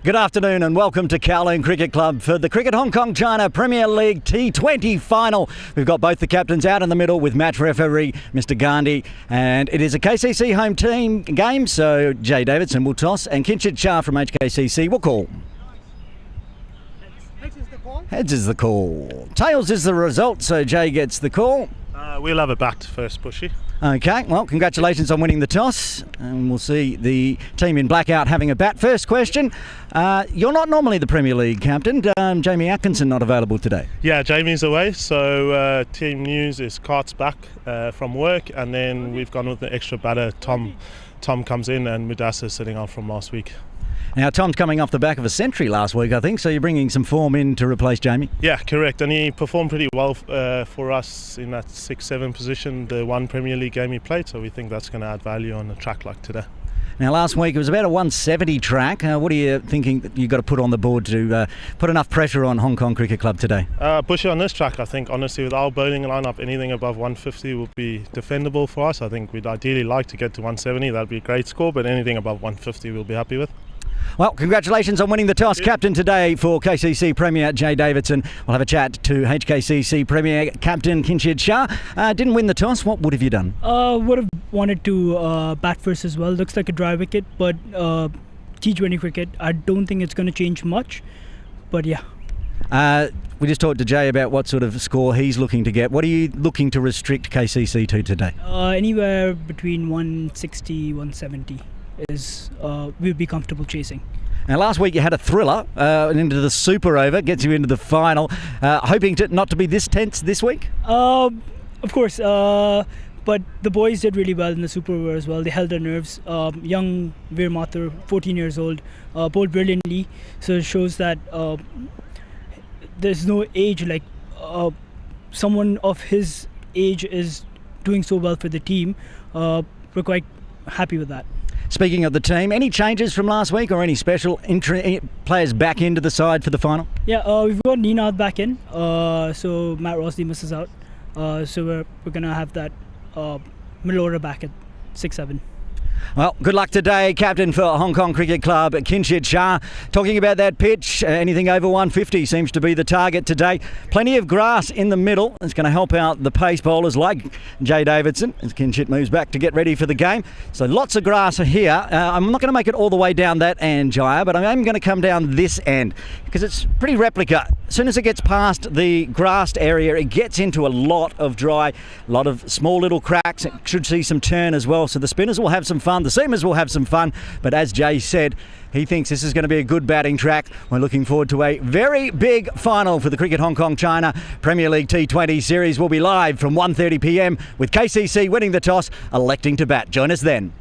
Good afternoon and welcome to Kowloon Cricket Club for the Cricket Hong Kong China Premier League T20 final. We've got both the captains out in the middle with match referee Mr. Gandhi, and it is a KCC home team game, so Jay Davidson will toss and Kinshit Shah from HKCC will call. Heads is the call. Heads is the call. Tails is the result, so Jay gets the call. We'll have it back to first, Bushy. Okay, well, congratulations on winning the toss. And we'll see the team in blackout having a bat. First question, you're not normally the Premier League captain. Jamie Atkinson not available today. Yeah, Jamie's away, so team news is Cart's back from work, and then we've gone with the extra batter. Tom comes in, and Mudasa sitting on from last week. Now, Tom's coming off the back of a century last week, I think, so you're bringing some form in to replace Jamie? Yeah, correct, and he performed pretty well for us in that 6-7 position, the one Premier League game he played, so we think that's going to add value on a track like today. Now, last week it was about a 170 track. What are you thinking that you've got to put on the board to put enough pressure on Hong Kong Cricket Club today? Bushy, on this track, I think, honestly, with our bowling lineup, anything above 150 will be defendable for us. I think we'd ideally like to get to 170, that'd be a great score, but anything above 150 we'll be happy with. Well, congratulations on winning the toss. Captain today for KCC Premier Jay Davidson. We'll have a chat to HKCC Premier Captain Kinshit Shah. Didn't win the toss. What would have you done? Would have wanted to bat first as well. Looks like a dry wicket, but T20 cricket, I don't think it's going to change much. But yeah. We just talked to Jay about what sort of score he's looking to get. What are you looking to restrict KCC to today? Anywhere between 160, 170. We'll be comfortable chasing. Now, last week you had a thriller into the super over, gets you into the final. Hoping not to be this tense this week? Of course, but the boys did really well in the super over as well. They held their nerves. Young Veer Mathur, 14 years old, bowled brilliantly. So it shows that there's no age, like someone of his age is doing so well for the team. We're quite happy with that. Speaking of the team, any changes from last week or any special players back into the side for the final? Yeah, we've got Ninath back in, so Matt Rosley misses out. So we're going to have that middle order back at 6-7. Well, good luck today, captain for Hong Kong Cricket Club, Kinshit Shah. Talking about that pitch, anything over 150 seems to be the target today. Plenty of grass in the middle. It's going to help out the pace bowlers like Jay Davidson as Kinshit moves back to get ready for the game. So lots of grass here. I'm not going to make it all the way down that end, Jaya, but I am going to come down this end because it's pretty replica. As soon as it gets past the grassed area, it gets into a lot of dry, a lot of small little cracks. It should see some turn as well, so the spinners will have some fun. The seamers will have some fun, but as Jay said, he thinks this is going to be a good batting track. We're looking forward to a very big final for the Cricket Hong Kong China Premier League T20 series. Will be live from 1:30 p.m. with KCC winning the toss, electing to bat. Join us then.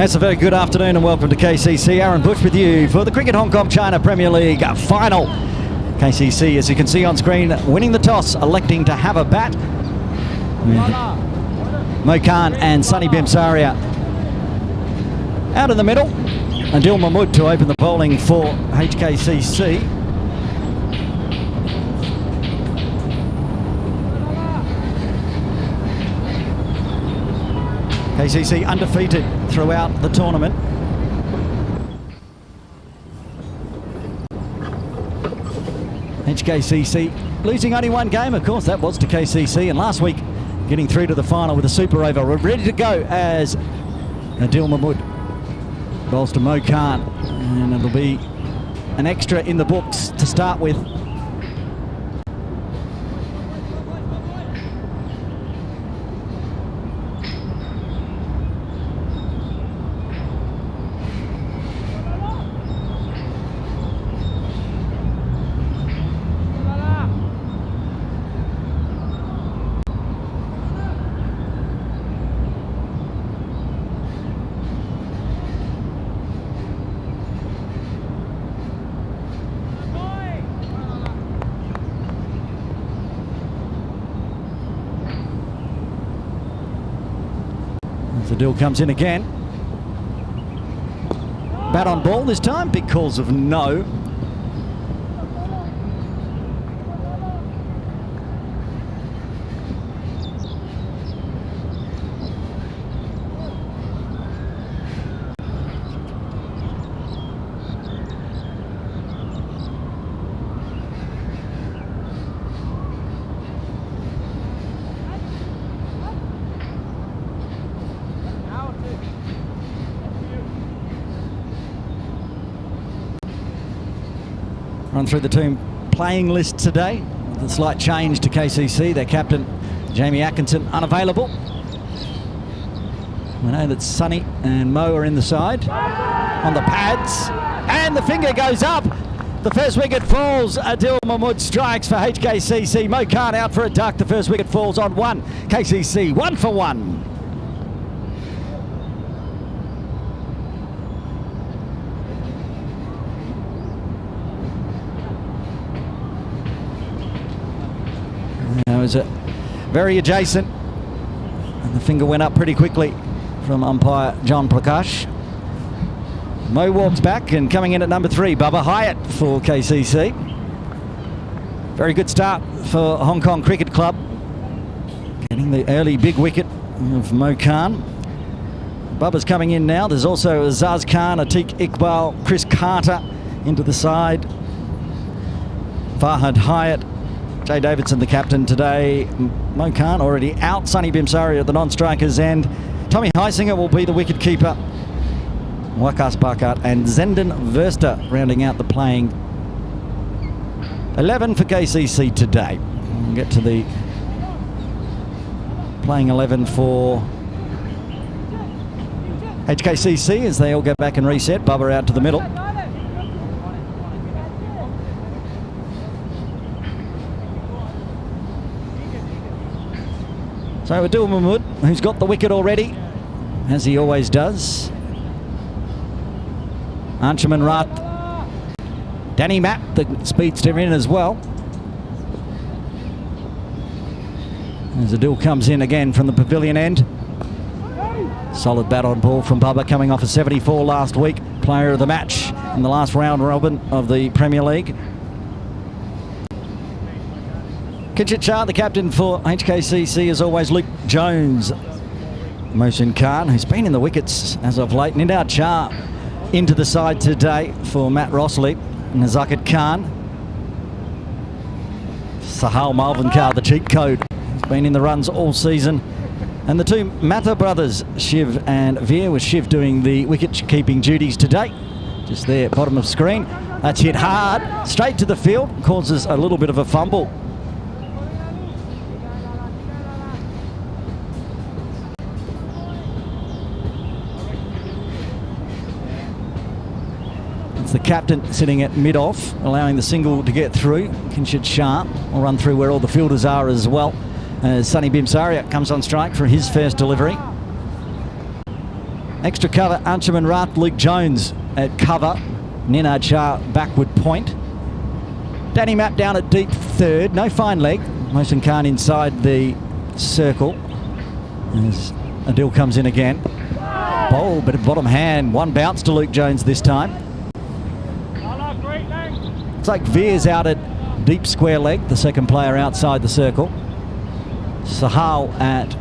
That's a very good afternoon and welcome to KCC. Aaron Bush with you for the Cricket Hong Kong China Premier League final. KCC, as you can see on screen, winning the toss, electing to have a bat. Mo Khan and Sunny Bimsaria out in the middle. Adil Mahmood to open the bowling for HKCC. KCC undefeated throughout the tournament. HKCC losing only one game, of course, that was to KCC, and last week getting through to the final with a super over. We're ready to go as Adil Mahmood bowls to Mo Khan, and it'll be an extra in the books to start with. Adil comes in again. Bat on ball this time. Big calls of no. Run through the team playing list today. With a slight change to KCC. Their captain, Jamie Atkinson, unavailable. We know that Sunny and Mo are in the side. On the pads. And the finger goes up. The first wicket falls. Adil Mahmood strikes for HKCC. Mo Khan out for a duck. The first wicket falls on one. KCC 1 for 1. It was very adjacent, and the finger went up pretty quickly from umpire John Prakash. Mo walks back, and coming in at number 3, Bubba Hyatt for KCC. Very good start for Hong Kong Cricket Club, getting the early big wicket of Mo Khan. Bubba's coming in now. There's also Azaz Khan, Atiq Iqbal, Chris Carter into the side. Farhad Hyatt. Jay Davidson, the captain today. Mo Khan already out. Sunny Bimsaria at the non-strikers end. Tommy Heisinger will be the wicket keeper. Wakas Bakat and Zenden Verster rounding out the playing 11 for KCC today. We'll get to the playing 11 for HKCC as they all go back and reset. Bubba out to the middle. So Adil Mahmood, who's got the wicket already, as he always does. Anshuman Rath. Danny Mapp, the speedster, in as well. As Adil comes in again from the pavilion end. Solid bat on ball from Bubba, coming off a 74 last week. Player of the match in the last round robin of the Premier League. Kinshit Shah, the captain for HKCC, as always. Luke Jones, Mohsin Khan, who's been in the wickets as of late. Nidar Shah into the side today for Matt Rossley. Nazakat Khan. Sahal Malvinkar, the cheat code, has been in the runs all season. And the two Matha brothers, Shiv and Veer, with Shiv doing the wicket-keeping duties today. Just there, bottom of screen. That's hit hard, straight to the field, causes a little bit of a fumble. It's the captain sitting at mid-off, allowing the single to get through. Kinshit Shah will run through where all the fielders are as well. Sunny Bimsaria comes on strike for his first delivery. Extra cover, Anshuman Rath, Luke Jones at cover. Ninad Shah backward point. Danny Mapp down at deep third. No fine leg. Mohsin Khan inside the circle. As Adil comes in again. Bowl, but bottom hand. One bounce to Luke Jones this time. It's like Veer's out at deep square leg, the second player outside the circle. Sahal at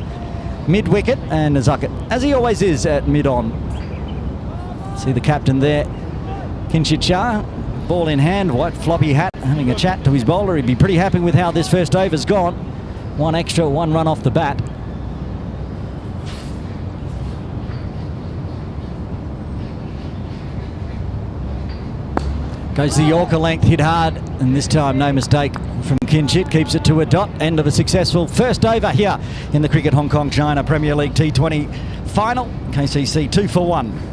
mid-wicket and Nazucket, as he always is, at mid-on. See the captain there, Kinshit Shah, ball in hand, white floppy hat, having a chat to his bowler. He'd be pretty happy with how this first over's gone. One extra, one run off the bat. Goes the Yorker length, hit hard, and this time no mistake from Kinshit. Keeps it to a dot. End of a successful first over here in the Cricket Hong Kong China Premier League T20 final. KCC 2 for 1.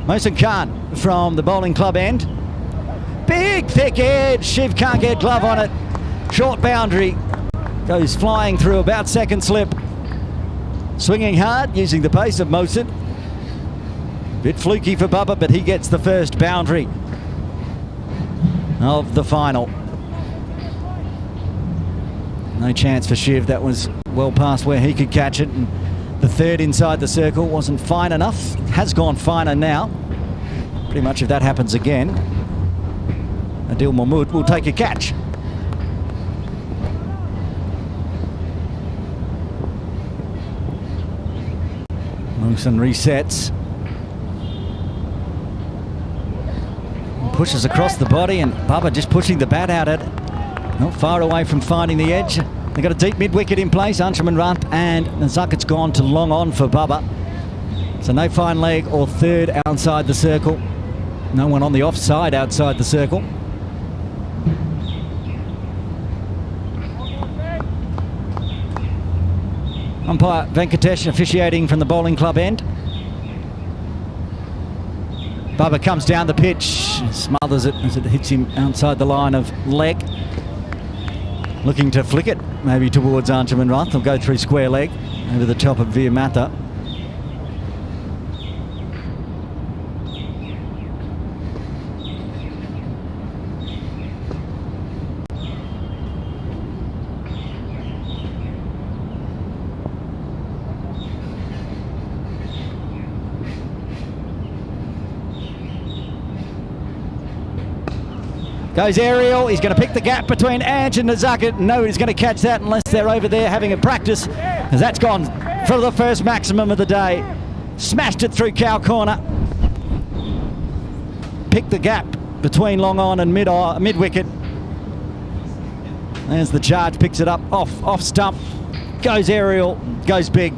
Mohsin Khan from the bowling club end. Big thick edge. Shiv can't get glove on it. Short boundary. Goes flying through about second slip. Swinging hard, using the pace of Mohsin. Bit fluky for Bubba, but he gets the first boundary of the final. No chance for Shiv. That was well past where he could catch it. And the third inside the circle wasn't fine enough. Has gone finer now. Pretty much if that happens again, Adil Mahmood will take a catch. Mohsin resets. Pushes across the body, and Bubba just pushing the bat out at it. Not far away from finding the edge. They've got a deep mid-wicket in place. Anshuman Rath and Nazaket's gone to long on for Bubba. So no fine leg or third outside the circle. No one on the offside outside the circle. Umpire Venkatesh officiating from the bowling club end. Bubba comes down the pitch, smothers it as it hits him outside the line of leg. Looking to flick it, maybe towards Anshuman Rath. They'll go through square leg over the top of Veer Matha. Goes aerial, he's going to pick the gap between Ange and Nazucket. Nobody's going to catch that unless they're over there having a practice, as that's gone for the first maximum of the day. Smashed it through cow corner. Picked the gap between long on and mid-wicket. There's the charge, picks it up off stump. Goes aerial, goes big.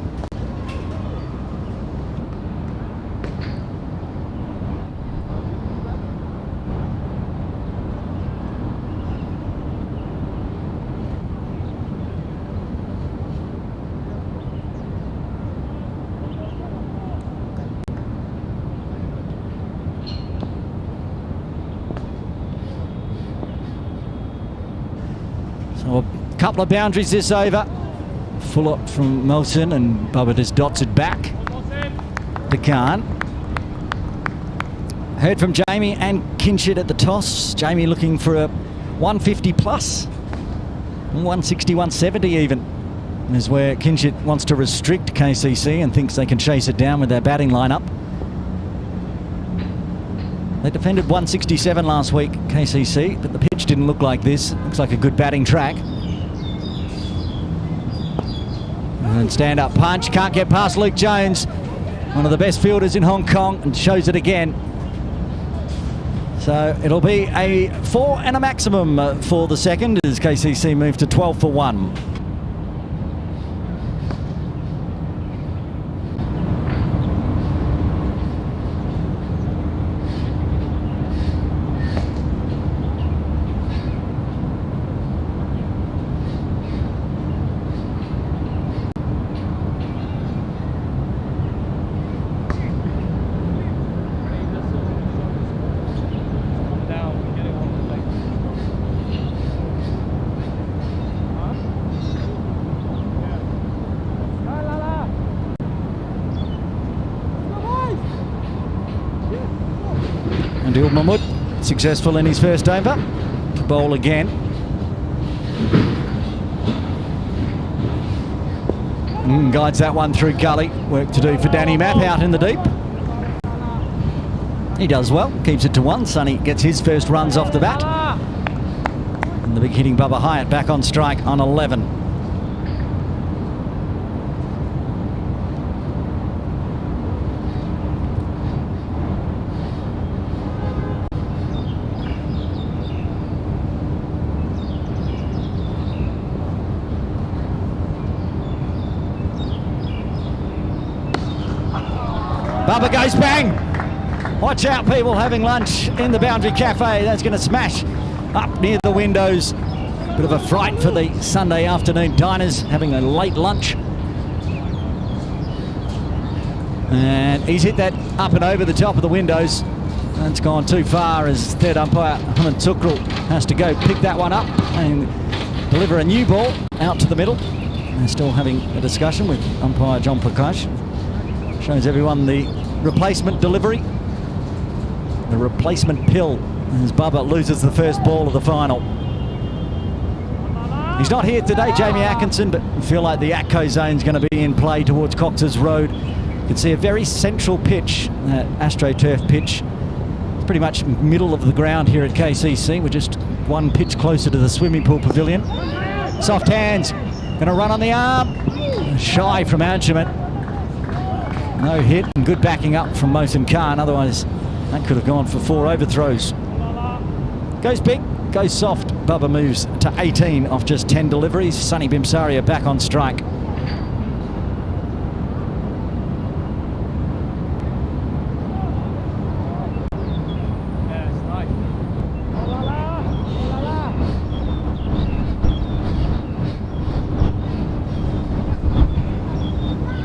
So a couple of boundaries this over. Full up from Mohsin, and Bubba just dots it back to Khan. Heard from Jamie and Kinshit at the toss. Jamie looking for a 150 plus. 160, 170 even is where Kinshit wants to restrict KCC and thinks they can chase it down with their batting lineup. They defended 167 last week, KCC, but the pitch didn't look like this. Looks like a good batting track. And stand-up punch, can't get past Luke Jones, one of the best fielders in Hong Kong, and shows it again. So it'll be a 4 and a maximum for the second as KCC move to 12 for 1. Adil Mahmood successful in his first over. Bowl again. Guides that one through gully. Work to do for Danny Mapp out in the deep. He does well, keeps it to 1. Sonny gets his first runs off the bat. And the big hitting Bubba Hyatt back on strike on 11. Bubba goes bang. Watch out, people having lunch in the Boundary Cafe. That's going to smash up near the windows. Bit of a fright for the Sunday afternoon diners having a late lunch. And he's hit that up and over the top of the windows. And it's gone too far as third umpire Hamid Tukrul has to go pick that one up and deliver a new ball out to the middle. They're still having a discussion with umpire John Prakash. Shows everyone the replacement delivery, the replacement pill, as Bubba loses the first ball of the final. He's not here today, Jamie Atkinson, but I feel like the ATCO zone's going to be in play towards Cox's Road. You can see a very central pitch, that AstroTurf pitch. It's pretty much middle of the ground here at KCC. We're just one pitch closer to the swimming pool pavilion. Soft hands, going to run on the arm. Shy from Anchaman. No hit and good backing up from Mohsin Khan, otherwise that could have gone for 4 overthrows. Goes big, goes soft. Bubba moves to 18 off just 10 deliveries. Sonny Bimsaria back on strike.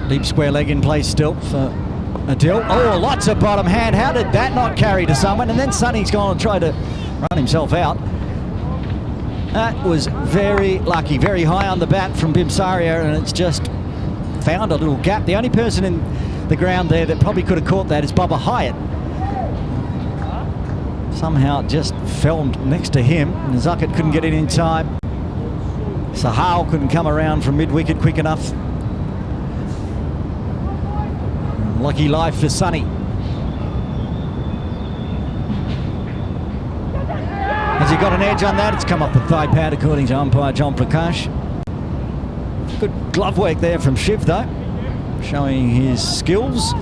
Deep square leg in place still for Adil. Oh, lots of bottom hand. How did that not carry to someone? And then Sonny's gone and tried to run himself out. That was very lucky. Very high on the bat from Bimsaria, and it's just found a little gap. The only person in the ground there that probably could have caught that is Bubba Hyatt. Somehow it just fell next to him. And Zuckett couldn't get it in time. Sahal couldn't come around from mid-wicket quick enough. Lucky life for Sonny. Has he got an edge on that? It's come up the thigh pad according to umpire John Prakash. Good glove work there from Shiv though, showing his skills.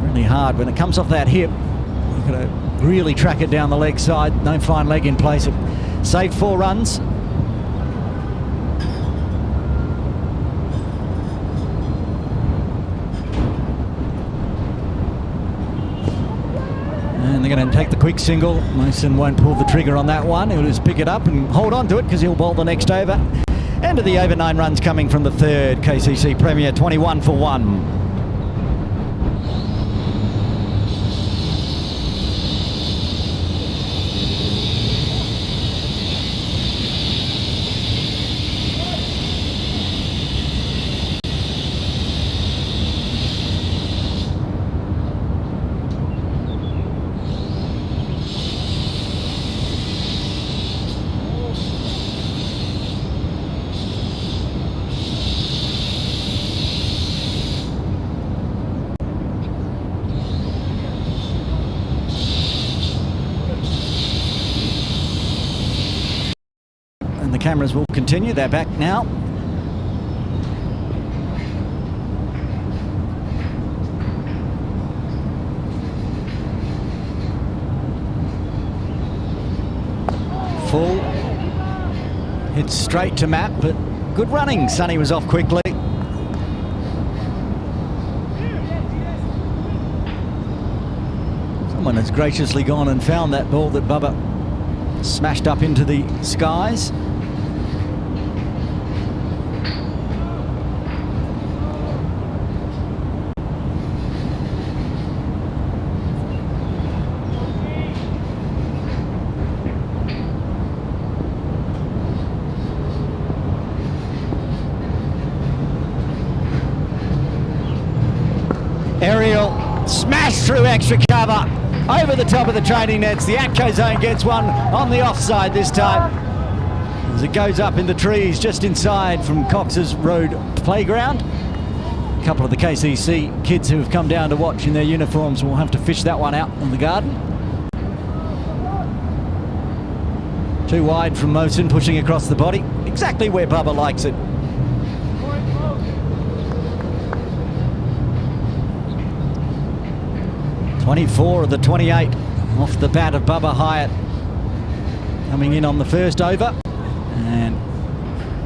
Really hard when it comes off that hip. You've got to really track it down the leg side. No fine leg in place. It saved 4 runs. And they're going to take the quick single. Mason won't pull the trigger on that one. He'll just pick it up and hold on to it because he'll bowl the next over. End of the over 9 runs coming from the third KCC Premier, 21 for 1. the cameras will continue. They're back now. Full. Hits straight to Matt, but good running. Sonny was off quickly. Someone has graciously gone and found that ball that Bubba smashed up into the skies. Aerial smash through extra cover over the top of the training nets. The Atco zone gets one on the offside this time as it goes up in the trees just inside from Cox's Road playground. A couple of the KCC kids who have come down to watch in their uniforms will have to fish that one out in the garden. Too wide from Mosen, pushing across the body, exactly where Bubba likes it. .24 of the 28 off the bat of Bubba Hyatt, coming in on the first over and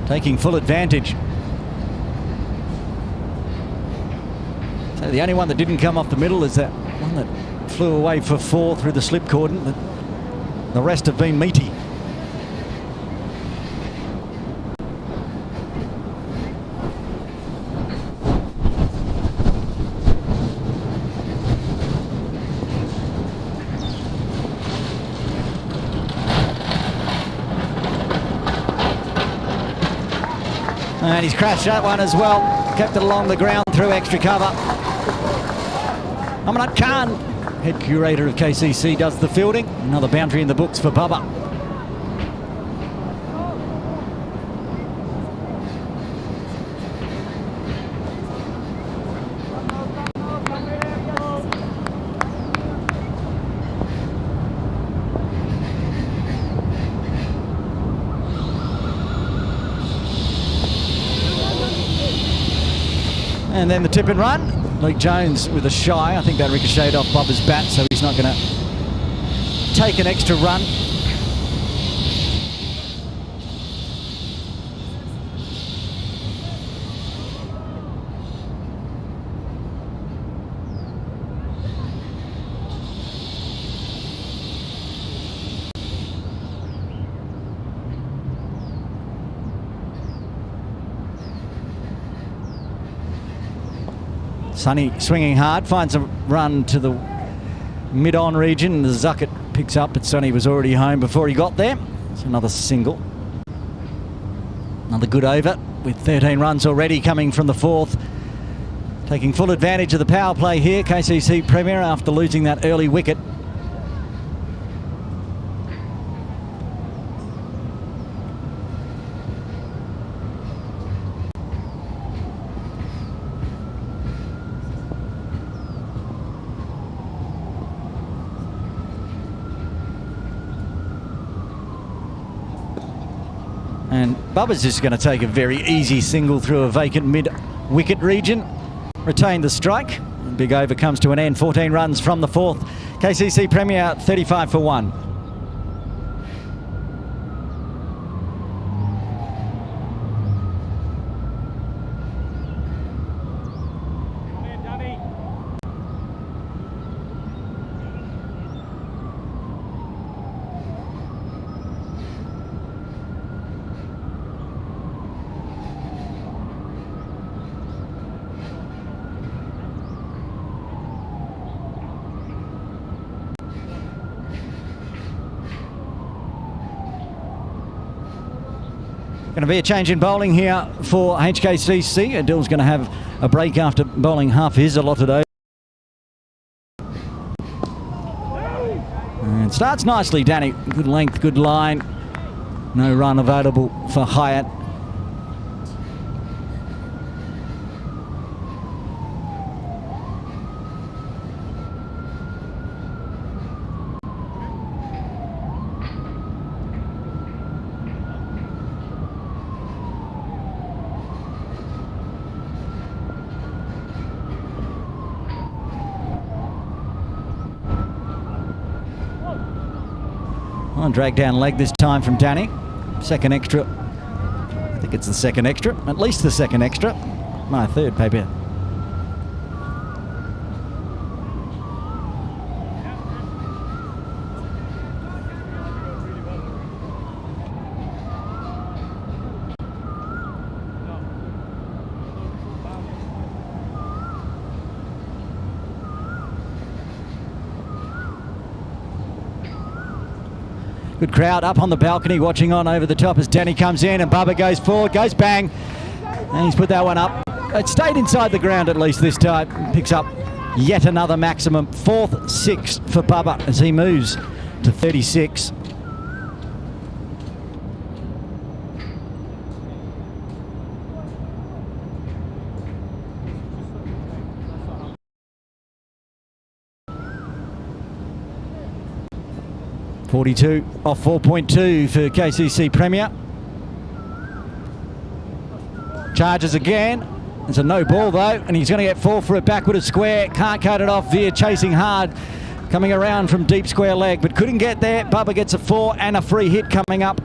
taking full advantage. So the only one that didn't come off the middle is that one that flew away for 4 through the slip cordon. The rest have been meaty. And he's crashed that one as well. Kept it along the ground through extra cover. Amanat Khan, head curator of KCC, does the fielding. Another boundary in the books for Bubba. And then the tip and run. Luke Jones with a shy. I think that ricocheted off Bubba's bat, so he's not going to take an extra run. Sonny swinging hard, finds a run to the mid-on region. The Zuckett picks up, but Sonny was already home before he got there. It's another single. Another good over with 13 runs already coming from the fourth. Taking full advantage of the power play here, KCC Premier, after losing that early wicket. And Bubba's just going to take a very easy single through a vacant mid-wicket region. Retain the strike. Big over comes to an end. 14 runs from the fourth. KCC Premier 35 for 1. Going to be a change in bowling here for HKCC. Adil's going to have a break after bowling half his allotted over. And starts nicely, Danny. Good length, good line. No run available for Hyatt. On drag down leg this time from Danny. Second extra. I think it's the second extra. At least the second extra. No, third, maybe. Good crowd up on the balcony watching on over the top as Danny comes in and Bubba goes forward, goes bang. And he's put that one up. It stayed inside the ground at least this time. Picks up yet another maximum. 4th, 6th for Bubba as he moves to 36. .42 off 4.2 for KCC Premier. Charges again. It's a no ball though, and he's going to get 4 for it backward of square. Can't cut it off. Veer chasing hard, coming around from deep square leg, but couldn't get there. Bubba gets a 4 and a free hit coming up.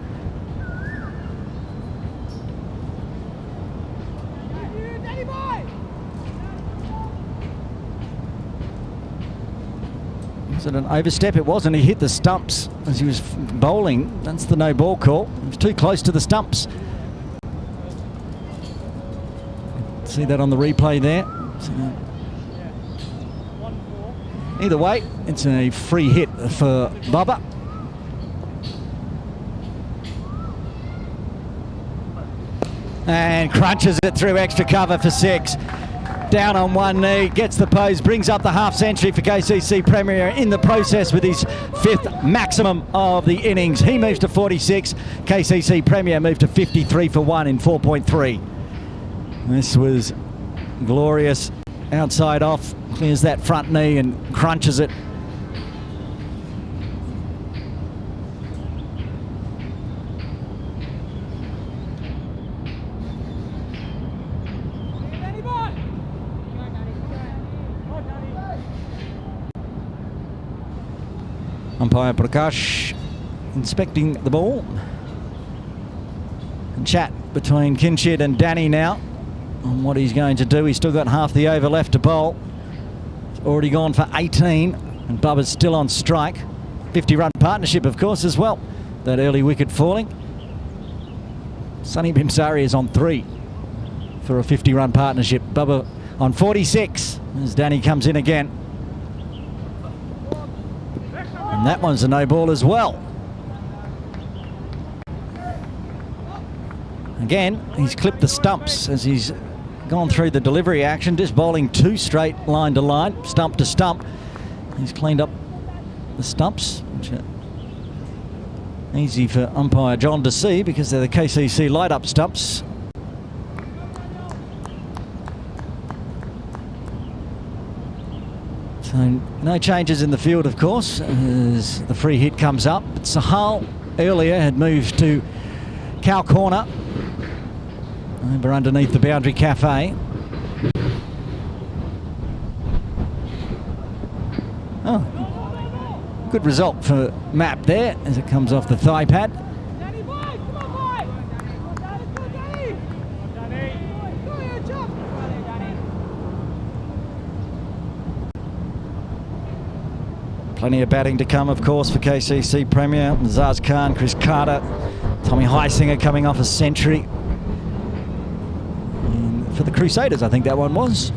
Was it an overstep? It wasn't. He hit the stumps as he was bowling. That's the no ball call. He was too close to the stumps. See that on the replay there. So, either way, it's a free hit for Bubba. And crunches it through extra cover for 6. Down on one knee, gets the pose, brings up the half century for KCC Premier in the process with his 5th maximum of the innings. He moves to 46. KCC Premier moved to 53 for 1 in 4.3. This was glorious. Outside off, clears that front knee and crunches it. Umpire Prakash inspecting the ball. And chat between Kinchid and Danny now on what he's going to do. He's still got half the over left to bowl. He's already gone for 18 and Bubba's still on strike. 50-run partnership, of course, as well. That early wicket falling. Sunny Bimsari is on 3 for a 50-run partnership. Bubba on 46 as Danny comes in again. And that one's a no ball as well. Again, he's clipped the stumps as he's gone through the delivery action, just bowling 2 straight line to line, stump to stump. He's cleaned up the stumps, which are easy for umpire John to see because they're the KCC light up stumps. So no changes in the field, of course, as the free hit comes up. But Sahal earlier had moved to cow corner over underneath the boundary cafe. Oh, good result for Map there as it comes off the thigh pad. Plenty of batting to come, of course, for KCC Premier. Zaz Khan, Chris Carter, Tommy Heisinger coming off a century. And for the Crusaders, I think that one was.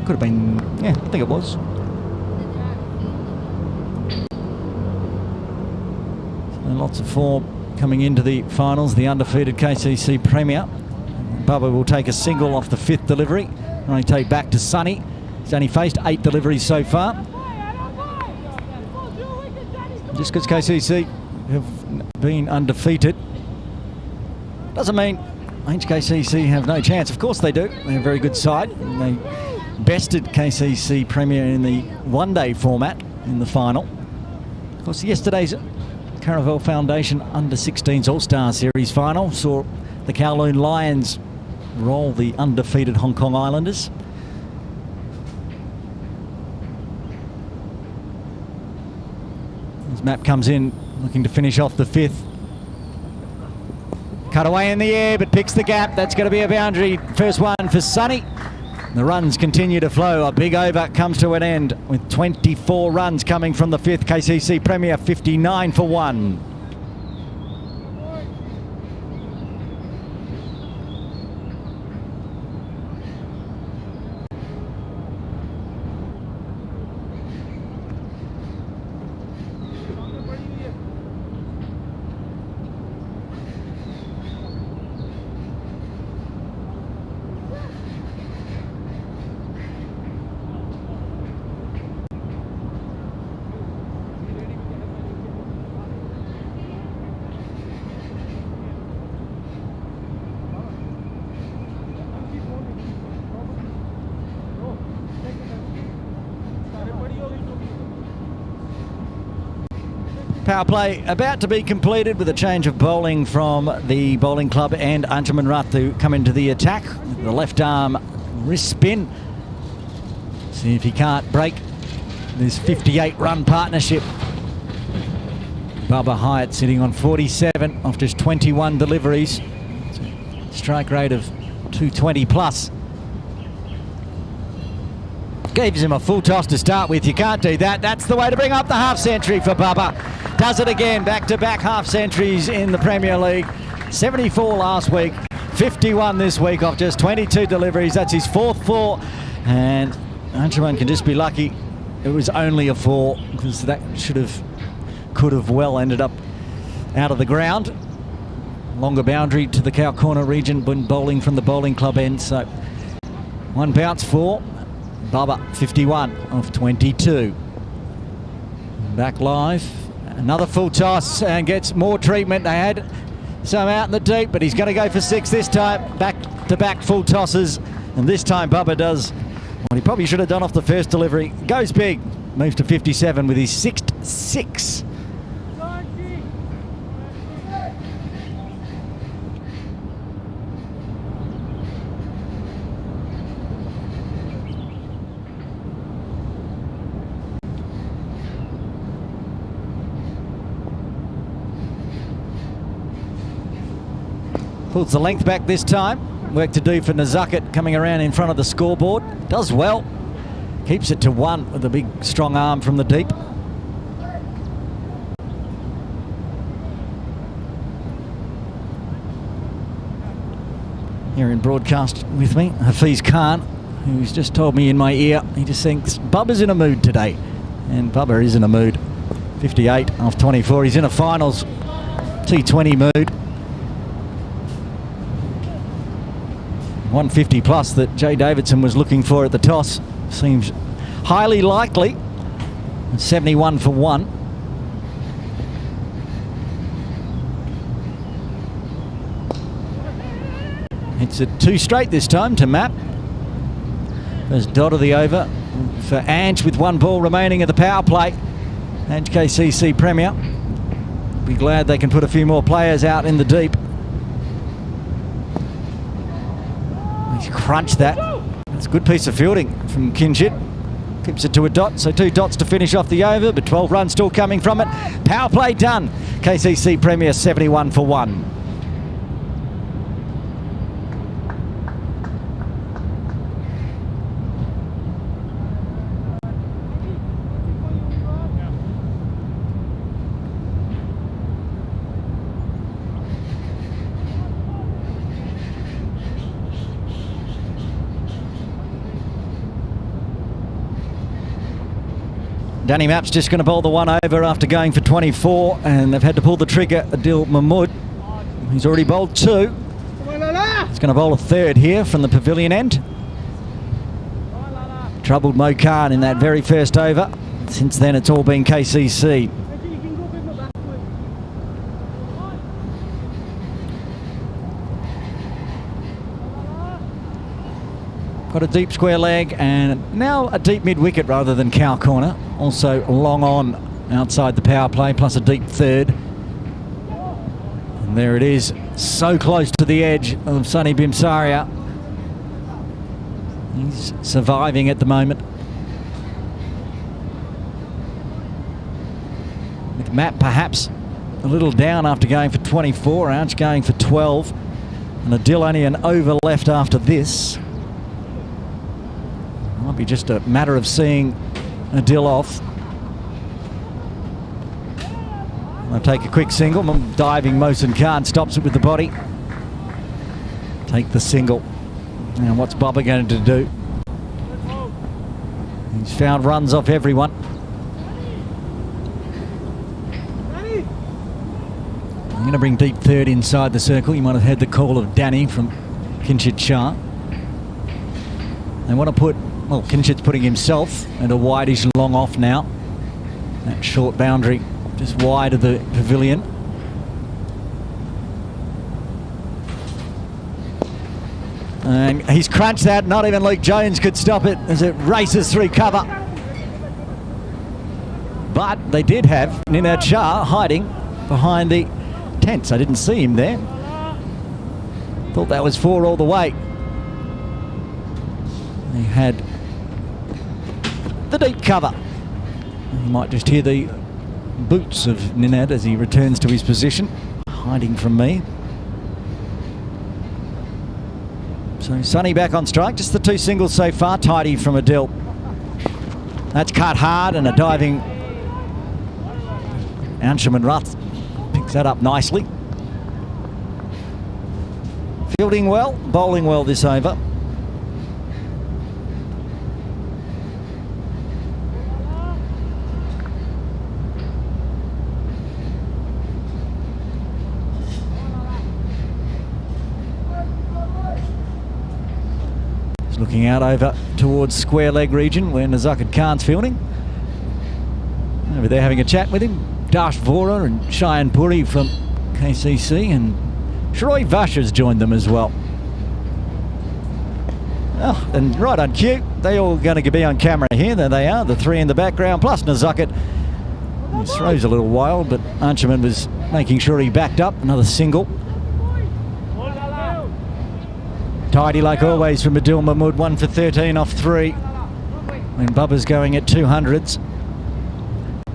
Could have been, yeah, I think it was. So lots of form coming into the finals, the undefeated KCC Premier. Bubba will take a single off the 5th delivery. Only take back to Sunny. He's only faced 8 deliveries so far. Just because KCC have been undefeated doesn't mean HKCC have no chance. Of course they do. They're a very good side. They bested KCC Premier in the one-day format in the final. Of course, yesterday's Caravel Foundation Under-16s All-Star Series final saw the Kowloon Lions roll the undefeated Hong Kong Islanders. As Map comes in, looking to finish off the 5th. Cut away in the air, but picks the gap. That's going to be a boundary. First one for Sonny. The runs continue to flow. A big over comes to an end with 24 runs coming from the 5th KCC Premier, 59 for 1. Power play about to be completed with a change of bowling from the bowling club and Anjuman Rath to come into the attack. The left arm wrist spin. See if he can't break this 58-run partnership. Bubba Hyatt sitting on 47 off just 21 deliveries. Strike rate of 220 plus. Gives him a full toss to start with. You can't do that. That's the way to bring up the half century for Bubba. Does it again. Back-to-back half centuries in the Premier League. 74 last week, 51 this week off just 22 deliveries. That's his 4th 4. And Anjuman can just be lucky it was only a 4, because that could have well ended up out of the ground. Longer boundary to the cow corner region, bowling from the bowling club end. So one bounce for Bubba, 51 off 22. Back live, another full toss and gets more treatment. They had some out in the deep, but he's going to go for 6 this time. Back-to-back full tosses, and this time Bubba does what he probably should have done off the first delivery. Goes big, moves to 57 with his 6th 6. Pulls the length back this time. Work to do for Nazucket coming around in front of the scoreboard. Does well. Keeps it to 1 with a big strong arm from the deep. Here in broadcast with me, Hafiz Khan, who's just told me in my ear, he just thinks Bubba's in a mood today. And Bubba is in a mood. 58 off 24. He's in a finals T20 mood. 150 plus that Jay Davidson was looking for at the toss seems highly likely. 71 for 1. It's a 2 straight this time to Matt. First dot of the over for Ange with 1 ball remaining at the power play. HKCC Premier. Be glad they can put a few more players out in the deep. Crunch that. It's a good piece of fielding from Kinjit. Keeps it to a dot, so 2 dots to finish off the over, but 12 runs still coming from it. Power play done. KCC Premier 71 for 1. Danny Mapp's just going to bowl the 1 over after going for 24, and they've had to pull the trigger. Adil Mahmood, he's already bowled 2. He's going to bowl a 3rd here from the pavilion end. Troubled Mo Khan in that very first over. Since then it's all been KCC. Got a deep square leg and now a deep mid-wicket rather than cow corner. Also long on outside the power play, plus a deep 3rd. And there it is, so close to the edge of Sonny Bimsaria. He's surviving at the moment. With Matt perhaps a little down after going for 24. Arch going for 12. And Adil only an over left after this. Might be just a matter of seeing Adil off. I'll take a quick single. Diving Mohsin Khan stops it with the body. Take the single. Now what's Bubba going to do? He's found runs off everyone. I'm going to bring deep third inside the circle. You might have heard the call of Danny from Kinshit Shah. They want to put, well, Kinshit's putting himself at a wideish long off now. That short boundary just wide of the pavilion. And he's crunched that. Not even Luke Jones could stop it as it races through cover. But they did have Ninad Shah hiding behind the tents. I didn't see him there. Thought that was 4 all the way. They had the deep cover. You might just hear the boots of Ninad as he returns to his position, hiding from me. So Sonny back on strike. Just the 2 singles so far. Tidy from Adil. That's cut hard, and a diving Anshuman Ruth picks that up nicely. Fielding well, bowling well this over. Looking out over towards square leg region where Nazakad Khan's fielding. Over there having a chat with him. Dash Vora and Cheyenne Puri from KCC, and Shroy Vash has joined them as well. Oh, and right on cue, they all going to be on camera here. There they are, the 3 in the background, plus Nazakad. His throw's a little wild, but Anshuman was making sure he backed up. Another single. Tidy like always from Adil Mahmood, 1 for 13 off 3. When Bubba's going at 200s.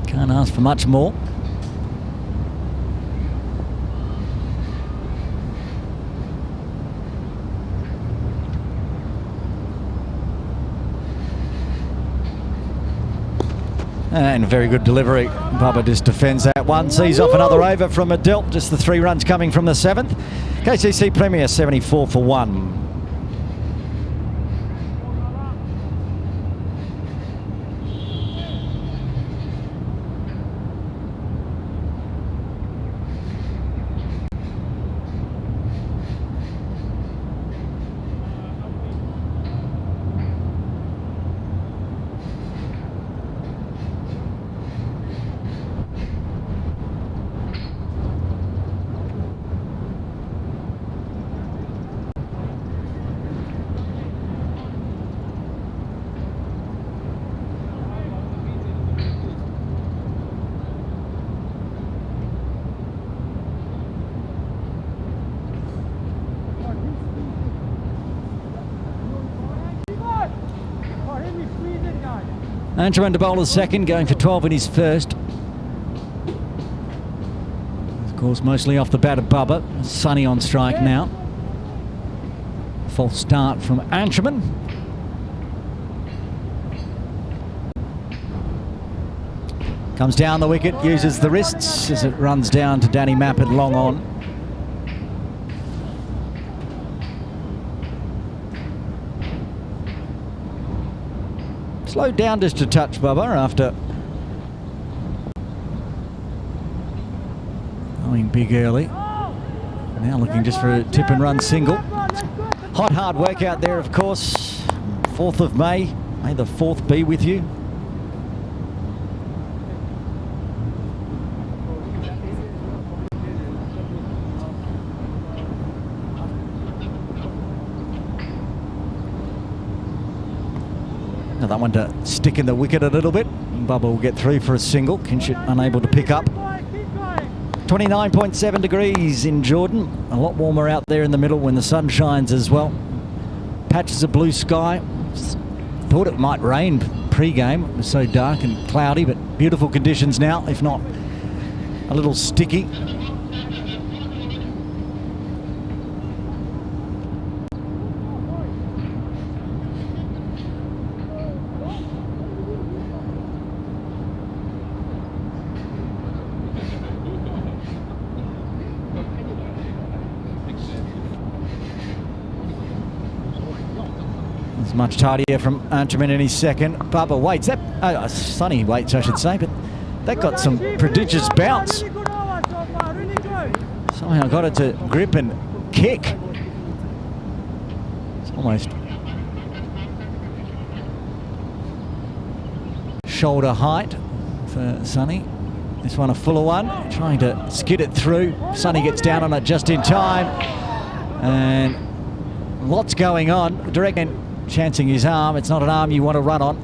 Can't ask for much more. And a very good delivery. Bubba just defends that one. Sees off another over from Adil. Just the 3 runs coming from the 7th. KCC Premier 74 for 1. Anshuman to bowl his second, going for 12 in his first. Of course, mostly off the bat of Bubba. Sonny on strike now. False start from Anshuman. Comes down the wicket, uses the wrists as it runs down to Danny Mappard long on. Slowed down just a touch, Bubba, after going big early. Now looking just for a tip and run single. Hot, hard work out there, of course. 4th of May. May the 4th be with you. Now that one to stick in the wicket a little bit. Bubba will get through for a single. Kinshit unable to pick up. 29.7 degrees in Jordan. A lot warmer out there in the middle when the sun shines as well. Patches of blue sky. Thought it might rain pre-game. It was so dark and cloudy, but beautiful conditions now, if not a little sticky. It's much tidier from Intermission in his second. Bubba waits. Sonny waits, I should say, but that got some prodigious bounce. Somehow got it to grip and kick. It's almost shoulder height for Sonny. This one a fuller one, trying to skid it through. Sonny gets down on it just in time. And lots going on. Direct and chancing his arm. It's not an arm you want to run on.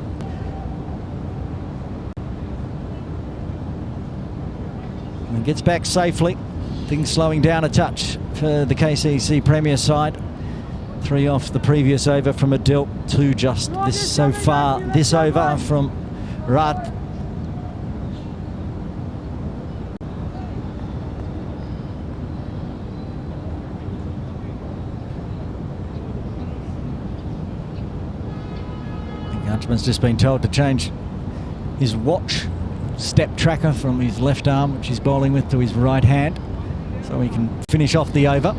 And he gets back safely. Things slowing down a touch for the KCC Premier side. 3 off the previous over from Adil. 2 just this so far. This over from Rat. Huntsman's just been told to change his watch step tracker from his left arm, which he's bowling with, to his right hand, so he can finish off the over.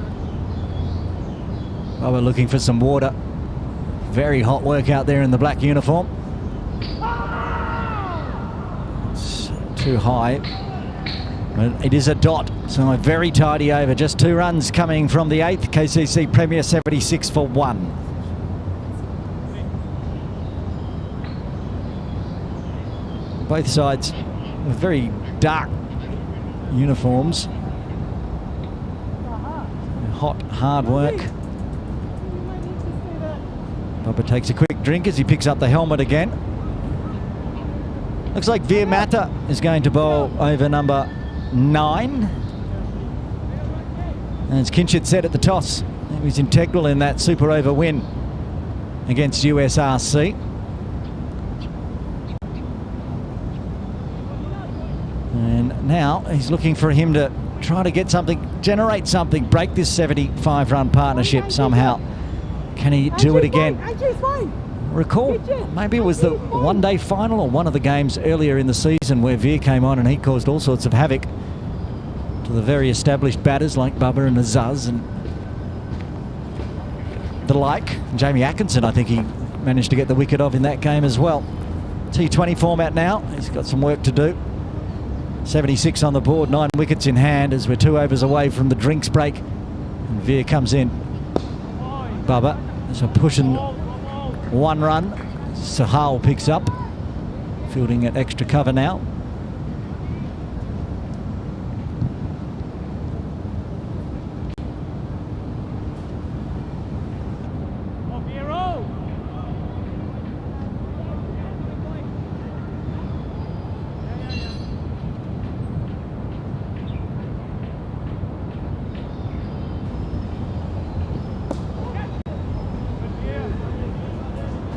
Well, we're looking for some water. Very hot work out there in the black uniform. It's too high, but it is a dot, so a very tidy over. Just 2 runs coming from the 8th. KCC Premier 76 for 1. Both sides with very dark uniforms. Hot, hard work. Bubba takes a quick drink as he picks up the helmet again. Looks like Veer Mata is going to bowl over number 9. And as Kinchit said at the toss, he was integral in that super over win against USRC. And now he's looking for him to try to get something, generate something, break this 75-run partnership somehow. Can he do it again? Recall, maybe it was the one-day final or one of the games earlier in the season where Veer came on and he caused all sorts of havoc to the very established batters like Bubba and Azaz and the like. Jamie Atkinson, I think he managed to get the wicket off in that game as well. T20 format now. He's got some work to do. 76 on the board, 9 wickets in hand as we're 2 overs away from the drinks break. And Veer comes in. Bubba, so pushing 1 run. Sahal picks up, fielding at extra cover now.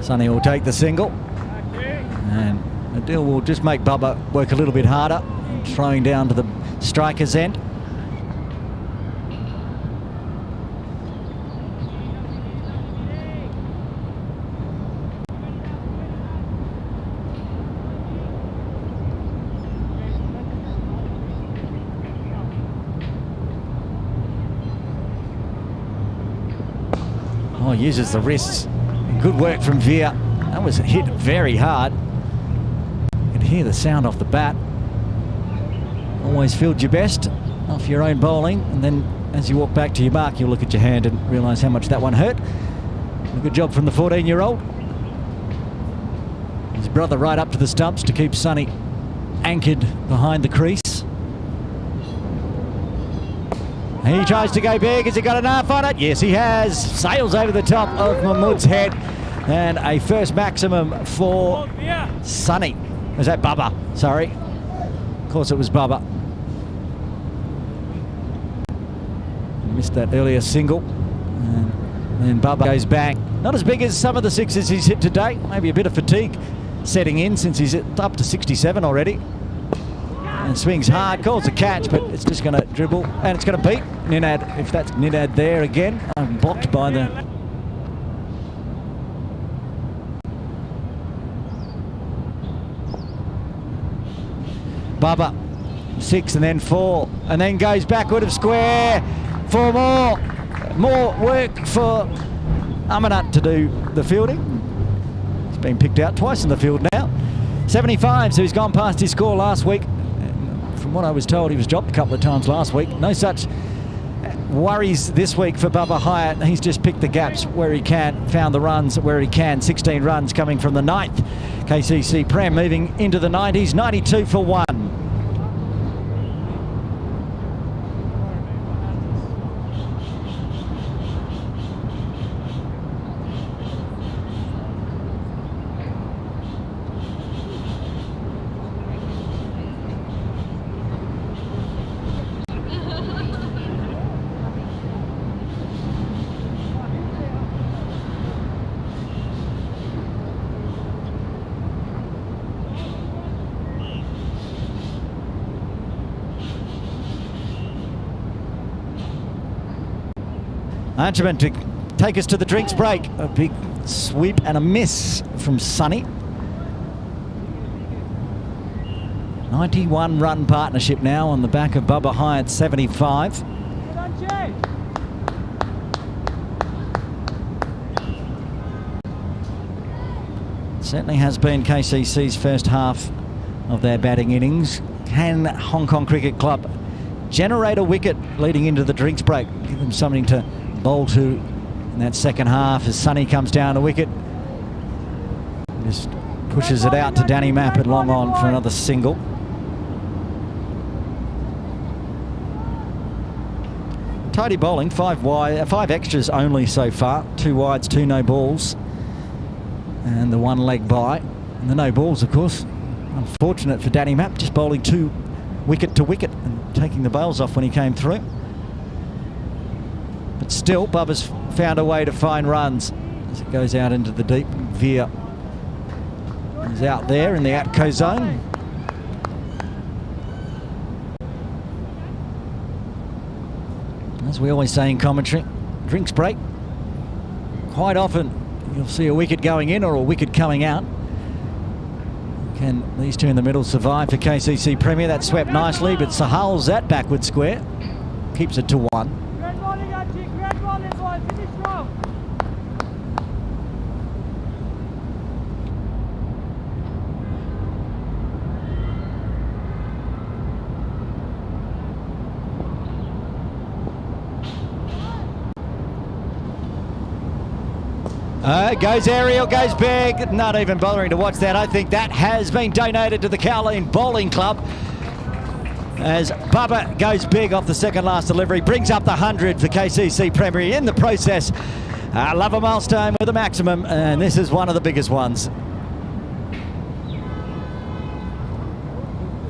Sonny will take the single, and Adil will just make Bubba work a little bit harder, throwing down to the striker's end. Oh, uses the wrists. Good work from Veer. That was hit very hard. You can hear the sound off the bat. Always field your best off your own bowling, and then as you walk back to your mark, you'll look at your hand and realise how much that one hurt. A good job from the 14-year-old. His brother right up to the stumps to keep Sonny anchored behind the crease. He tries to go big. Has he got enough on it? Yes, he has. Sails over the top of Mahmood's head. And a first maximum for Sonny. Was that Bubba? Sorry. Of course it was Bubba. Missed that earlier single. And then Bubba goes back. Not as big as some of the sixes he's hit today. Maybe a bit of fatigue setting in since he's up to 67 already. and swings hard, calls a catch, but it's just going to dribble and it's going to beat Ninad. If that's Ninad there again, blocked by the... Bubba, 6 and then 4, and then goes backward of square for more work for Amanat to do the fielding. He's been picked out twice in the field now. 75, so he's gone past his score last week. From what I was told, he was dropped a couple of times last week. No such worries this week for Bubba Hyatt. He's just picked the gaps where he can, found the runs where he can. 16 runs coming from the 9th KCC Prem, moving into the 90s, 92 for 1. Archibald to take us to the drinks break. A big sweep and a miss from Sonny. 91 run partnership now on the back of Bubba Hyatt 75. Certainly has been KCC's first half of their batting innings. Can Hong Kong Cricket Club generate a wicket leading into the drinks break? Give them something to bowl to in that second half as Sonny comes down a wicket. Just pushes it out to Danny Mapp at long on for another single. Tidy bowling, 5 extras only so far. 2 wides, 2 no balls. And the 1 leg bye. And the no balls, of course. Unfortunate for Danny Mapp, just bowling 2 wicket to wicket and taking the bails off when he came through. But still, Bubba's found a way to find runs as it goes out into the deep. Veer is out there in the Atco zone. As we always say in commentary, drinks break. Quite often you'll see a wicket going in or a wicket coming out. Can these two in the middle survive for KCC Premier? That swept nicely, but Sahal's that backward square. Keeps it to 1. Goes aerial, goes big. Not even bothering to watch that. I think that has been donated to the Kowloon Bowling Club as Bubba goes big off the second last delivery. Brings up the 100 for KCC Premier in the process. Love a milestone with a maximum, and this is one of the biggest ones.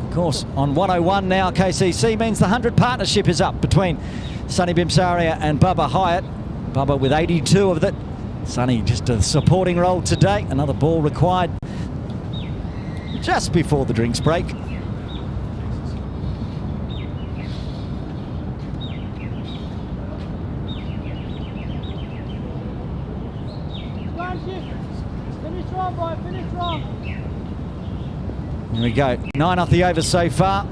Of course, on 101 now, KCC means the 100 partnership is up between Sonny Bimsaria and Bubba Hyatt. Bubba with 82 of it. Sonny just a supporting role today. Another ball required just before the drinks break. Here we go. 9 off the over so far.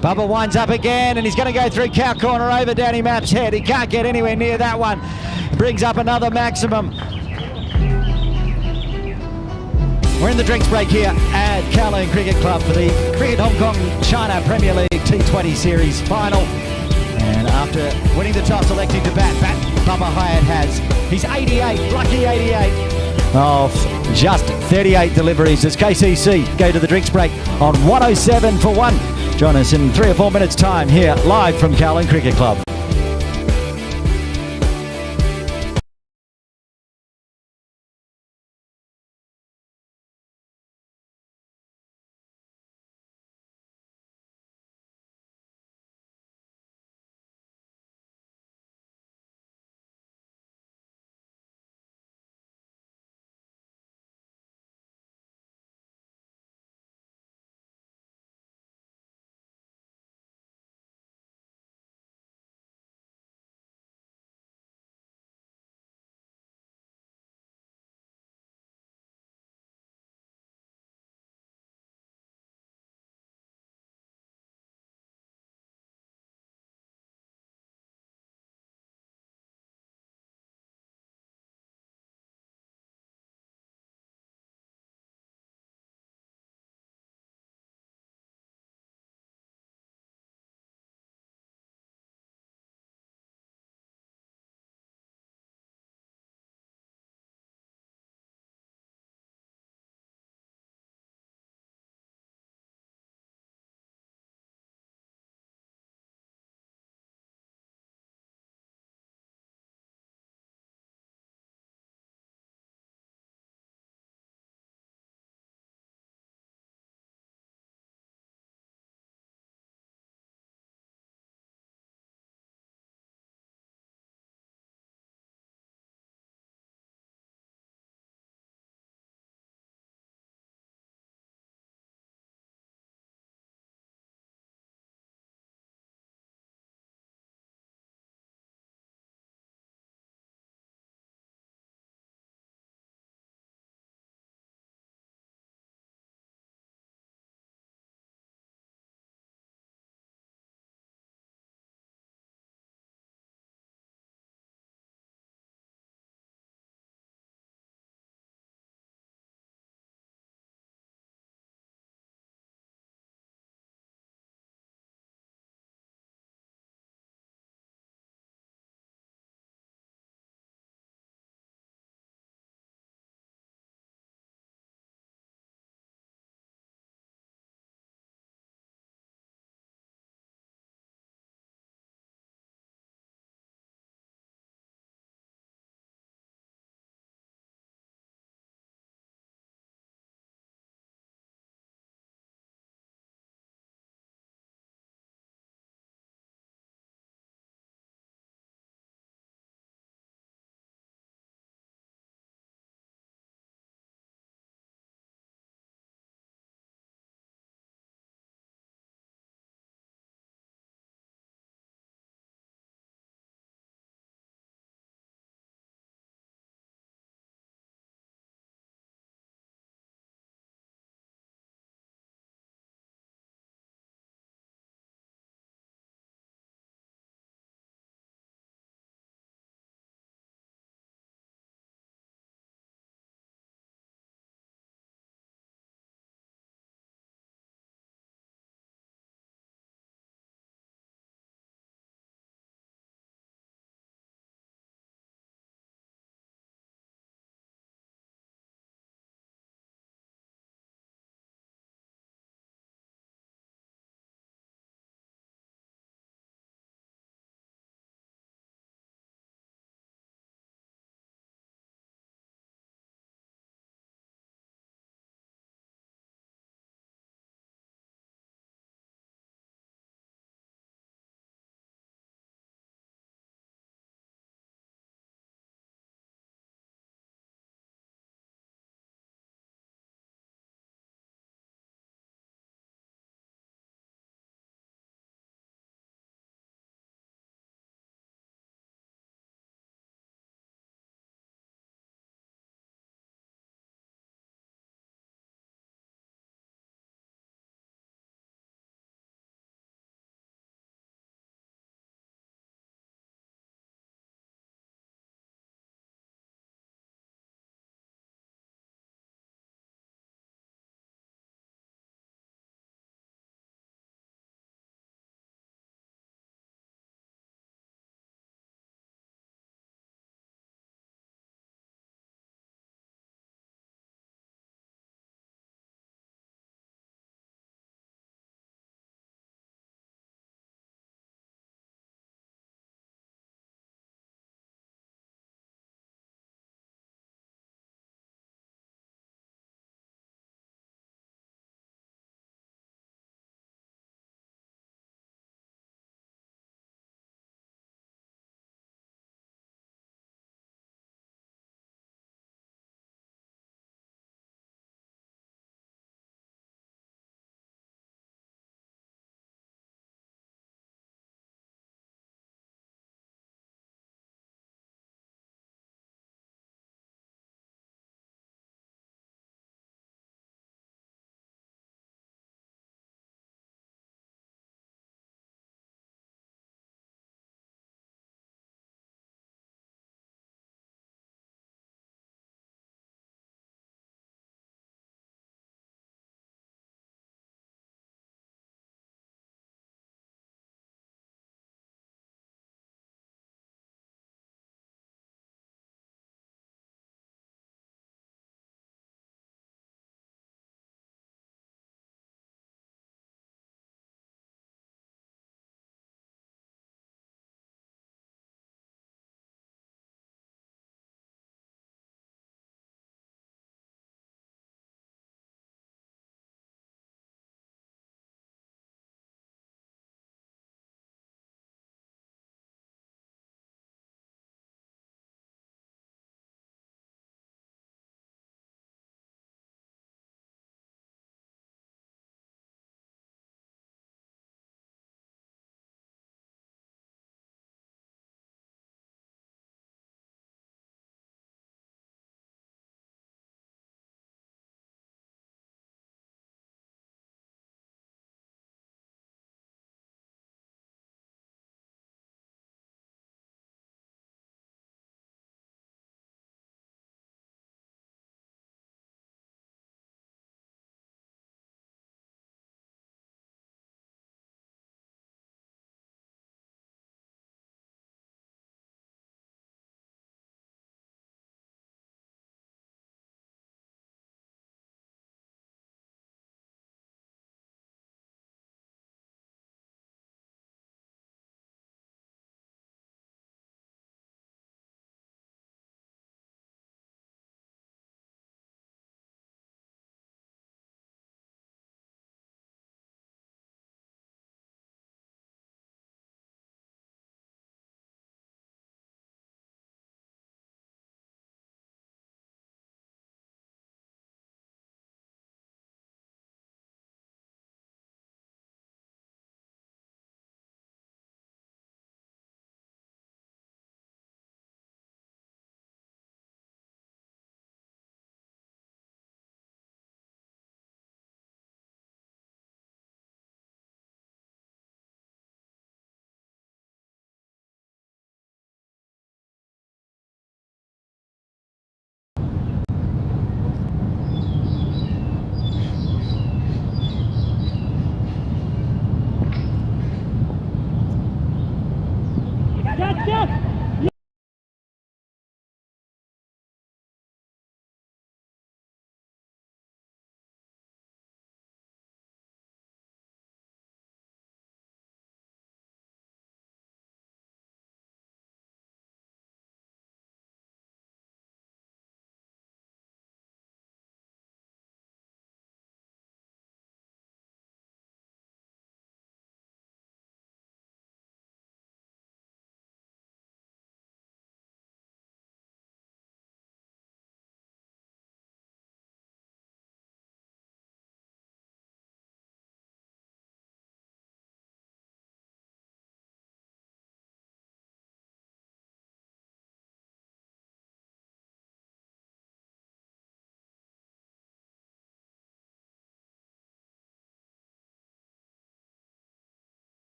Bubba winds up again, and he's going to go through cow corner over Danny Mapp's head. He can't get anywhere near that one. Brings up another maximum. We're in the drinks break here at Kowloon Cricket Club for the Cricket Hong Kong China Premier League T20 Series final. And after winning the toss, electing to bat, Bubba Hyatt has. He's 88, lucky 88. Of just 38 deliveries as KCC go to the drinks break on 107 for 1. Join us in 3 or 4 minutes' time here live from Kowloon Cricket Club.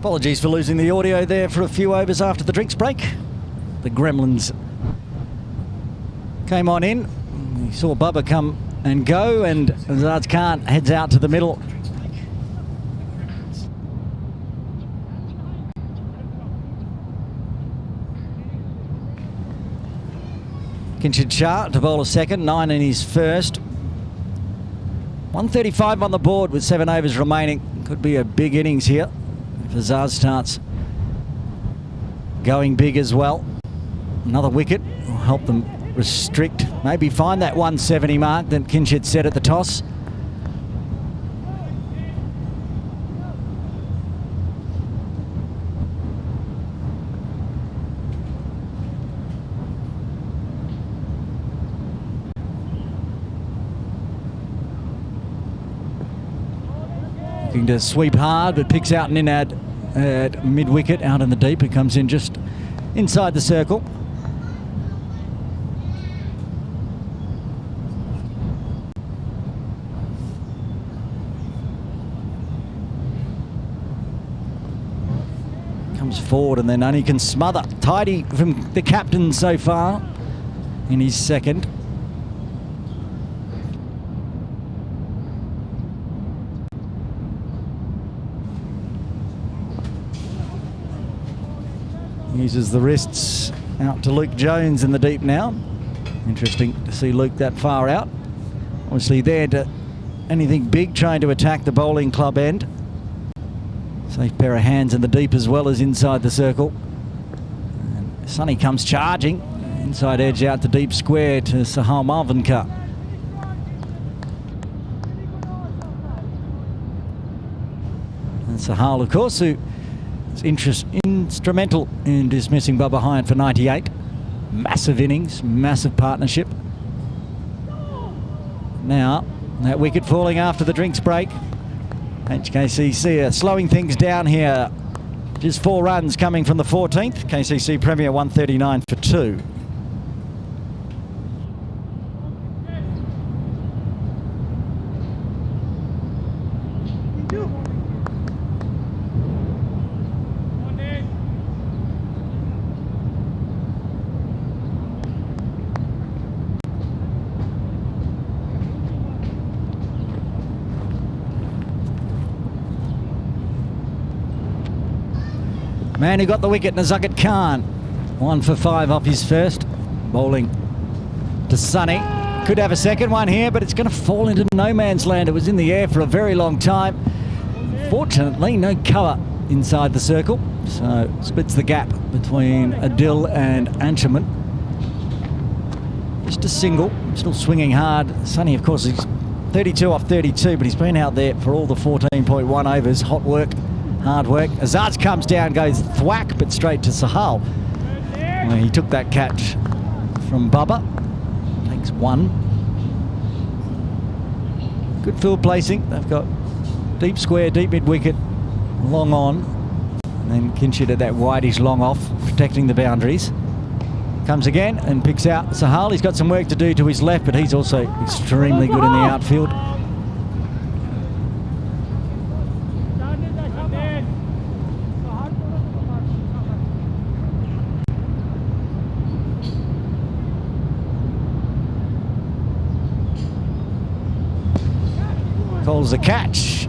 Apologies for losing the audio there for a few overs after the drinks break. The Gremlins came on in. We saw Bubba come and go, and Azaz Khan heads out to the middle. Kinshid Shah to bowl a second, 9 in his first. 135 on the board with 7 overs remaining. Could be a big innings here if Azaz starts going big as well. Another wicket will help them restrict, maybe find that 170 mark that Kinshid set at the toss. Looking to sweep hard, but picks out an in-ad at mid-wicket, out in the deep. It comes in just inside the circle. Comes forward and then only can smother. Tidy from the captain so far in his second. Uses the wrists out to Luke Jones in the deep now. Interesting to see Luke that far out. Obviously there to anything big, trying to attack the bowling club end. Safe pair of hands in the deep as well as inside the circle. And Sonny comes charging. Inside edge out to deep square to Sahal Malvinkar. And Sahal, of course, who instrumental in dismissing Bubba Hyatt for 98. Massive innings, massive partnership. Now, that wicket falling after the drinks break. HKCC are slowing things down here. Just 4 runs coming from the 14th. KCC Premier 139 for 2. Man who got the wicket, Nazakat Khan. 1 for 5 off his first. Bowling to Sonny. Could have a second one here, but it's going to fall into no man's land. It was in the air for a very long time. Fortunately, no cover inside the circle. So splits the gap between Adil and Anshuman. Just a single, still swinging hard. Sonny, of course, he's 32 off 32, but he's been out there for all the 14.1 overs. Hot work. Hard work. Azaz comes down, goes thwack, but straight to Sahal. Well, he took that catch from Bubba. Takes 1. Good field placing. They've got deep square, deep mid-wicket, long on. And then Kinshid at that wideish long off, protecting the boundaries. Comes again and picks out Sahal. He's got some work to do to his left, but he's also extremely good in the outfield. Calls the catch.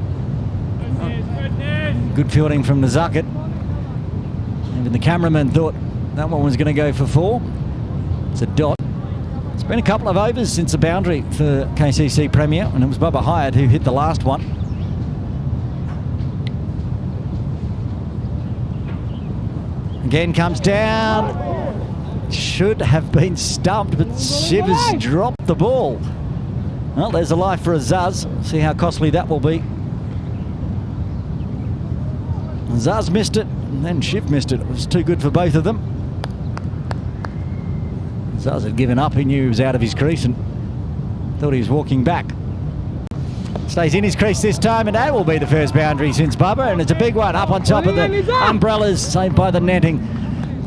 Good fielding from Nazakat. Even the cameraman thought that one was going to go for 4. It's a dot. It's been a couple of overs since the boundary for KCC Premier, and it was Bubba Hyatt who hit the last one. Again comes down. Should have been stumped, but Shivers dropped the ball. Well, there's a life for Azaz. See how costly that will be. Azaz missed it, and then Shiv missed it. It was too good for both of them. Azaz had given up. He knew he was out of his crease and thought he was walking back. Stays in his crease this time, and that will be the first boundary since Bubba, and it's a big one up on top of the umbrellas, saved by the netting.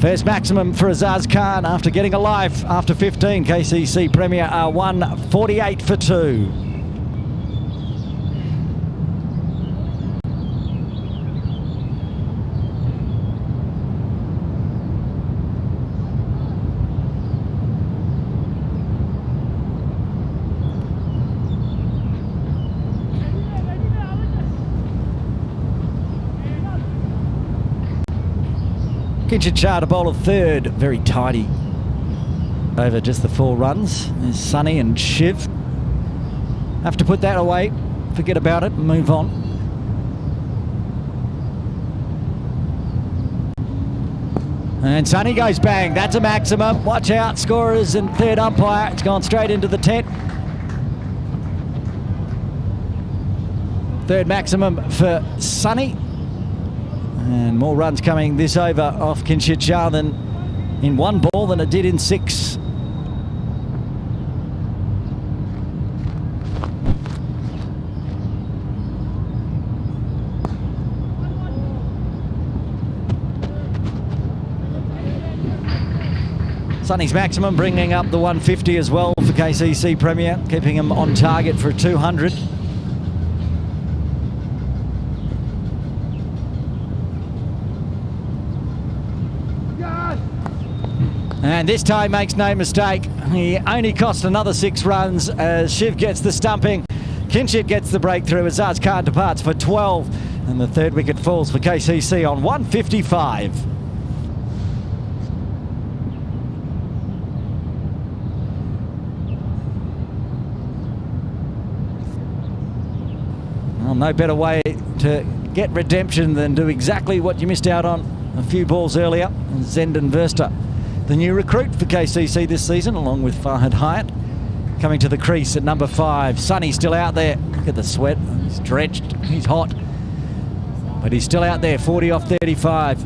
First maximum for Azaz Khan after getting a life after 15. KCC Premier are 148 for 2. Kinshit Shah to bowl a third, very tidy over just the 4 runs. There's Sunny and Shiv. Have to put that away, forget about it, and move on. And Sunny goes bang, that's a maximum. Watch out, scorers and third umpire. It's gone straight into the tent. Third maximum for Sunny. And more runs coming this over off Kinshit Shah than in 1 ball than it did in 6. Sunny's maximum bringing up the 150 as well for KCC Premier, keeping him on target for a 200. And this time makes no mistake. He only cost another 6 runs as Shiv gets the stumping. Kinshit gets the breakthrough as Azaz Khan departs for 12. And the third wicket falls for KCC on 155. Well, no better way to get redemption than do exactly what you missed out on a few balls earlier. And Zenden Verster, the new recruit for KCC this season, along with Fahad Hyatt, coming to the crease at number 5. Sunny still out there. Look at the sweat. He's drenched. He's hot. But he's still out there. 40 off 35.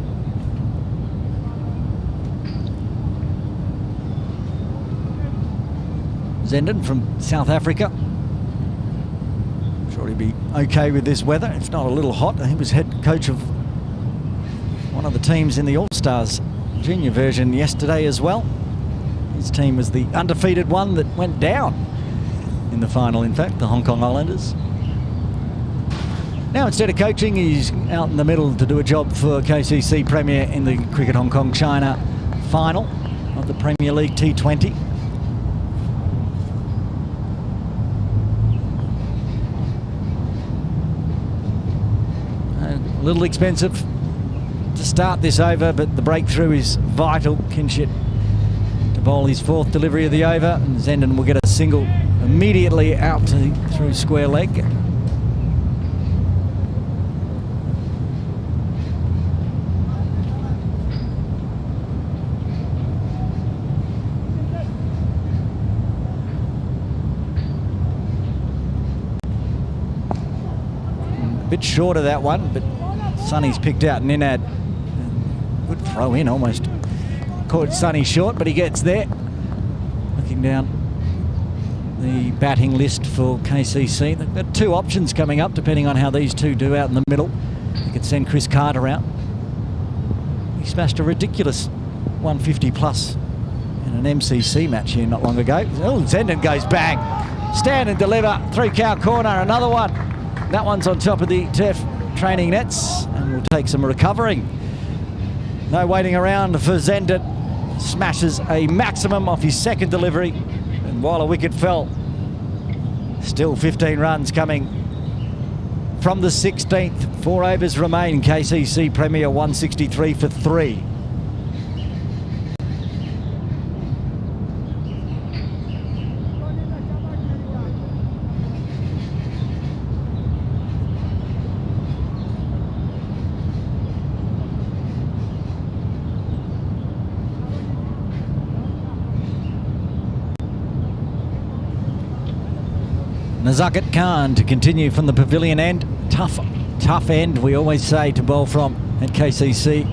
Zenden from South Africa. Sure he'd be okay with this weather. It's not a little hot. He was head coach of one of the teams in the All-Stars junior version yesterday as well. His team was the undefeated one that went down in the final, in fact, the Hong Kong Islanders. Now, instead of coaching, he's out in the middle to do a job for KCC Premier in the Cricket Hong Kong China final of the Premier League T20. A little expensive to start this over, but the breakthrough is vital. Kinshit to bowl his 4th delivery of the over, and Zenden will get a single immediately out through square leg. A bit short of that one, but Sunny's picked out Ninad. Good throw in, almost caught Sunny short, but he gets there. Looking down the batting list for KCC. They've got 2 options coming up, depending on how these 2 do out in the middle. They could send Chris Carter out. He smashed a ridiculous 150 plus in an MCC match here not long ago. Oh, Zenden goes bang. Stand and deliver. 3 count corner, another one. That one's on top of the turf training nets and will take some recovering. No waiting around for Zenden. Smashes a maximum off his 2nd delivery, and while a wicket fell, still 15 runs coming from the 16th. 4 overs remain. KCC Premier 163 for 3. Nazakat Khan to continue from the pavilion end. Tough end, we always say, to bowl from at KCC.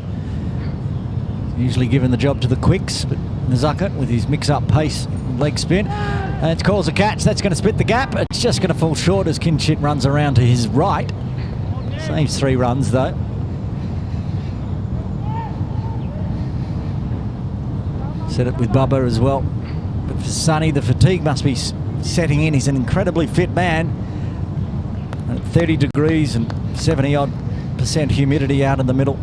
Usually given the job to the quicks, but Nazakat with his mix-up pace and leg spin. And it calls a catch. That's going to split the gap. It's just going to fall short as Kinshit runs around to his right. Saves 3 runs, though. Set it with Bubba as well. But for Sunny, the fatigue must be setting in. He's an incredibly fit man. At 30 degrees and 70-odd% humidity out in the middle.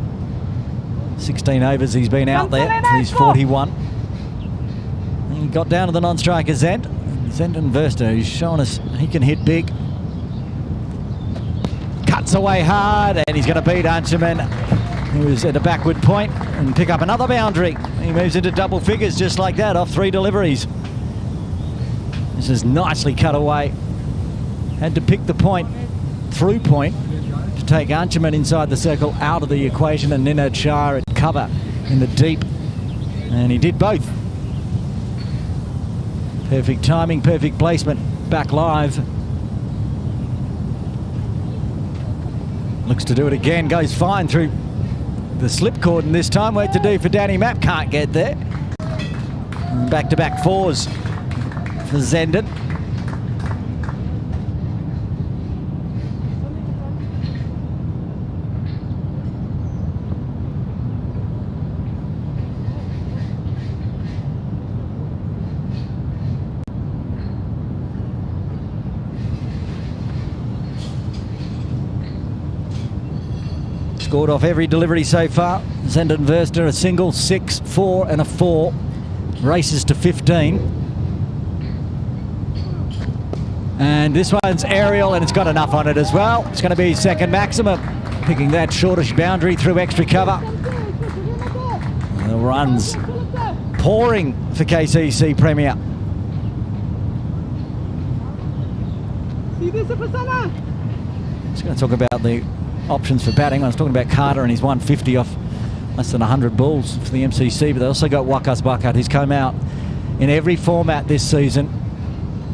16 overs he's been out there. He's 41. And he got down to the non-striker Zenden Verster, who's shown us he can hit big. Cuts away hard, and he's going to beat Anshuman. He was at a backward point and pick up another boundary. He moves into double figures just like that off 3 deliveries. This is nicely cut away. Had to pick the point, through point, to take Archman inside the circle out of the equation and Ninad Shah at cover in the deep. And he did both. Perfect timing, perfect placement. Back live. Looks to do it again. Goes fine through the slip cordon this time. Work to do for Danny Mapp. Can't get there. Back-to-back 4s for Zenden. Scored off every delivery so far. Zenden Verster a single, 6, 4 and a 4. Races to 15. And this one's aerial and it's got enough on it as well. It's going to be second maximum. Picking that shortish boundary through extra cover. And the runs pouring for KCC Premier. Just going to talk about the options for batting. I was talking about Carter and his 150 off less than 100 balls for the MCC, but they also got Wakas Bakat, who's come out in every format this season,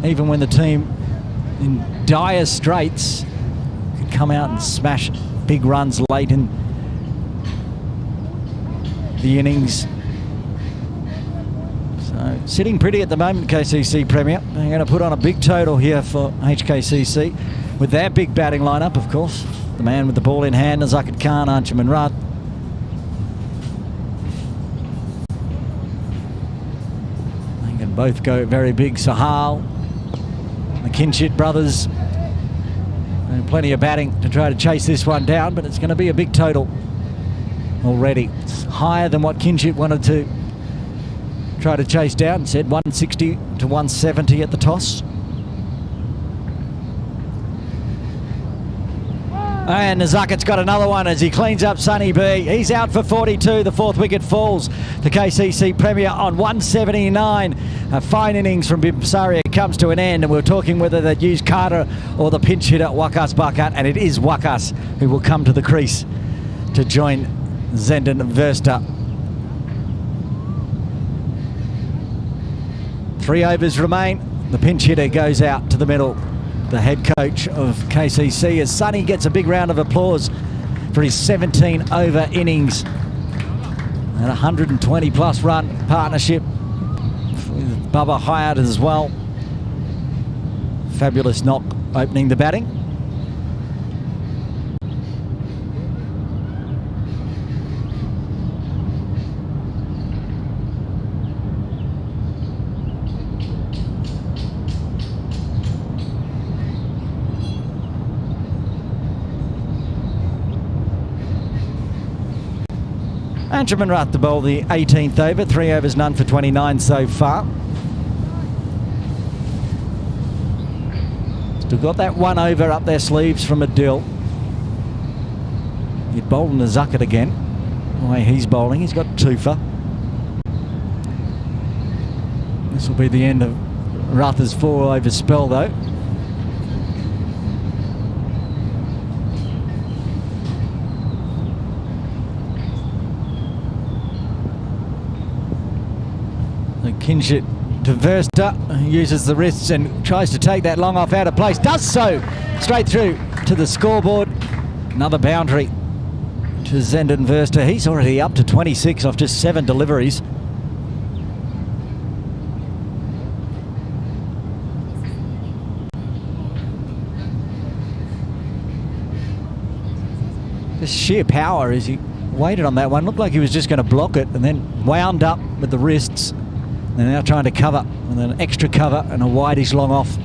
even when the team in dire straits could come out and smash big runs late in the innings. So sitting pretty at the moment, KCC Premier. They're going to put on a big total here for HKCC with their big batting lineup, of course. The man with the ball in hand, Nazakat Khan, Anjuman Rudd. They can both go very big. Sahal, the Kinchit brothers. And plenty of batting to try to chase this one down, but it's going to be a big total already. It's higher than what Kinchit wanted to try to chase down. Said 160 to 170 at the toss. And Nazakat's got another one as he cleans up Sonny B. He's out for 42. The 4th wicket falls to KCC Premier on 179. A fine innings from Bimsaria comes to an end, and we're talking whether they'd use Carter or the pinch hitter Wakas Bakat, and it is Wakas who will come to the crease to join Zenden Verster. 3 overs remain. The pinch hitter goes out to the middle. The head coach of KCC, as Sonny gets a big round of applause for his 17-over innings and 120 plus run partnership with Bubba Hyatt as well. Fabulous knock opening the batting. Anjuman Rudd to bowl the 18th over, 3 overs, none for 29 so far. Still got that 1 over up their sleeves from Adil. He'd bowled Nazakat again. The way he's bowling, he's got 2 for. This will be the end of Ruth's 4 over spell though. Kinshit to Verster, who uses the wrists and tries to take that long off out of place. Does so straight through to the scoreboard. Another boundary to Zenden Verster. He's already up to 26 off just 7 deliveries. Just sheer power as he waited on that one. Looked like he was just going to block it and then wound up with the wrists. They're now trying to cover with an extra cover and a wideish long off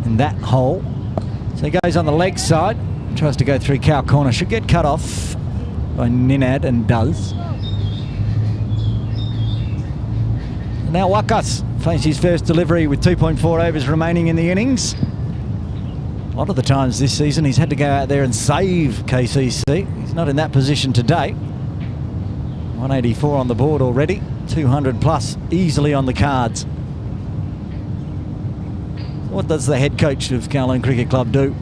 in that hole. So he goes on the leg side, tries to go through cow corner. Should get cut off by Ninad and does. And now Wakas finds his first delivery with 2.4 overs remaining in the innings. A lot of the times this season he's had to go out there and save KCC. He's not in that position today. 184 on the board already. 200 plus easily on the cards. What does the head coach of Kowloon Cricket Club do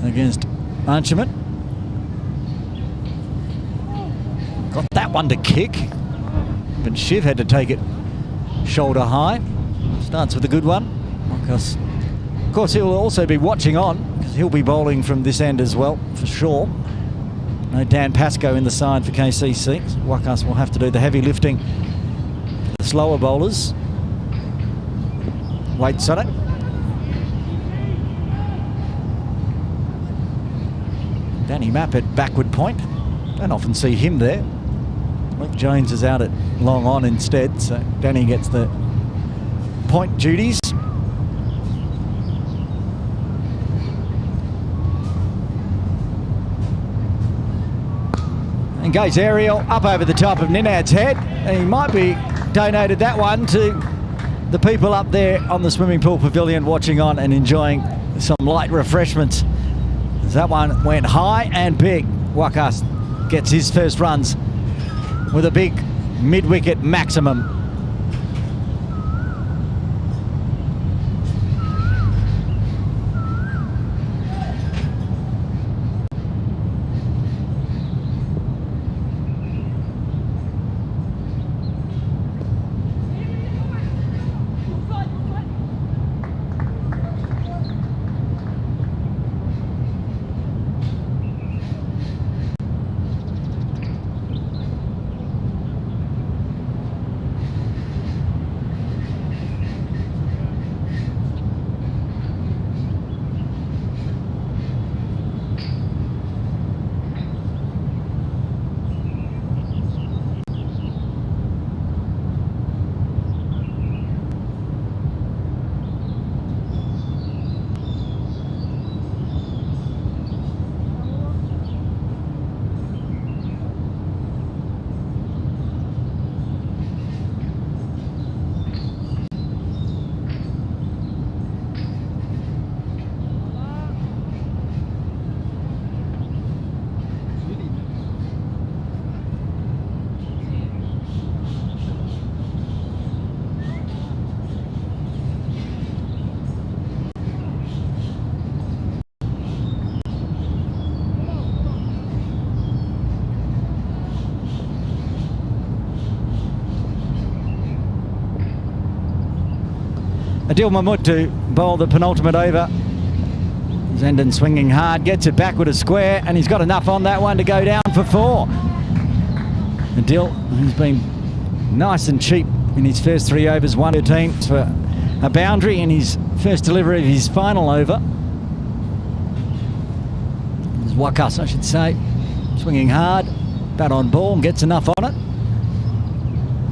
against Archiment? Got that one to kick. But Shiv had to take it shoulder high. Starts with a good one. Because, of course, he'll also be watching on, because he'll be bowling from this end as well, for sure. No Dan Pascoe in the side for KCC. So Wakas will have to do the heavy lifting for the slower bowlers. Waits on it. Danny Mapp at backward point. Don't often see him there. Luke Jones is out at long on instead, so Danny gets the point duties. And goes aerial up over the top of Ninad's head. And he might be donated that one to the people up there on the swimming pool pavilion watching on and enjoying some light refreshments. That one went high and big. Wakas gets his first runs with a big mid-wicket maximum. Adil Mahmood to bowl the penultimate over. Zenden swinging hard, gets it backward a square, and he's got enough on that one to go down for 4. Adil, who's been nice and cheap in his first 3 overs, 113 for a boundary in his first delivery of his final over. Wakas, I should say, swinging hard, bat on ball, and gets enough on it.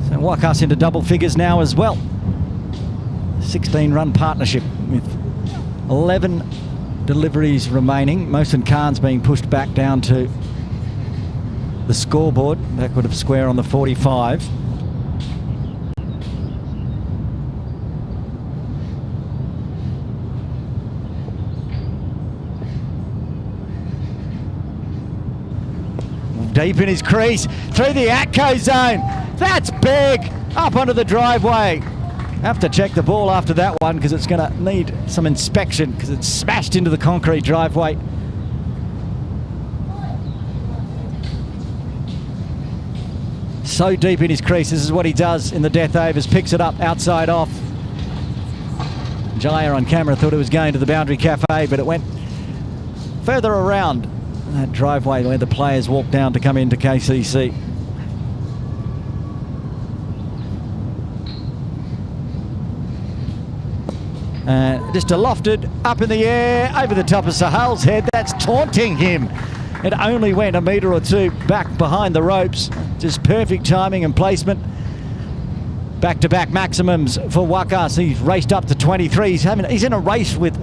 So Wakas into double figures now as well. 16-run partnership with 11 deliveries remaining. Mohsin Khan's being pushed back down to the scoreboard, backward of square on the 45. Deep in his crease, through the Atco zone. That's big, up onto the driveway. Have to check the ball after that one because it's going to need some inspection because it's smashed into the concrete driveway. So deep in his crease. This is what he does in the death overs. Picks it up outside off. Jaya on camera thought it was going to the boundary cafe, but it went further around that driveway where the players walk down to come into KCC. Just a lofted up in the air over the top of Sahal's head. That's taunting him. It only went a metre or two back behind the ropes. Just perfect timing and placement. Back-to-back maximums for Wakas. He's raced up to 23. He's in a race with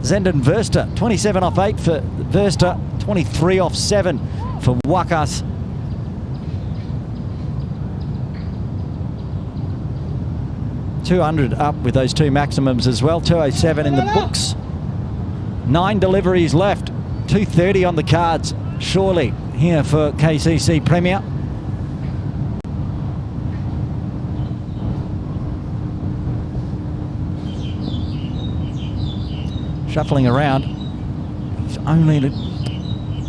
Zenden Verster. 27 off 8 for Verster. 23 off 7 for Wakas. .200 up with those 2 maximums as well. 207 in the books. 9 deliveries left. 230 on the cards, surely, here for KCC Premier. shuffling around. He's only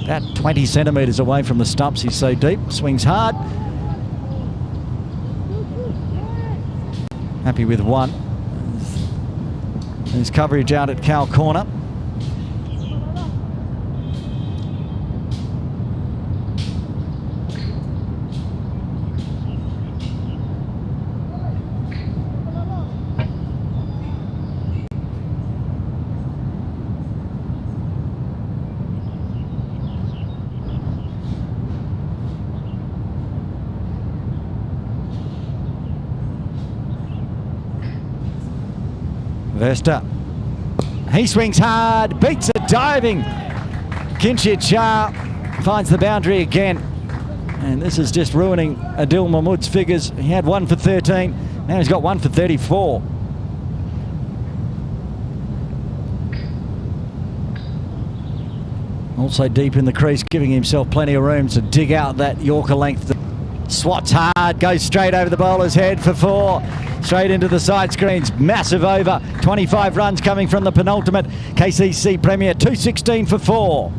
about 20 centimetres away from the stumps. He's so deep. Swings hard. Happy with one. There's coverage out at Cal corner. Verster, he swings hard, beats a diving Kinshid Shah, finds the boundary again, and this is just ruining Adil Mahmood's figures. He had 1 for 13, now he's got 1 for 34. Also deep in the crease, giving himself plenty of room to dig out that Yorker length. Swats hard, goes straight over the bowler's head for 4. Straight into the side screens, massive over. 25 runs coming from the penultimate KCC Premier, 216 for 4.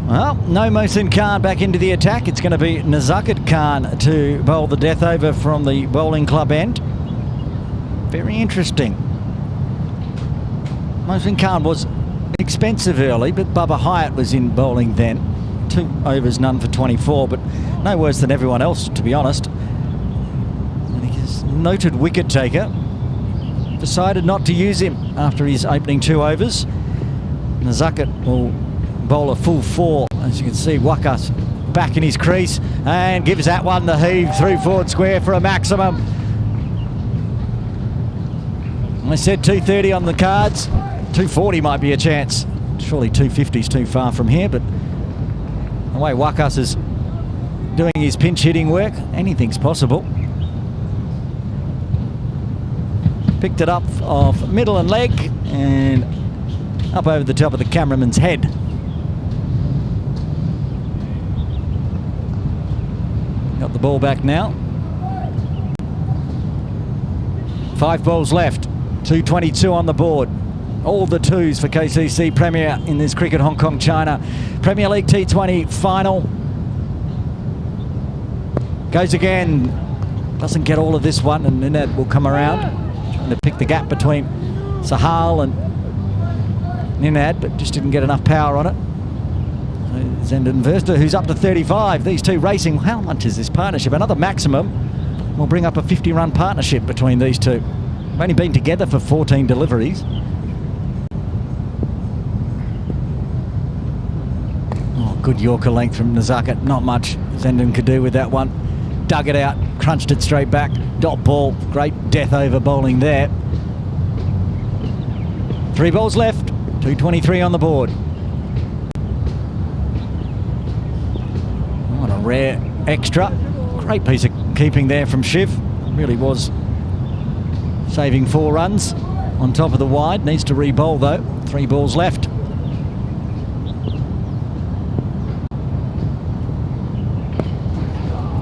Well, no Mohsin Khan back into the attack. It's going to be Nazakat Khan to bowl the death over from the bowling club end. Very interesting. Mohsin Khan was expensive early, but Bubba Hyatt was in bowling then. 2 overs, none for 24, but no worse than everyone else, to be honest. And his noted wicket taker decided not to use him after his opening 2 overs. Nazakat will bowl a full 4. As you can see, Wakas back in his crease and gives that one the heave through forward square for a maximum. I said 230 on the cards. 240 might be a chance. Surely 250 is too far from here, but the way Wakas is doing his pinch hitting work, anything's possible. Picked it up off middle and leg and up over the top of the cameraman's head. Got the ball back now. 5 balls left. 222 on the board. All the 2s for KCC Premier in this Cricket Hong Kong China Premier League T20 final. Goes again. Doesn't get all of this one, and Ninad will come around. Trying to pick the gap between Sahal and Ninad, but just didn't get enough power on it. Zenden Verster, who's up to 35. These 2 racing. How much is this partnership? Another maximum will bring up a 50-run partnership between these 2. They've only been together for 14 deliveries. Oh, good Yorker length from Nazakat. Not much Zenden could do with that one. Dug it out, crunched it straight back. Dot ball. Great death over bowling there. 3 balls left. 223 on the board. What a rare extra. Great piece of keeping there from Shiv. Really was saving 4 runs on top of the wide. Needs to re-bowl though. 3 balls left.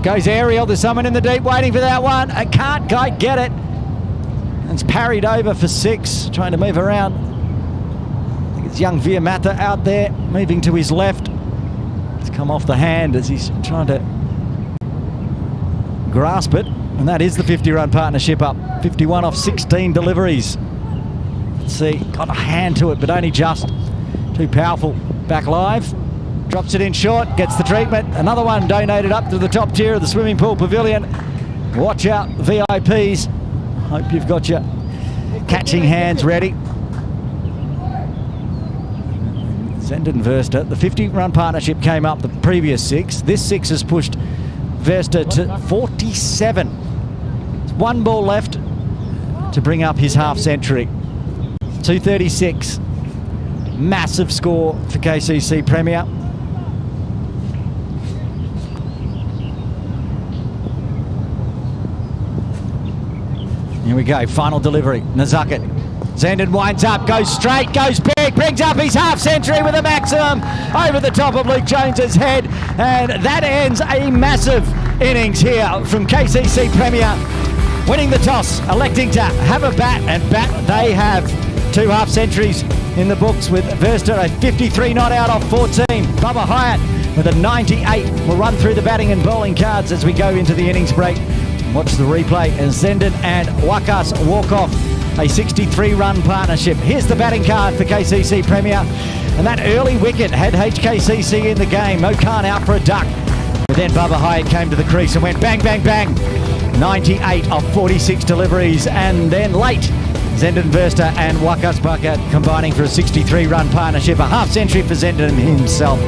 Goes aerial. There's someone in the deep waiting for that one. I can't quite get it. And it's parried over for 6. Trying to move around. I think it's young Veer Matha out there moving to his left. It's come off the hand as he's trying to grasp it, and that is the 50-run partnership up. 51 off 16 deliveries. Let's see, got a hand to it, but only just. Too powerful. Back live, drops it in short, gets the treatment. Another one donated up to the top tier of the swimming pool pavilion. Watch out, VIPs. Hope you've got your catching hands ready. Zenden Verster, the 50-run partnership came up the previous 6. This 6 has pushed Verster to 47. It's 1 ball left to bring up his half century. 236. massive score for KCC Premier. Here we go, final delivery. Nazaka. Zenden winds up, goes straight, goes big, brings up his half century with a maximum over the top of Luke Jones's head, and that ends a massive innings here from KCC Premier, winning the toss, electing to have a bat, and bat they have. 2 half centuries in the books with Verster, a 53 not out off 14. Bubba Hyatt with a 98. We'll run through the batting and bowling cards as we go into the innings break. Watch the replay as Zenden and Wakas walk off a 63-run partnership. Here's the batting card for KCC Premier, and that early wicket had HKCC in the game. Mo Khan out for a duck, but then Bubba Hyatt came to the crease and went bang, bang, bang. 98 of 46 deliveries, and then late, Zenden Verster and Wakas Bucket combining for a 63-run partnership. A half century for Zenden himself.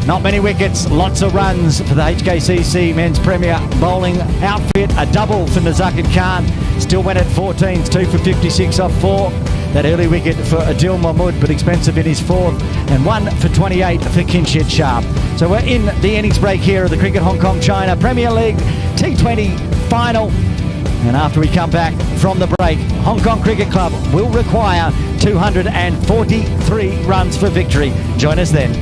Not many wickets, lots of runs for the HKCC Men's Premier bowling outfit. A double for Nazakin Khan. Still went at 14s, 2 for 56 off 4. That early wicket for Adil Mahmood, but expensive in his 4th. And 1 for 28 for Kinshid Shah. So we're in the innings break here of the Cricket Hong Kong China Premier League T20 final. And after we come back from the break, Hong Kong Cricket Club will require 243 runs for victory. Join us then.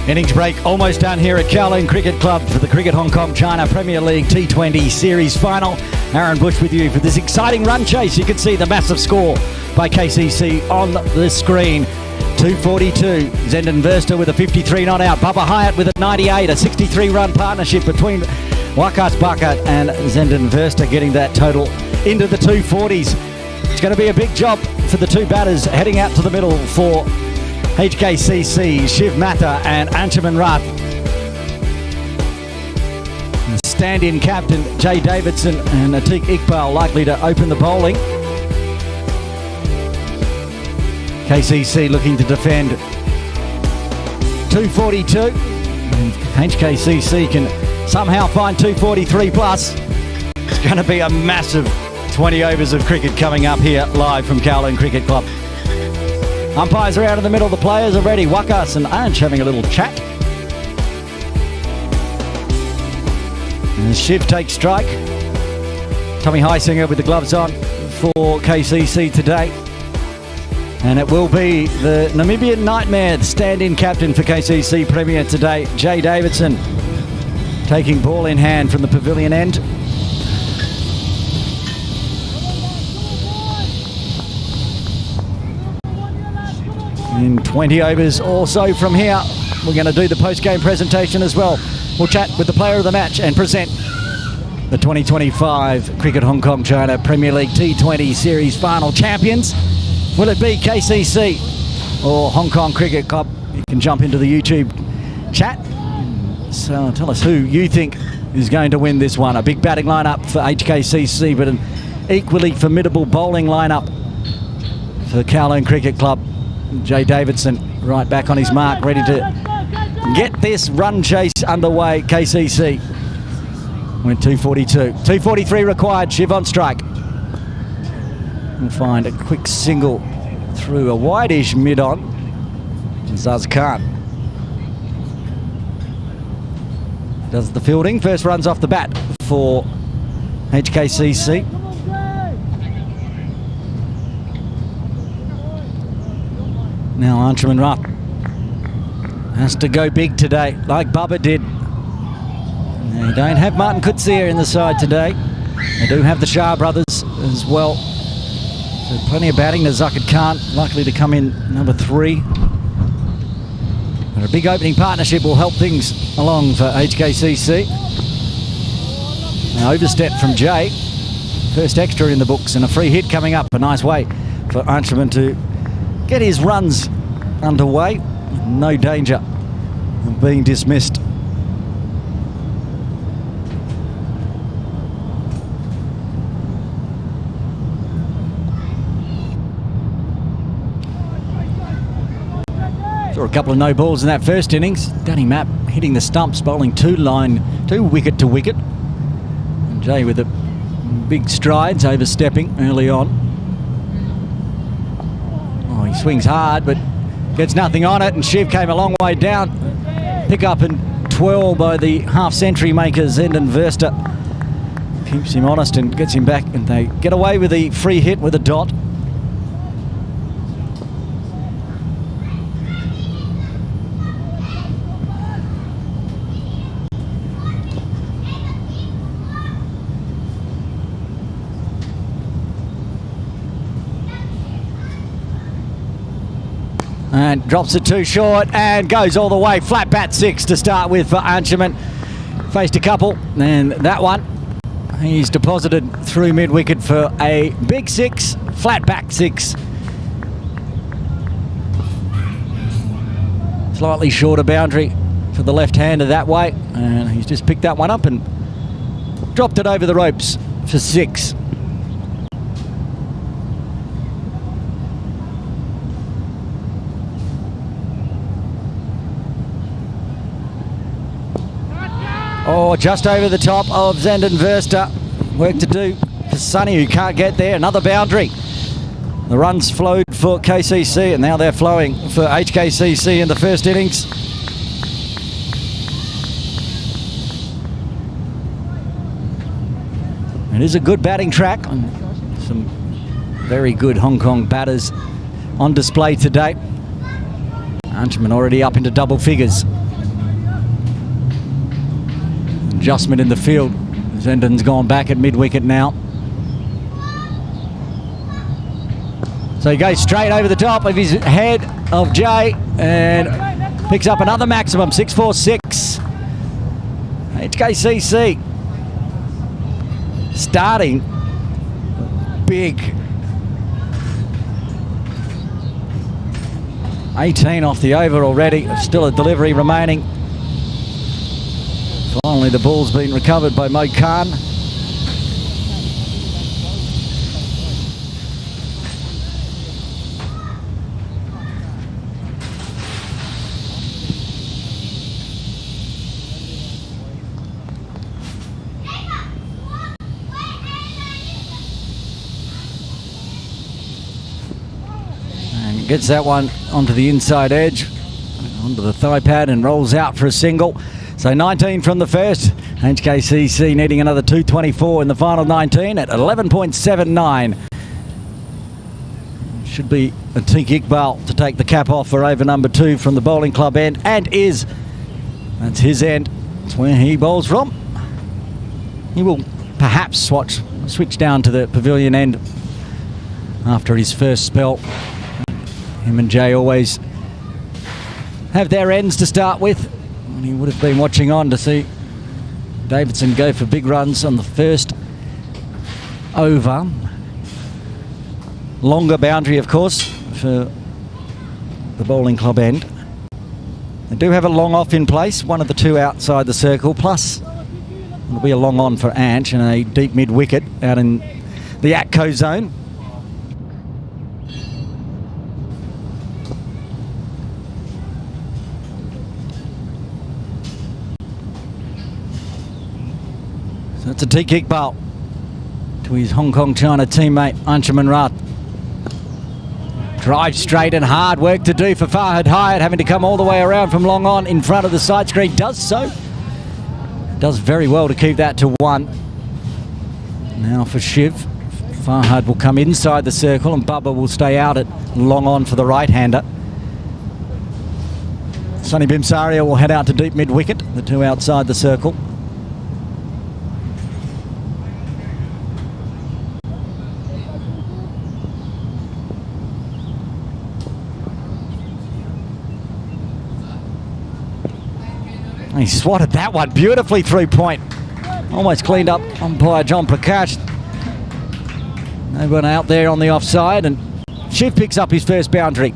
Innings break almost done here at Kowloon Cricket Club for the Cricket Hong Kong China Premier League T20 Series Final. Aaron Bush with you for this exciting run chase. You can see the massive score by KCC on the screen. 242. Zenden Verster with a 53 not out. Bubba Hyatt with a 98. A 63-run partnership between Wakas Bakat and Zenden Verster, getting that total into the 240s. It's going to be a big job for the two batters heading out to the middle for HKCC, Shiv Matha and Anshuman Rath. Stand-in captain Jay Davidson and Atiq Iqbal likely to open the bowling. KCC looking to defend 242. And HKCC can somehow find 243 plus. It's going to be a massive 20 overs of cricket coming up here live from Kowloon Cricket Club. Umpires are out in the middle, the players are ready. Wakas and Ansh having a little chat. And Shiv takes strike. Tommy Heisinger with the gloves on for KCC today. And it will be the Namibian Nightmare, the stand-in captain for KCC Premier today, Jay Davidson, taking ball in hand from the pavilion end. In 20 overs or so from here, we're going to do the post-game presentation as well. We'll chat with the player of the match and present the 2025 Cricket Hong Kong China Premier League T20 Series Final champions. Will it be KCC or Hong Kong Cricket Club? You can jump into the YouTube chat. So tell us who you think is going to win this one. A big batting lineup for HKCC, but an equally formidable bowling lineup for Kowloon Cricket Club. Jay Davidson right back on his mark, ready to get this run chase underway. KCC went 242. 243 required. Shiv on strike. We'll find a quick single through a wide-ish mid-on. Zaz Khan does the fielding. First runs off the bat for HKCC. Now Anshuman Rath has to go big today, like Bubba did. They don't have Martin Coetzee in the side today. They do have the Shah brothers as well. So plenty of batting. Nazakad Khan likely to come in number 3. But a big opening partnership will help things along for HKCC. Now overstep from Jay. First extra in the books and a free hit coming up. A nice way for Anshuman to get his runs underway. No danger of being dismissed. Saw a couple of no balls in that first innings. Danny Mapp hitting the stumps, bowling 2 wicket to wicket. And Jay with the big strides, overstepping early on. Oh, he swings hard, but gets nothing on it, and Shiv came a long way down. Pick up and twirl by the half-century maker Zenden Verster. Keeps him honest and gets him back, and they get away with the free hit with a dot. And drops it too short and goes all the way. Flat bat 6 to start with for Anshuman. Faced a couple, and that one he's deposited through mid-wicket for a big 6, flat back 6. Slightly shorter boundary for the left-hander that way, and he's just picked that one up and dropped it over the ropes for 6. Oh, just over the top of Zenden Verster. Work to do for Sonny, who can't get there. Another boundary. The runs flowed for KCC, and now they're flowing for HKCC in the first innings. It is a good batting track. Some very good Hong Kong batters on display today. Anshuman already up into double figures. adjustment in the field. Zenden's gone back at mid-wicket now. So he goes straight over the top of his head of Jay and picks up another maximum, 646. HKCC starting big. 18 off the over already, still a delivery remaining. Finally the ball's been recovered by Mo Khan. Gets that one onto the inside edge, onto the thigh pad and rolls out for a single. So 19 from the first. HKCC needing another 224 in the final 19 at 11.79. Should be Atiq Iqbal to take the cap off for over number 2 from the bowling club end, and is. That's his end. That's where he bowls from. He will perhaps switch down to the pavilion end after his first spell. Him and Jay always have their ends to start with. And he would have been watching on to see Davidson go for big runs on the first over. Longer boundary, of course, for the bowling club end. They do have a long off in place, one of the two outside the circle, plus it'll be a long on for Anch and a deep mid wicket out in the ATCO zone. It's a Atiq Iqbal to his Hong Kong China teammate Anshuman Rath. Drive straight and hard, work to do for Fahad Hyatt, having to come all the way around from long on in front of the side screen. Does so. Does very well to keep that to 1. Now for Shiv. Fahad will come inside the circle and Bubba will stay out at long on for the right-hander. Sonny Bimsaria will head out to deep mid-wicket, the two outside the circle. He swatted that one beautifully through point. Almost cleaned up umpire John Prakash. No one out there on the offside, and Shiv picks up his first boundary.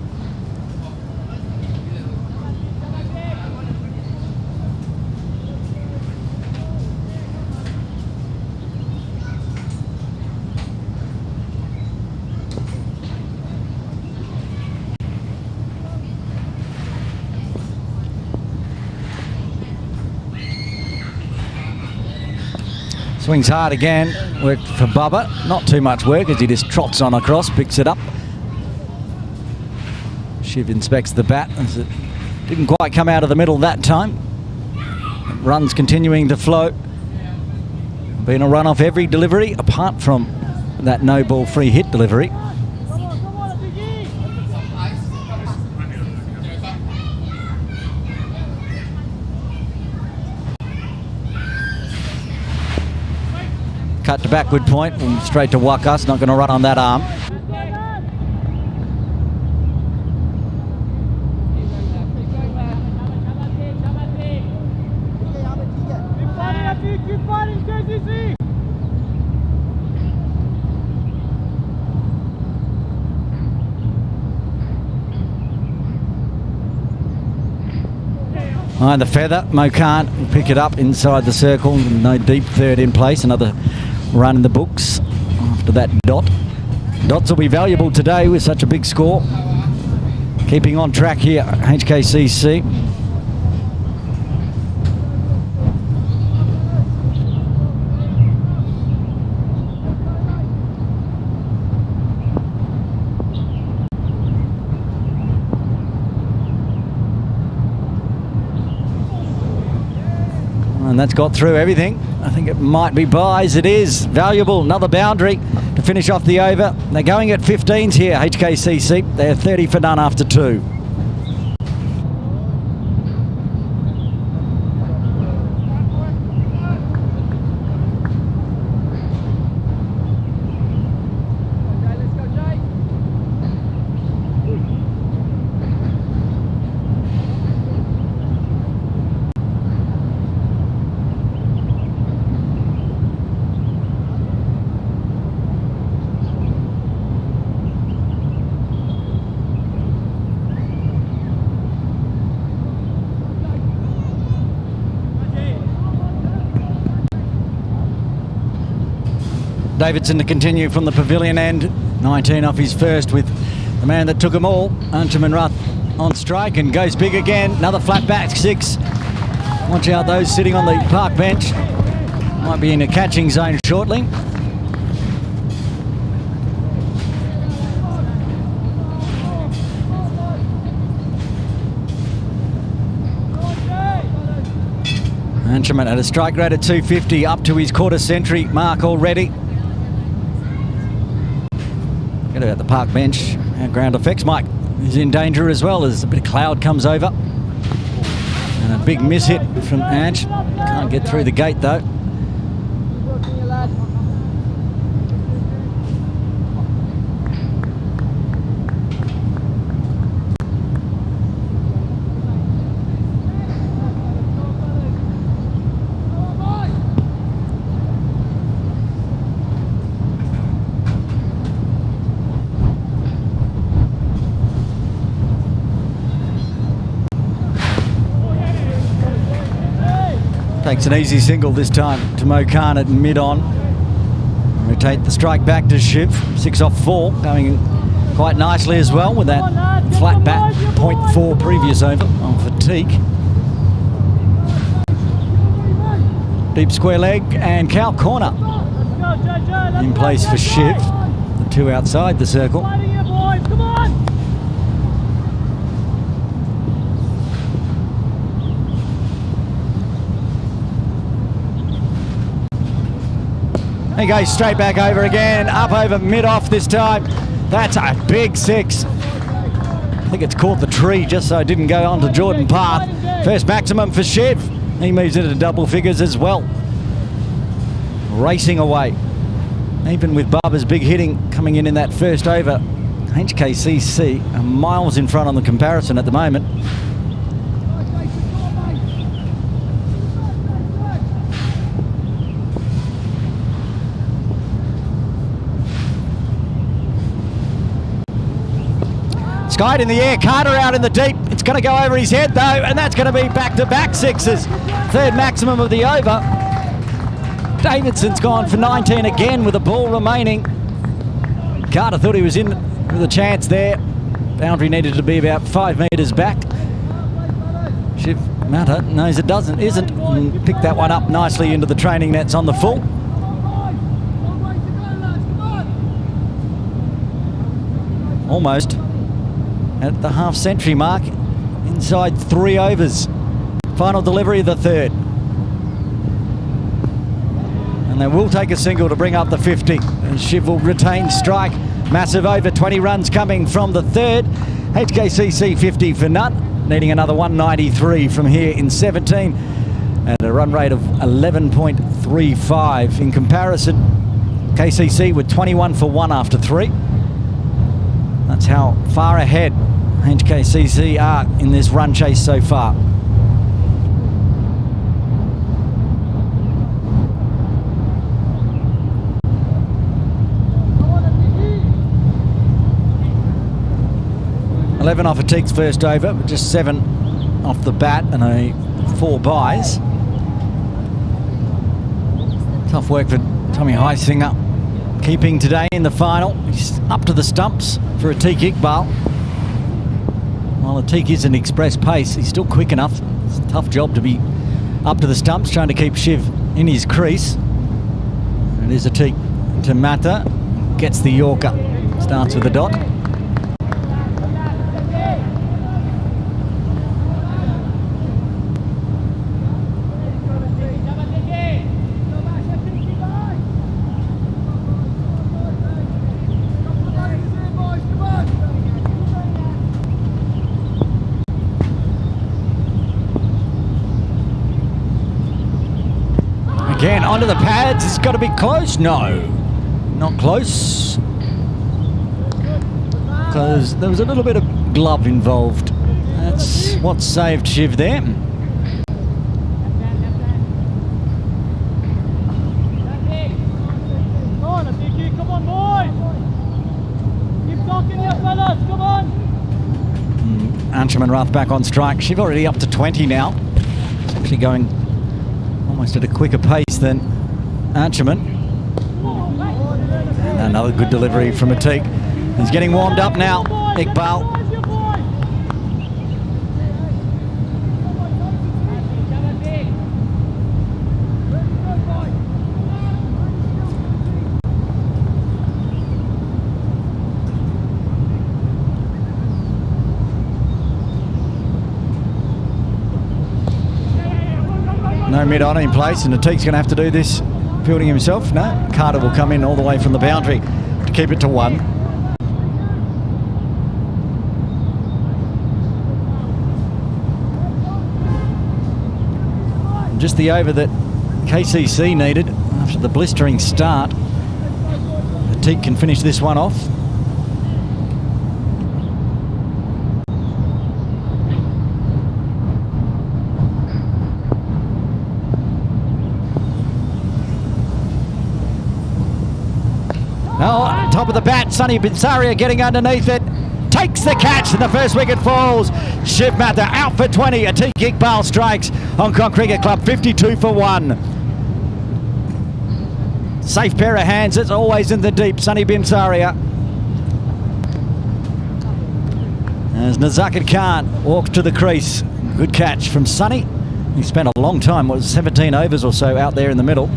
Swings hard again, work for Bubba. Not too much work as he just trots on across, picks it up. Shiv inspects the bat as it didn't quite come out of the middle that time. Runs continuing to flow. Been a run off every delivery apart from that no ball free hit delivery. Cut to backward point, straight to Wakas, not going to run on that arm. Behind the feather, Mo Khan will pick it up inside the circle. No deep third in place. Another run in the books after that dot. Dots will be valuable today with such a big score. Keeping on track here, HKCC. And that's got through everything. I think it might be buys. It is valuable. Another boundary to finish off the over. They're going at 15s here, HKCC. They're 30 for none after 2. Davidson to continue from the pavilion end. 19 off his first with the man that took them all, Anshuman Rath, on strike and goes big again. Another flat back 6. Watch out those sitting on the park bench. Might be in a catching zone shortly. Anshuman at a strike rate of 250, up to his quarter century mark already. Forget about the park bench and ground effects. Mike is in danger as well as a bit of cloud comes over. And a big miss hit from Ange. Can't get through the gate though. Takes an easy single this time to Mo Khan at mid-on. Rotate the strike back to Shiv. 6 off 4, going quite nicely as well with that flat bat 0.4 previous over on fatigue. Deep square leg and cow corner in place for Shiv. The 2 outside the circle. He goes straight back over again, up over mid-off this time. That's a big 6. I think it's caught the tree just so it didn't go onto Jordan Path. First maximum for Shiv. He moves into double figures as well. Racing away. Even with Bubba's big hitting coming in that first over, HKCC are miles in front on the comparison at the moment. Skied in the air, Carter out in the deep. It's going to go over his head though, and that's going to be back-to-back 6s. Third maximum of the over. Davidson's gone for 19 again with a ball remaining. Carter thought he was in with a chance there. Boundary needed to be about 5 metres back. Shiv Mata knows it isn't, and picked that one up nicely into the training nets on the full. Almost at the half-century mark, inside 3 overs. Final delivery of the 3rd. And they will take a single to bring up the 50. And Shiv will retain strike. Massive over, 20 runs coming from the 3rd. HKCC 50 for none, needing another 193 from here in 17. At a run rate of 11.35. In comparison, KCC with 21 for 1 after 3. That's how far ahead HKCC are in this run chase so far. $11 off Fatigue's first over, but just 7 off the bat and 4 byes. Tough work for Tommy Heisinger. Keeping today in the final. He's up to the stumps for Atiq Iqbal. While Atiq is an express pace, he's still quick enough. It's a tough job to be up to the stumps, trying to keep Shiv in his crease. And it is Atiq to Mata. Gets the Yorker. Starts with the dot. Again, onto the pads. It's got to be close. No, not close. Because there was a little bit of glove involved. That's what saved Shiv there. Come on, boys! Keep talking here, fellas, come on! Anshuman Rath back on strike. Shiv already up to 20 now. It's actually going almost at a quicker pace than Anshuman. And another good delivery from Atik. He's getting warmed up now, Iqbal. No mid-on in place, and Atik's going to have to do this fielding himself. No, Carter will come in all the way from the boundary to keep it to 1. And just the over that KCC needed after the blistering start. Atik can finish this one off. Oh, top of the bat, Sonny Binsaria getting underneath it. Takes the catch and the first wicket falls. Shiv Mather out for 20. Atik Iqbal strikes. Hong Kong Cricket Club 52 for 1. Safe pair of hands. It's always in the deep. Sonny Binsaria. As Nazakat Khan walks to the crease. Good catch from Sonny. He spent a long time, 17 overs or so out there in the middle.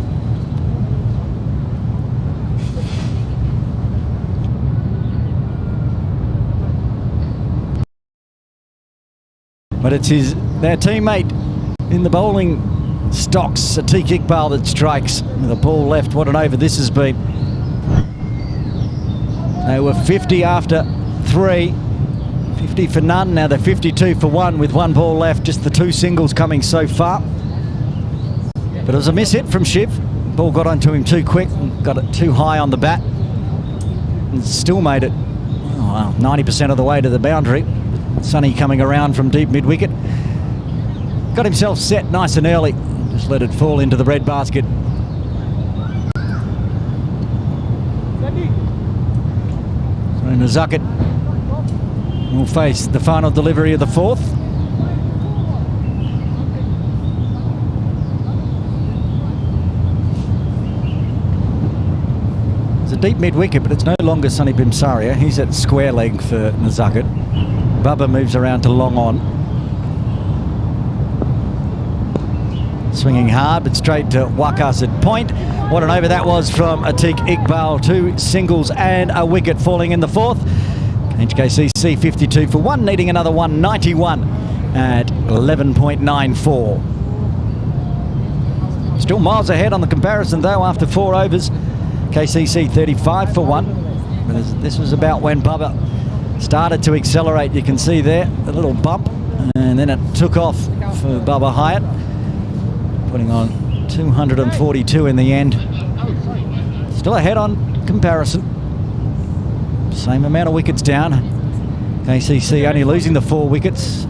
But it's their teammate in the bowling stocks, Atik Iqbal, that strikes with a ball left. What an over this has been. They were 50 after 3, 50 for none. Now they're 52 for 1 with 1 ball left. Just the 2 singles coming so far. But it was a miss hit from Shiv. Ball got onto him too quick and got it too high on the bat. And still made it 90% of the way to the boundary. Sonny coming around from deep mid-wicket. Got himself set nice and early. Just let it fall into the red basket. So Nazakat will face the final delivery of the 4th. It's a deep mid-wicket, but it's no longer Sonny Binsaria. He's at square leg for Nazakat. Bubba moves around to long on. Swinging hard, but straight to Wakas at point. What an over that was from Atik Iqbal. 2 singles and a wicket falling in the 4th. HKCC 52 for 1, needing another 191 at 11.94. Still miles ahead on the comparison though after 4 overs. KCC 35 for 1. But this was about when Bubba started to accelerate. You can see there a little bump, and then it took off for Bubba Hyatt, putting on 242 in the end. Still ahead on comparison. Same amount of wickets down. KCC only losing the 4 wickets.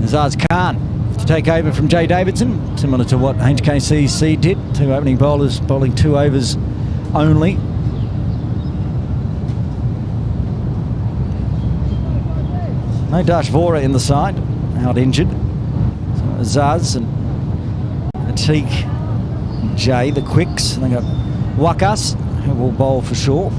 Azaz Khan to take over from Jay Davidson, similar to what HKCC did. 2 opening bowlers bowling 2 overs only. No Dash Vora in the side, out injured. So Azaz and Atik and Jay, the quicks. And they got Wakas, who will bowl for sure.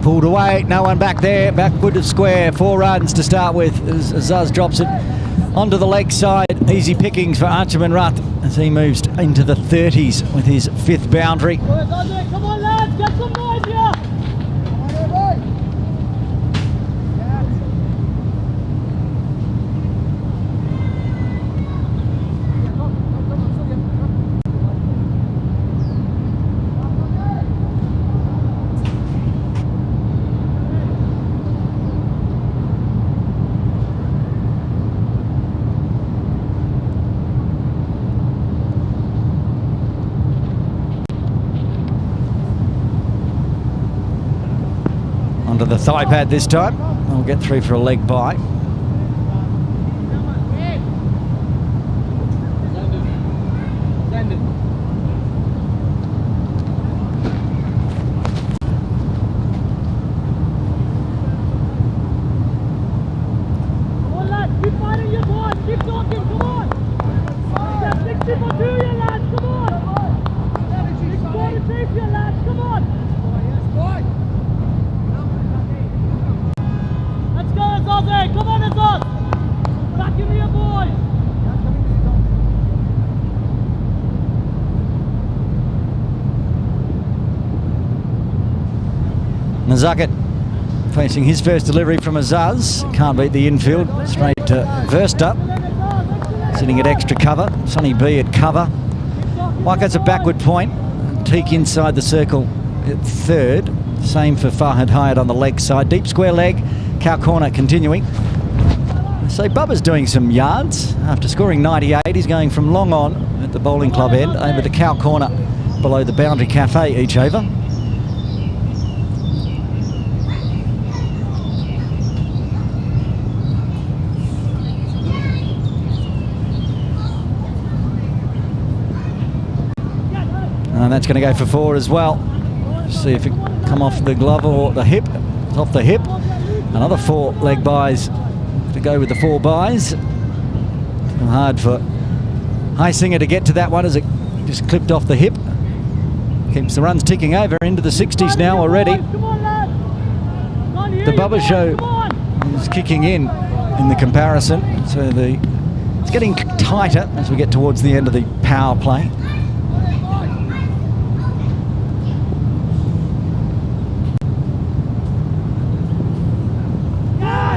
Pulled away, no one back there. Backward of square, 4 runs to start with. Azaz drops it onto the leg side. Easy pickings for Archaman Rath as he moves into the 30s with his 5th boundary. Come on, lads, get some noise here. Onto the thigh pad this time. I'll get through for a leg bye. Come on, lads, keep fighting your ball, keep Azad! Come on, Azad! Back in here, boys! Nazarket facing his first delivery from Azaz. Can't beat the infield. Straight to Versta. Sitting at extra cover. Sonny B at cover. Waika's a backward point. Teak inside the circle at third. Same for Farhad Hyatt on the leg side. Deep square leg. Cow corner continuing. So Bubba's doing some yards. After scoring 98, he's going from long on at the bowling club end over to cow corner below the Boundary Cafe each over. And that's going to go for 4 as well. See if it come off the glove or the hip. It's off the hip. Another 4 leg buys to go with the 4 buys. Hard for Heisinger to get to that one as it just clipped off the hip. Keeps the runs ticking over into the 60s now already. The Bubba show is kicking in the comparison. So it's getting tighter as we get towards the end of the power play.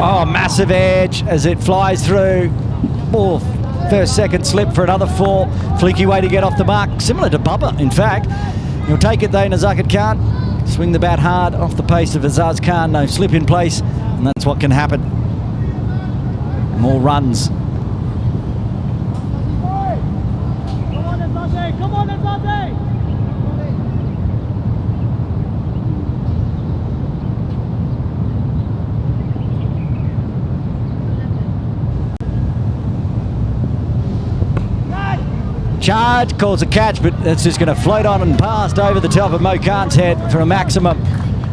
Oh, massive edge as it flies through. Oh, first, second slip for another 4. Fleeky way to get off the mark. Similar to Bubba, in fact. He'll take it though, Nazarket Khan. Swing the bat hard off the pace of Azaz Khan. No slip in place, and that's what can happen. More runs. Come on, Azad! Come on, Azad! Charge, calls a catch, but that's just going to float on and past over the top of Mo Khan's head for a maximum.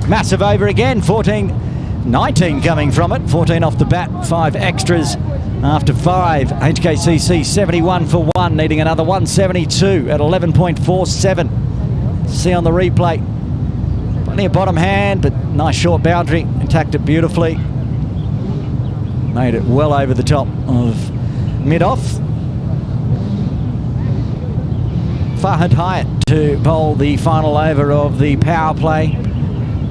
Massive over again, 19 coming from it. 14 off the bat, 5 extras after 5. HKCC 71 for 1, needing another 172 at 11.47. See on the replay. Plenty of bottom hand, but nice short boundary. Attacked it beautifully. Made it well over the top of mid-off. Farhad Hyatt to bowl the final over of the power play,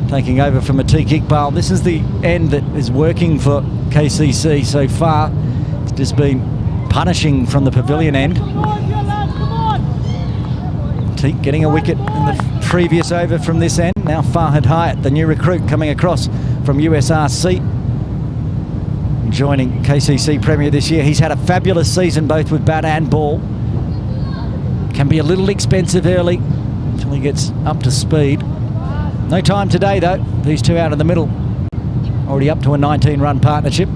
taking over from Atiq Iqbal. This is the end that is working for KCC so far. It's just been punishing from the pavilion end. Atiq getting a wicket in the previous over from this end. Now Farhad Hyatt, the new recruit coming across from USRC, joining KCC Premier this year. He's had a fabulous season both with bat and ball. Can be a little expensive early until he gets up to speed. No time today though. These two out in the middle. Already up to a 19-run partnership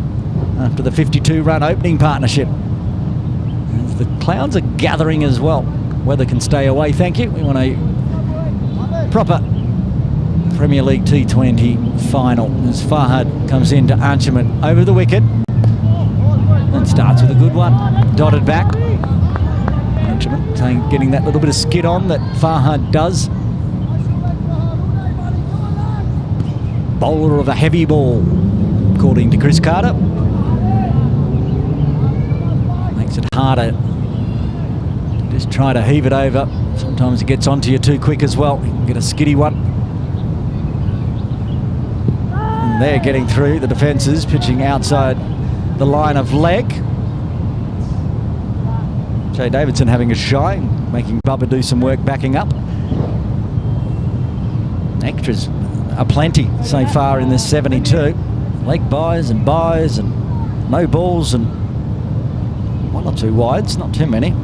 after the 52-run opening partnership. The clouds are gathering as well. Weather can stay away, thank you. We want a proper Premier League T20 final as Farhad comes into Archman over the wicket and starts with a good one. Dotted back. Getting that little bit of skid on that Farhad does. Bowler of a heavy ball, according to Chris Carter. Makes it harder. Just try to heave it over. Sometimes it gets onto you too quick as well. You can get a skiddy one. And they're getting through the defences, pitching outside the line of leg. Jay Davidson having a shy, making Bubba do some work backing up. Extras are plenty so far in this 72. Leg buys and no balls and 1 or 2 wides, not too many.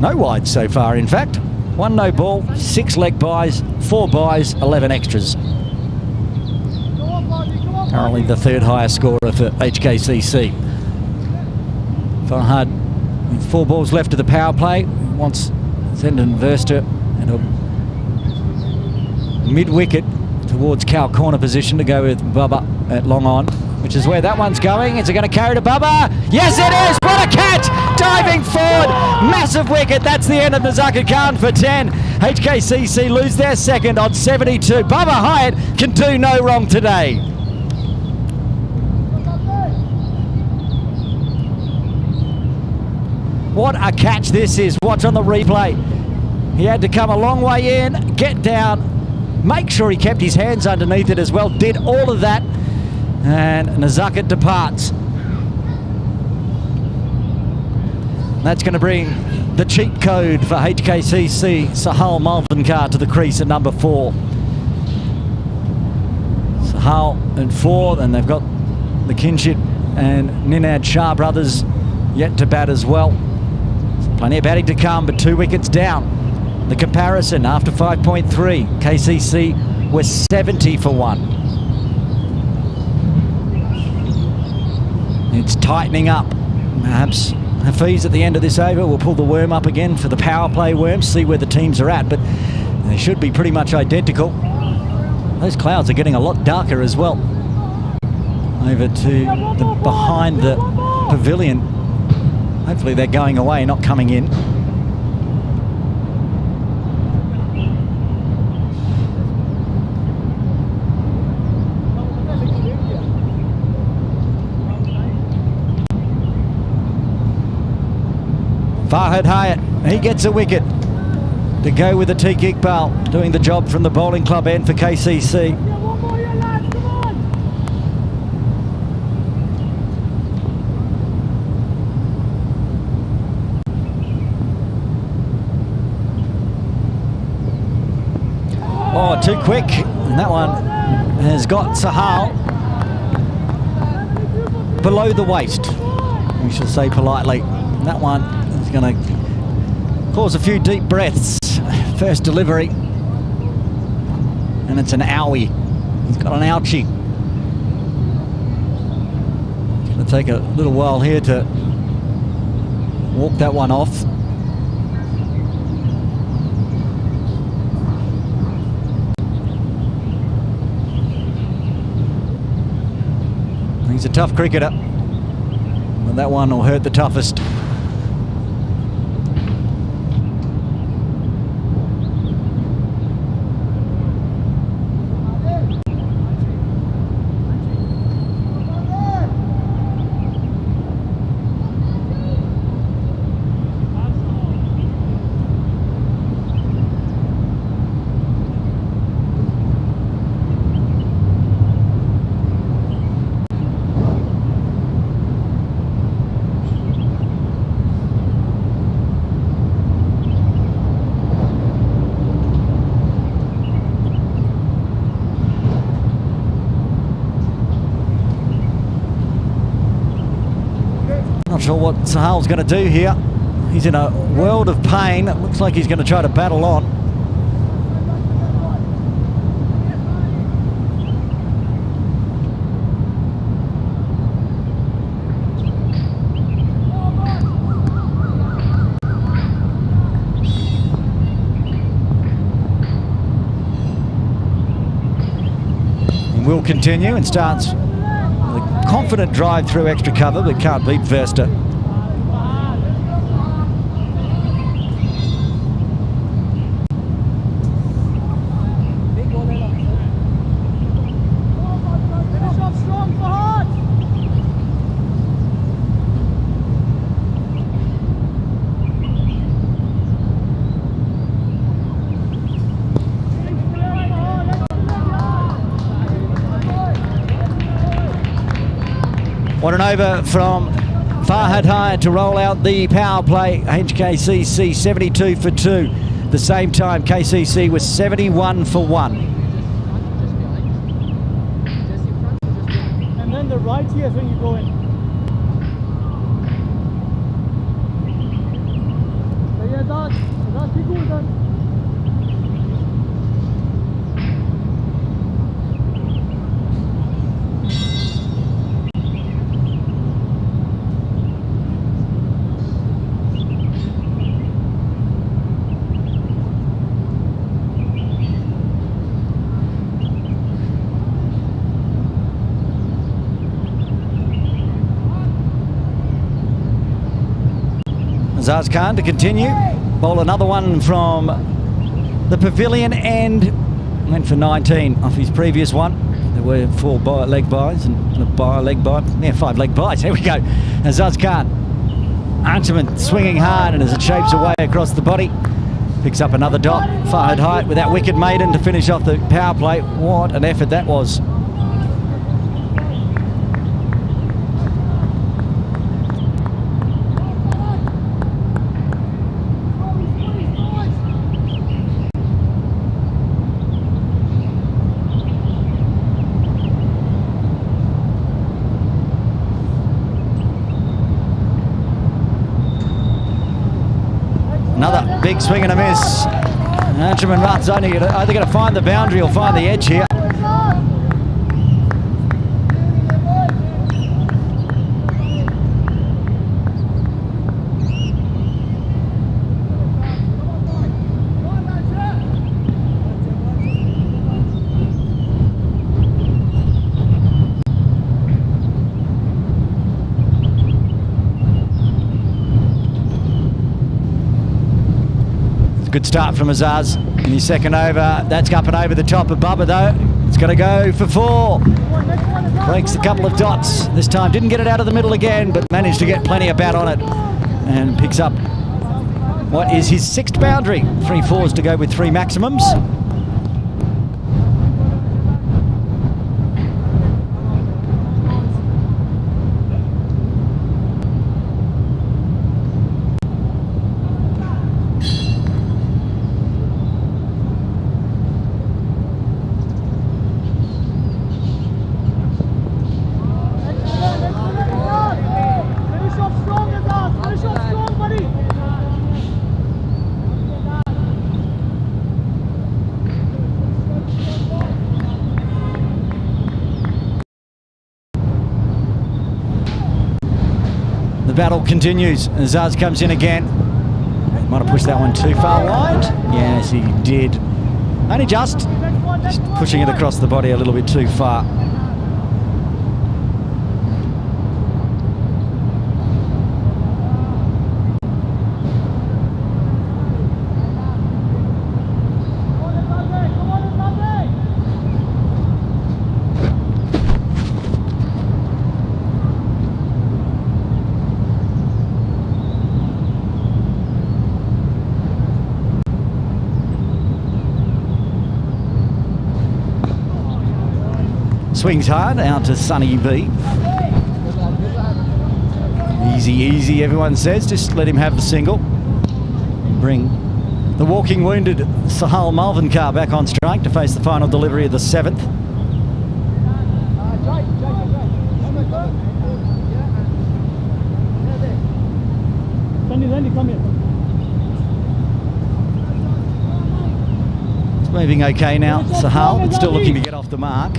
No wides so far, in fact. 1 no ball, 6 leg buys, 4 buys, 11 extras. Currently the 3rd highest scorer for HKCC. Farhad with 4 balls left to the power play. Wants Zendon Verster and a mid-wicket towards cow corner position to go with Bubba at long on, which is where that one's going. Is it going to carry to Bubba? Yes, it is! What a catch! Diving forward Massive wicket. That's the end of Nazaka Khan for 10. HKCC lose their second on 72. Bubba Hyatt can do no wrong today. What a catch this is. Watch on the replay. He had to come a long way in, get down, make sure he kept his hands underneath it as well. Did all of that. And Nazaka departs. That's going to bring the cheat code for HKCC, Sahal Malvinkar, to the crease at number 4. Sahal at 4, and they've got the Kinshit and Ninad Shah brothers yet to bat as well. Plenty of batting to come, but 2 wickets down. The comparison after 5.3, KCC was 70 for 1. It's tightening up. Perhaps Hafiz at the end of this over will pull the worm up again for the power play worm, see where the teams are at, but they should be pretty much identical. Those clouds are getting a lot darker as well. Over to the behind the pavilion. Hopefully they're going away, not coming in. Farhad Hyatt, he gets a wicket to go with the Atiq Iqbal, doing the job from the bowling club end for KCC. Oh, too quick, and that one has got Sahal below the waist, we shall say politely. And that one is going to cause a few deep breaths. First delivery, and it's an owie. He's got an ouchie. It's going to take a little while here to walk that one off. He's a tough cricketer, but that one will hurt the toughest. Not sure what Sahal's going to do here. He's in a world of pain. It looks like he's going to try to battle on. And will continue and starts a confident drive through extra cover, but can't beat Verster. What an over from Farhad Hyatt to roll out the power play. HKCC 72 for 2. The same time KCC was 71 for 1. And then the right here is when you go in. Azaz Khan to continue. Bowl another one from the pavilion and went for 19 off his previous one. There were 4 leg byes and a leg bye. Yeah, 5 leg byes. Here we go. Azaz Khan. Archman swinging hard, and as it shapes away across the body, picks up another dot. Fired high with that wicket maiden to finish off the power play. What an effort that was. Another big swing and a miss. Archman Rutt's either going to find the boundary or find the edge here. Good start from Azaz in his second over. That's up and over the top of Bubba though. It's going to go for 4. Breaks a couple of dots. This time didn't get it out of the middle again, but managed to get plenty of bat on it. And picks up what is his 6th boundary. 3 4s to go with 3 maximums. The battle continues. Azaz comes in again. Might have pushed that one too far wide. Yes, he did. Only just pushing it across the body a little bit too far. Swings hard out to Sunny B. Easy, easy, everyone says. Just let him have the single. Bring the walking wounded Sahal Malvinkar back on strike to face the final delivery of the 7th. It's moving okay now, Sahal, but still looking to get off the mark.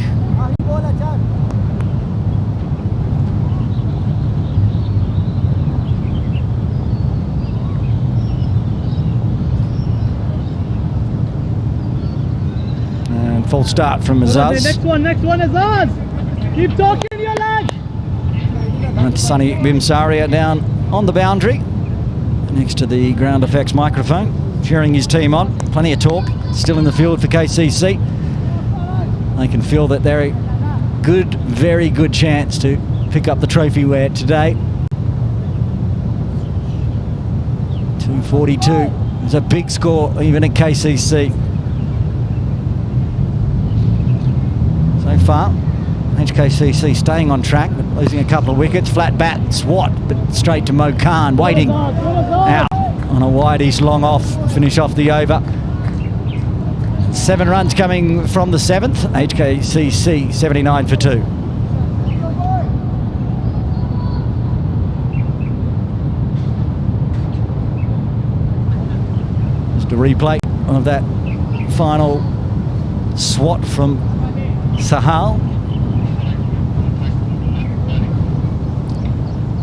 And full start from Azaz. Next one, Azaz. Keep talking your leg. And Sunny Bimsaria down on the boundary, next to the ground effects microphone, cheering his team on. Plenty of talk. Still in the field for KCC. They can feel that they're a good, very good chance to pick up the trophy wear today. 242 is a big score even at KCC. So far, HKCC staying on track, but losing a couple of wickets. Flat bat, swat, but straight to Mo Khan, waiting out on a wideish long off, finish off the over. 7 runs coming from the 7th. HKCC 79 for 2. Just a replay of that final swat from Sahal.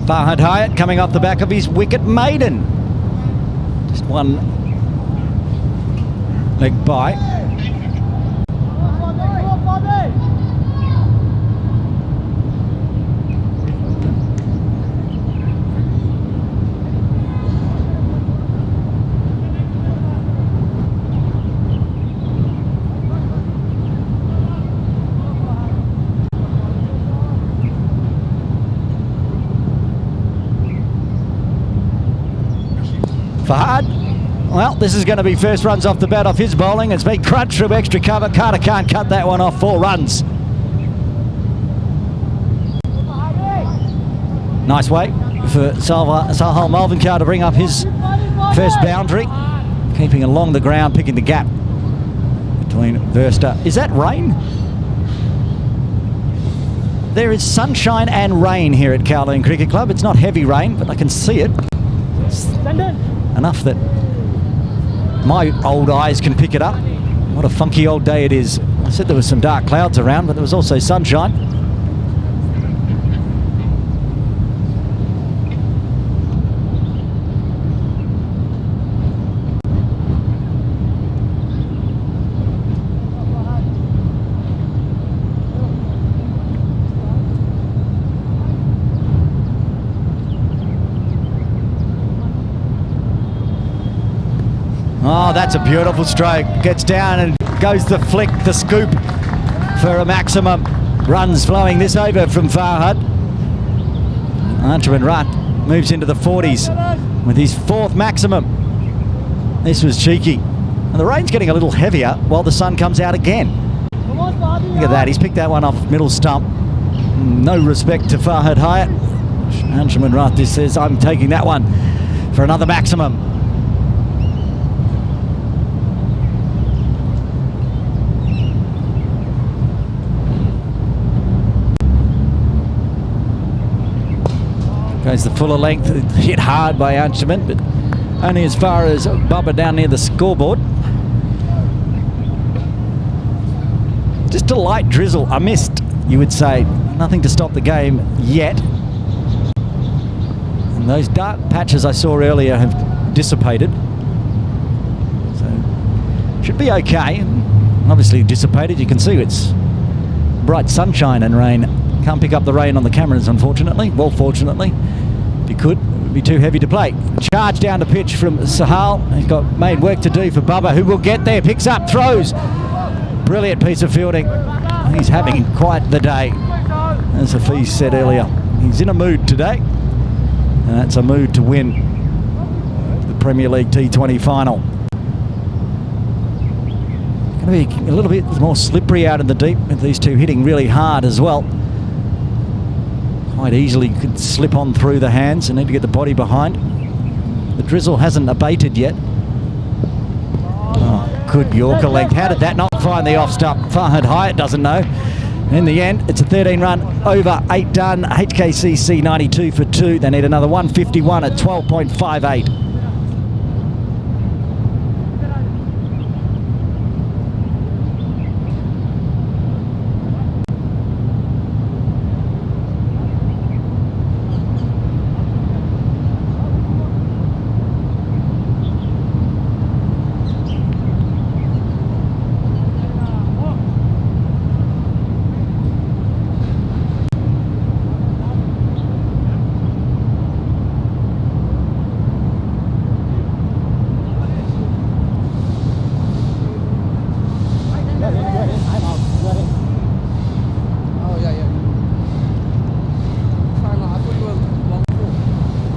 Farhad Hyatt coming off the back of his wicket maiden. Just one leg by. Fahad. Well, this is going to be first runs off the bat off his bowling. It's been crunched through extra cover. Carter can't cut that one off. 4 runs. Nice way for Sahal Malvinkar to bring up his first boundary. Keeping along the ground, picking the gap between Verster. Is that rain? There is sunshine and rain here at Kowloon Cricket Club. It's not heavy rain, but I can see it. It's enough that my old eyes can pick it up. What a funky old day it is. I said there was some dark clouds around, but there was also sunshine. Oh, that's a beautiful stroke. Gets down and goes the flick, the scoop for a maximum. Runs flowing this over from Fahad. Anshuman Rutt moves into the 40s with his 4th maximum. This was cheeky. And the rain's getting a little heavier while the sun comes out again. Look at that, he's picked that one off middle stump. No respect to Fahad Hyatt. Anshuman Rutt just says, I'm taking that one for another maximum. Goes the fuller length, hit hard by Anshuman, but only as far as Bubba down near the scoreboard. Just a light drizzle, a mist, you would say. Nothing to stop the game yet. And those dark patches I saw earlier have dissipated. So, should be okay. And obviously dissipated, you can see it's bright sunshine and rain. Can't pick up the rain on the cameras, unfortunately. Well, fortunately. If you could, it would be too heavy to play. Charge down to pitch from Sahal. He's got made work to do for Bubba, who will get there. Picks up, throws. Brilliant piece of fielding. He's having quite the day. As Hafiz said earlier, he's in a mood today. And that's a mood to win the Premier League T20 final. Going to be a little bit more slippery out in the deep with these two hitting really hard as well. Quite easily could slip on through the hands and need to get the body behind. The drizzle hasn't abated yet. Oh, good Yorker length. How did that not find the off stump? Fahad Hyatt doesn't know. In the end, it's a 13 run over, 8 done. HKCC 92 for 2. They need another 151 at 12.58.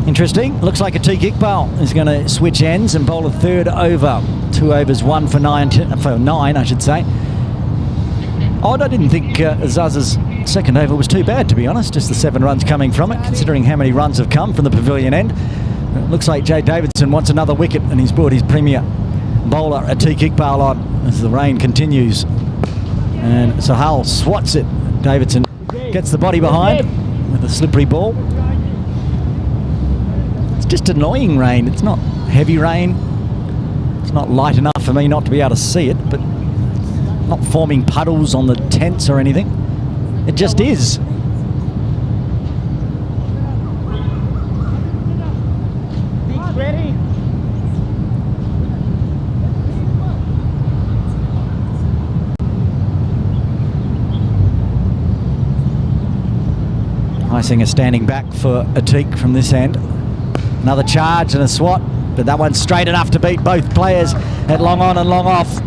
Interesting. Looks like Atiq Iqbal is going to switch ends and bowl a 3rd over. 2 overs, 1 for 9, I should say. Odd, I didn't think Azaz's 2nd over was too bad, to be honest. Just the 7 runs coming from it, considering how many runs have come from the pavilion end. It looks like Jay Davidson wants another wicket, and he's brought his premier bowler Atiq Iqbal on as the rain continues. And Sahal swats it. Davidson gets the body behind with a slippery ball. Just annoying rain. It's not heavy rain. It's not light enough for me not to be able to see it, but not forming puddles on the tents or anything. It just is. Ready. Isinger standing back for Atiq from this end. Another charge and a swat, but that one's straight enough to beat both players at long on and long off.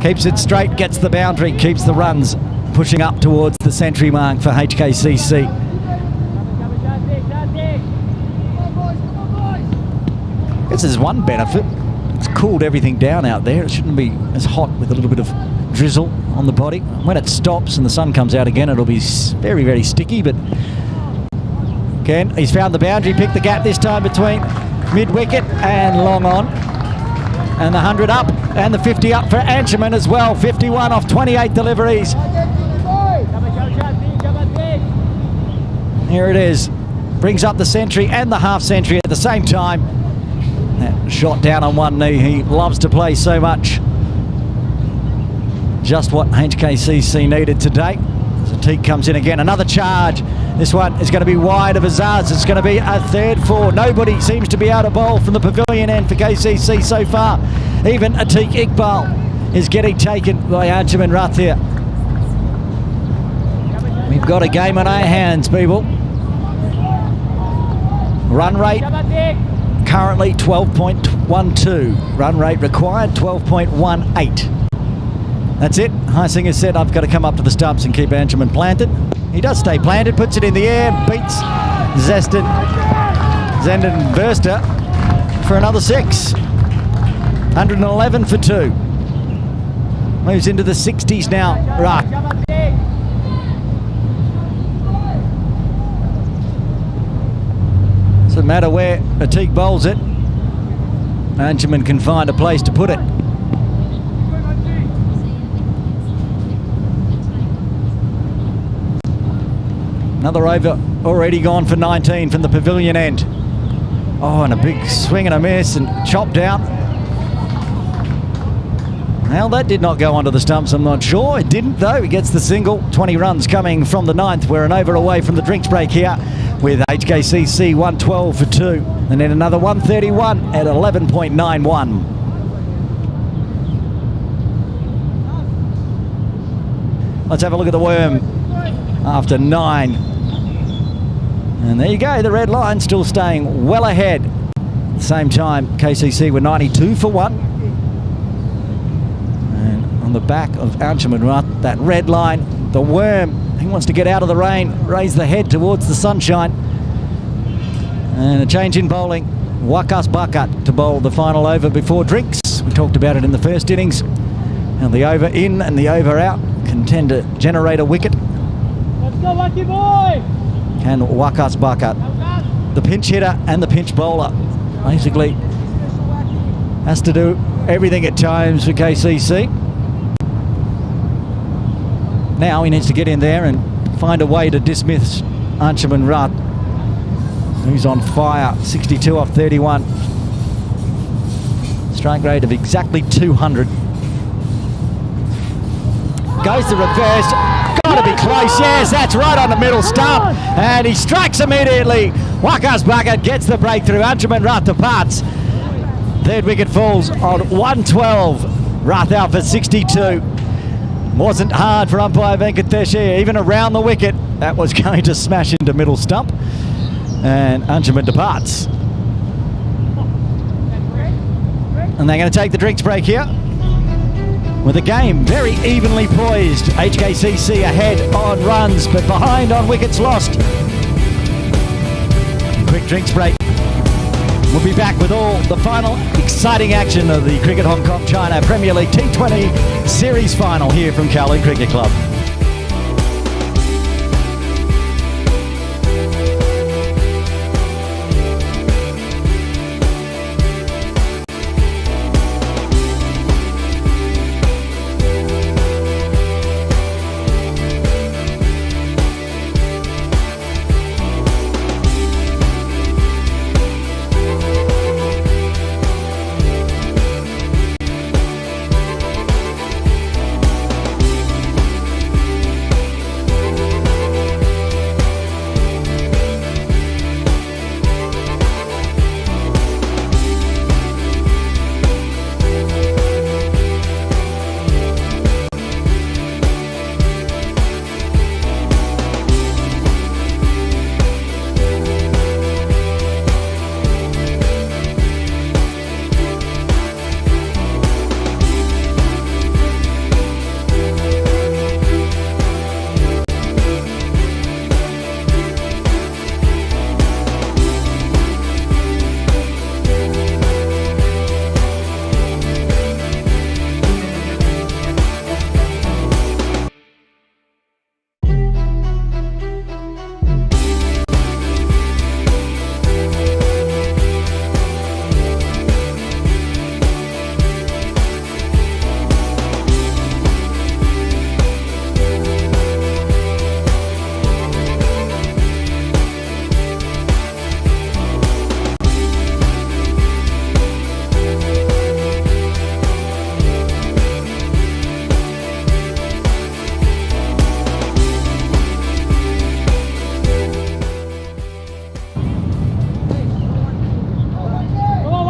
Keeps it straight, gets the boundary, keeps the runs pushing up towards the century mark for HKCC. guess there's one benefit. It's cooled everything down out there. It shouldn't be as hot with a little bit of drizzle on the body. When it stops and the sun comes out again, it'll be very, very sticky. But again, he's found the boundary, picked the gap this time between mid-wicket and long on. And the 100 up and the 50 up for Ansherman as well. 51 off 28 deliveries. Here it is. Brings up the century and the half century at the same time. That shot down on one knee. He loves to play so much. Just what HKCC needed today. So Teague comes in again. Another charge. This one is going to be wide of Azaz. It's going to be a third four. Nobody seems to be out of bowl from the pavilion end for KCC so far. Even Atiq Iqbal is getting taken by Ansherman Rath here. We've got a game on our hands, people. Run rate currently 12.12. Run rate required 12.18. That's it. Heisinger said, I've got to come up to the stumps and keep Ansherman planted. He does stay planted, puts it in the air, beats Zenden Burster for another 6. 111 for 2. Moves into the 60s now. Right. Doesn't matter where Atiq bowls it. Ansherman can find a place to put it. Another over already gone for 19 from the pavilion end. Oh, and a big swing and a miss and chopped out. Well, that did not go onto the stumps, I'm not sure. It didn't, though. He gets the single. 20 runs coming from the 9th. We're an over away from the drinks break here with HKCC 112 for 2. And then another 131 at 11.91. Let's have a look at the worm after 9. And there you go, the red line still staying well ahead. At the same time, KCC were 92 for 1. And on the back of Ansherman Rath, that red line, the worm, he wants to get out of the rain, raise the head towards the sunshine. And a change in bowling. Wakas Bakat to bowl the final over before drinks. We talked about it in the first innings. And the over in and the over out can tend to generate a wicket. Let's go, lucky boy! And Wakas Bakat, the pinch hitter and the pinch bowler, basically has to do everything at times for KCC. Now he needs to get in there and find a way to dismiss Ansherman Rath, who's on fire. 62 off 31. Strike rate of exactly 200. Goes the reverse. Got to be close. Yes, that's right on the middle stump. And he strikes immediately. Wakas Bakat gets the breakthrough. Ansherman Rath departs. Third wicket falls on 112. Rath out for 62. Wasn't hard for umpire Venkatesh here. Even around the wicket, that was going to smash into middle stump. And Ansherman departs. And they're going to take the drinks break here with a game very evenly poised. HKCC ahead on runs, but behind on wickets lost. Quick drinks break. We'll be back with all the final exciting action of the Cricket Hong Kong China Premier League T20 Series Final here from Kowloon Cricket Club.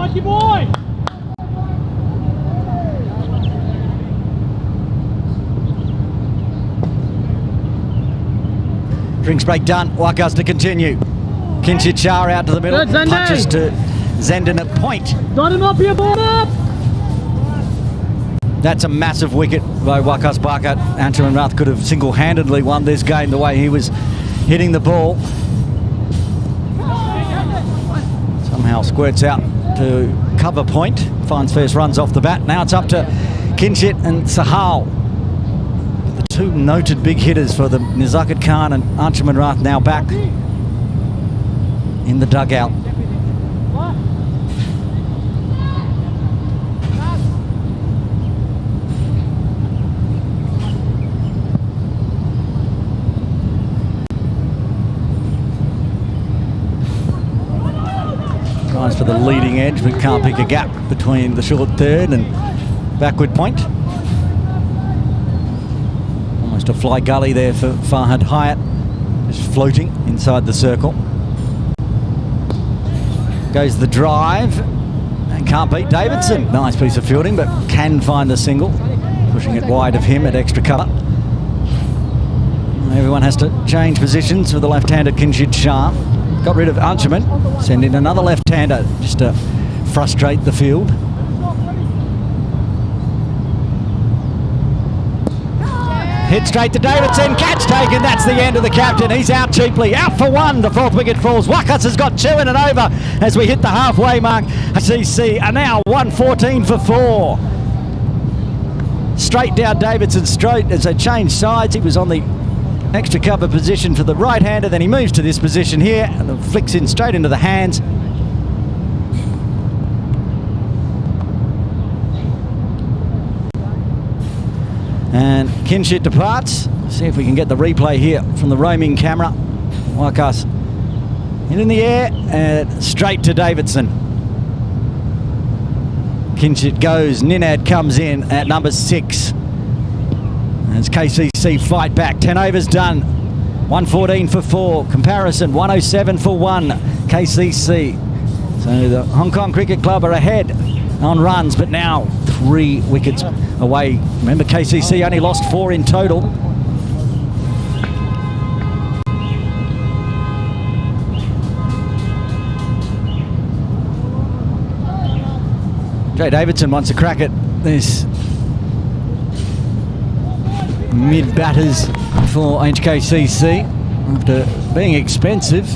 Lucky boy! Drinks break done. Wakas to continue. Kinshit Shah out to the middle. Good, Zende. Punches to Zenden at point. Got him up here, ball up! That's a massive wicket by Wakas Bakat. Anshuman Rath could have single-handedly won this game the way he was hitting the ball. Somehow squirts out to cover point. Finds first runs off the bat. Now it's up to Kinshit and Sahal. The two noted big hitters for the Nizakat Khan and Anshuman Rath now back in the dugout. Tries for the leading edge, but can't pick a gap between the short third and backward point. Almost a fly gully there for Farhad Hyatt, just floating inside the circle. Goes the drive and can't beat Davidson. Nice piece of fielding, but can find the single, pushing it wide of him at extra cover. Everyone has to change positions for the left-handed Kinshit Shah. Got rid of Anshuman, send in another left-hander just to frustrate the field. Hit straight to Davidson, catch taken, that's the end of the captain. He's out cheaply, out for one, the fourth wicket falls. Wakas has got two in and over as we hit the halfway mark. HKCC are now 114 for 4. Straight down Davidson's straight as they change sides. He was on the extra cover position for the right-hander, then he moves to this position here and flicks in straight into the hands. And Kinshit departs. See if we can get the replay here from the roaming camera. Wakas in the air and straight to Davidson. Kinshit goes, Ninad comes in at number 6. As KCC fight back, 10 overs done, 114 for 4, comparison 107 for 1, KCC. So the Hong Kong Cricket Club are ahead on runs, but now 3 wickets away. Remember, KCC only lost 4 in total. Jay Davidson wants a crack at this mid-batters for HKCC after being expensive.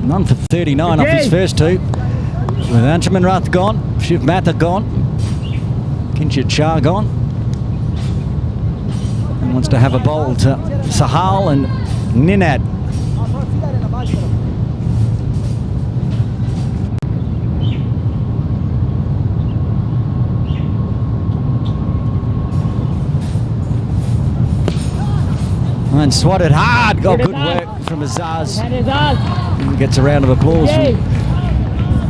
None for 39 off his first 2. With Anshuman Rath gone, Shiv Matha gone, Kinshit Shah gone. And wants to have a bowl to Sahal and Ninad. And swatted hard. Oh, good work from Azaz. And gets a round of applause. You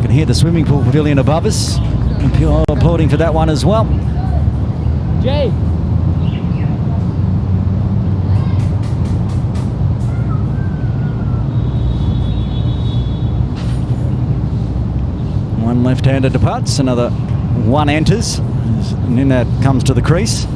can hear the swimming pool pavilion above us. And people applauding for that one as well. Jay. One left-hander departs, another one enters. As Ninad comes to the crease.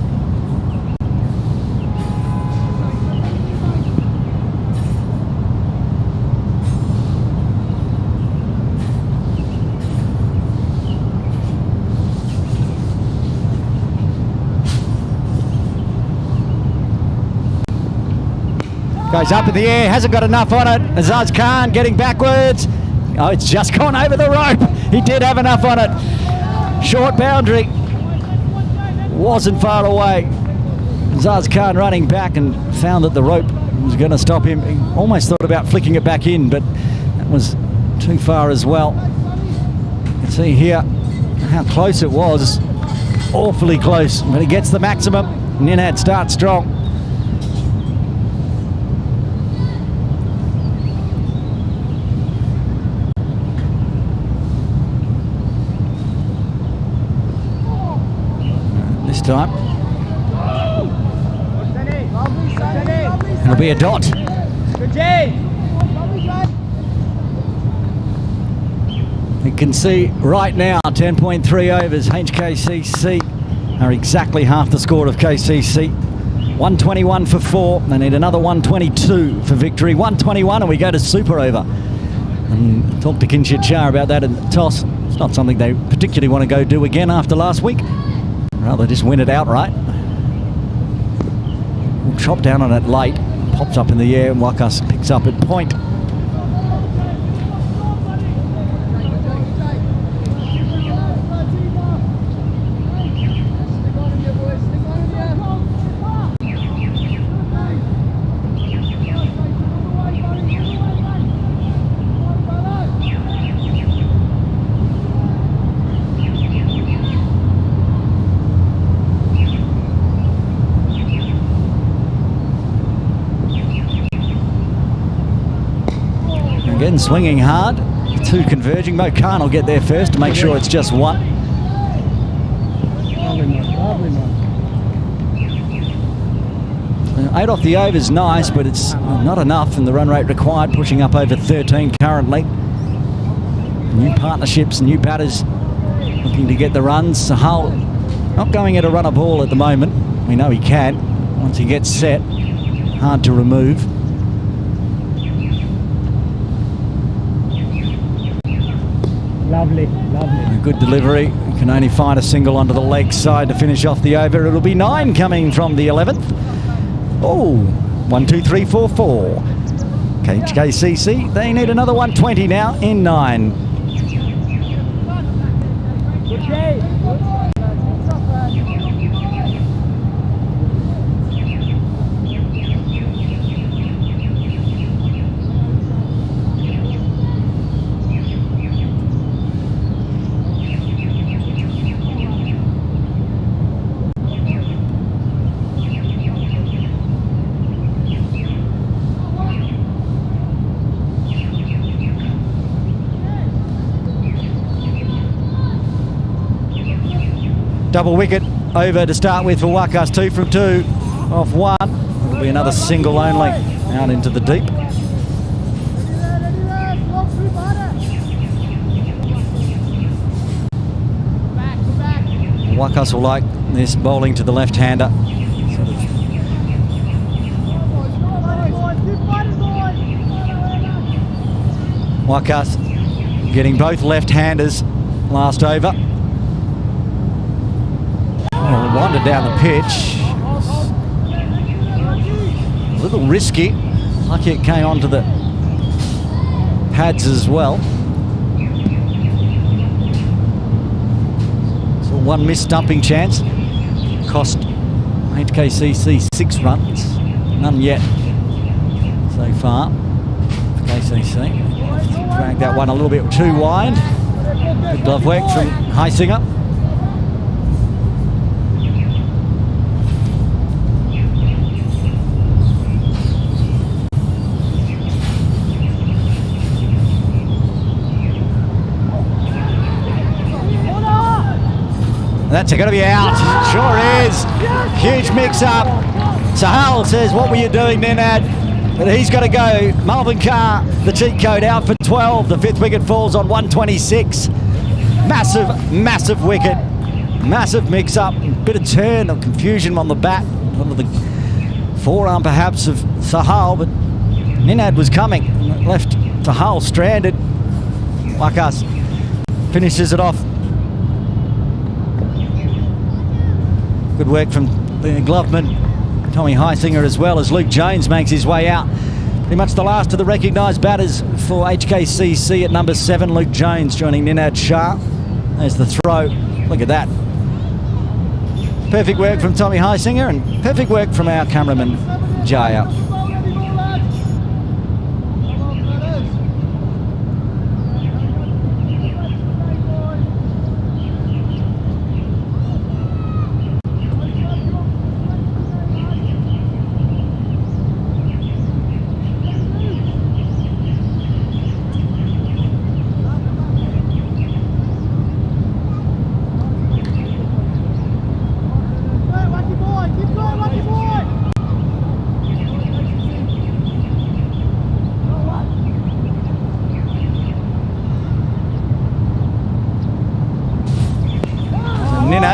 Goes up in the air, hasn't got enough on it. Azaz Khan getting backwards. Oh, it's just gone over the rope. He did have enough on it. Short boundary. Wasn't far away. Azaz Khan running back and found that the rope was going to stop him. He almost thought about flicking it back in, but that was too far as well. You can see here how close it was. Awfully close, but he gets the maximum. Ninad starts strong. Time. It'll be a dot. can see right now 10.3 overs. HKCC are exactly half the score of KCC. 121 for 4. They need another 122 for victory. 121 and we go to super over. And talk to Kinshit Shah about that in the toss. It's not something they particularly want to go do again after last week. Rather just win it outright. We'll chop down on it late. Pops up in the air and Wakas picks up at point. Again, swinging hard, 2 converging. Mo Khan will get there first to make sure it's just 1. 8 off the over is nice, but it's not enough, and the run rate required pushing up over 13 currently. New partnerships, new batters looking to get the runs. Sahal not going at a runner ball at the moment. We know he can once he gets set. Hard to remove. Lovely. A good delivery. You can only find a single onto the leg side to finish off the over. It'll be 9 coming from the 11th. Oh, 1, 2, 3, 4, 4. HKCC, they need another 120 now in 9. Double wicket over to start with for Wakas. 2 from 2 off 1. It'll be another single only out into the deep. Wakas will like this bowling to the left-hander. Wakas getting both left-handers last over. Wandered down the pitch. A little risky. Lucky it came onto the pads as well. So 1 missed stumping chance. Cost HKCC 6 runs. None yet so far for KCC. Dragged that one a little bit too wide. Good glove work from Heisinger. That's going to be out. Sure is. Huge mix-up. Sahal says, what were you doing then, Ad? But he's got to go. Malvin Carr, the cheat code, out for 12. The 5th wicket falls on 126. Massive wicket. Massive mix-up. Bit of turn or confusion on the bat. Under the forearm, perhaps, of Sahal. But Ninad was coming. Left Sahal stranded. Wakas finishes it off. Good work from the gloveman, Tommy Heisinger, as well as Luke Jones makes his way out. Pretty much the last of the recognised batters for HKCC at number 7. Luke Jones joining Ninad Shah. There's the throw. Look at that. Perfect work from Tommy Heisinger and perfect work from our cameraman, Jaya.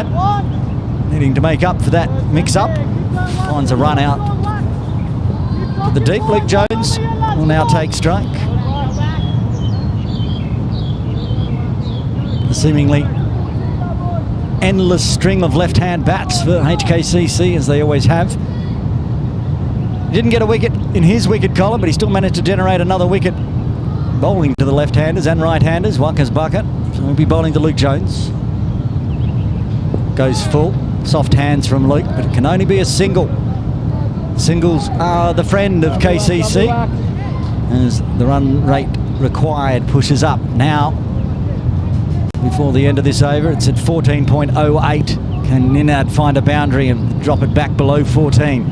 that. Needing to make up for that mix-up. Finds a run out. The deep, Luke Jones will now take strike. The seemingly endless string of left-hand bats for HKCC, as they always have. He didn't get a wicket in his wicket column, but he still managed to generate another wicket bowling to the left-handers and right-handers. Waka's bucket. So we'll be bowling to Luke Jones. Goes full. Soft hands from Luke, but it can only be a single. Singles are the friend of KCC as the run rate required pushes up. Now, before the end of this over, it's at 14.08. Can Ninad find a boundary and drop it back below 14?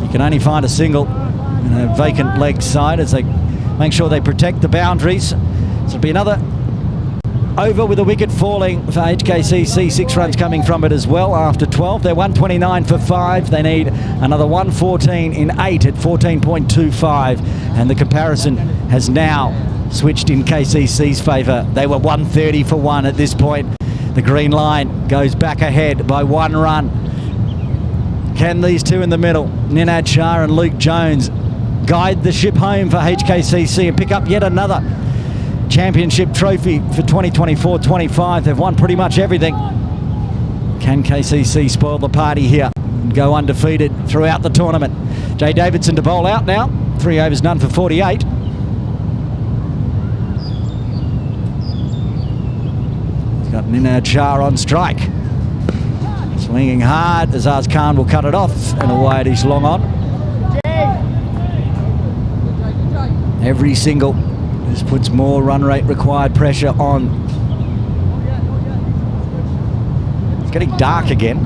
You can only find a single in a vacant leg side as they make sure they protect the boundaries. So it'll be another over with a wicket falling for HKCC. 6 runs coming from it as well after 12. They're 129 for 5. They need another 114 in 8 at 14.25. And the comparison has now switched in KCC's favour. They were 130 for 1 at this point. The green line goes back ahead by 1 run. Can these two in the middle, Ninad Shah and Luke Jones, guide the ship home for HKCC and pick up yet another championship trophy for 2024-25? They've won pretty much everything. Can KCC spoil the party here and go undefeated throughout the tournament? Jay Davidson to bowl out now. 3 overs, none for 48. He's got Ninad Shah on strike. Swinging hard. Azaz Khan will cut it off and away it is long on. Every single just puts more run rate required pressure on. It's getting dark again.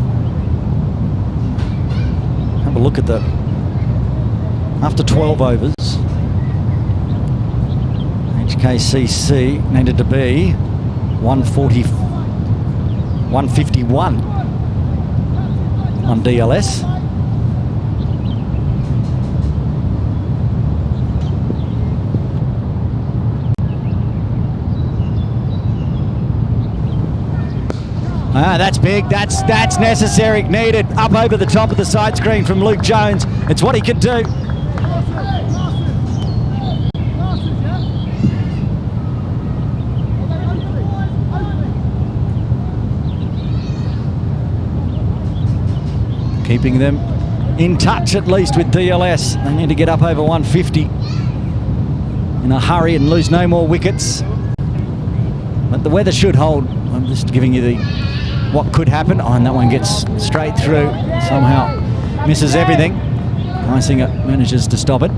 Have a look at the after 12 overs. HKCC needed to be 151 on DLS. That's big. That's necessary. Needed. Up over the top of the side screen from Luke Jones. It's what he can do. Keeping them in touch at least with DLS. They need to get up over 150 in a hurry and lose no more wickets. But the weather should hold. I'm just giving you the what could happen. Oh, and that one gets straight through. Somehow misses everything. Icing it manages to stop it.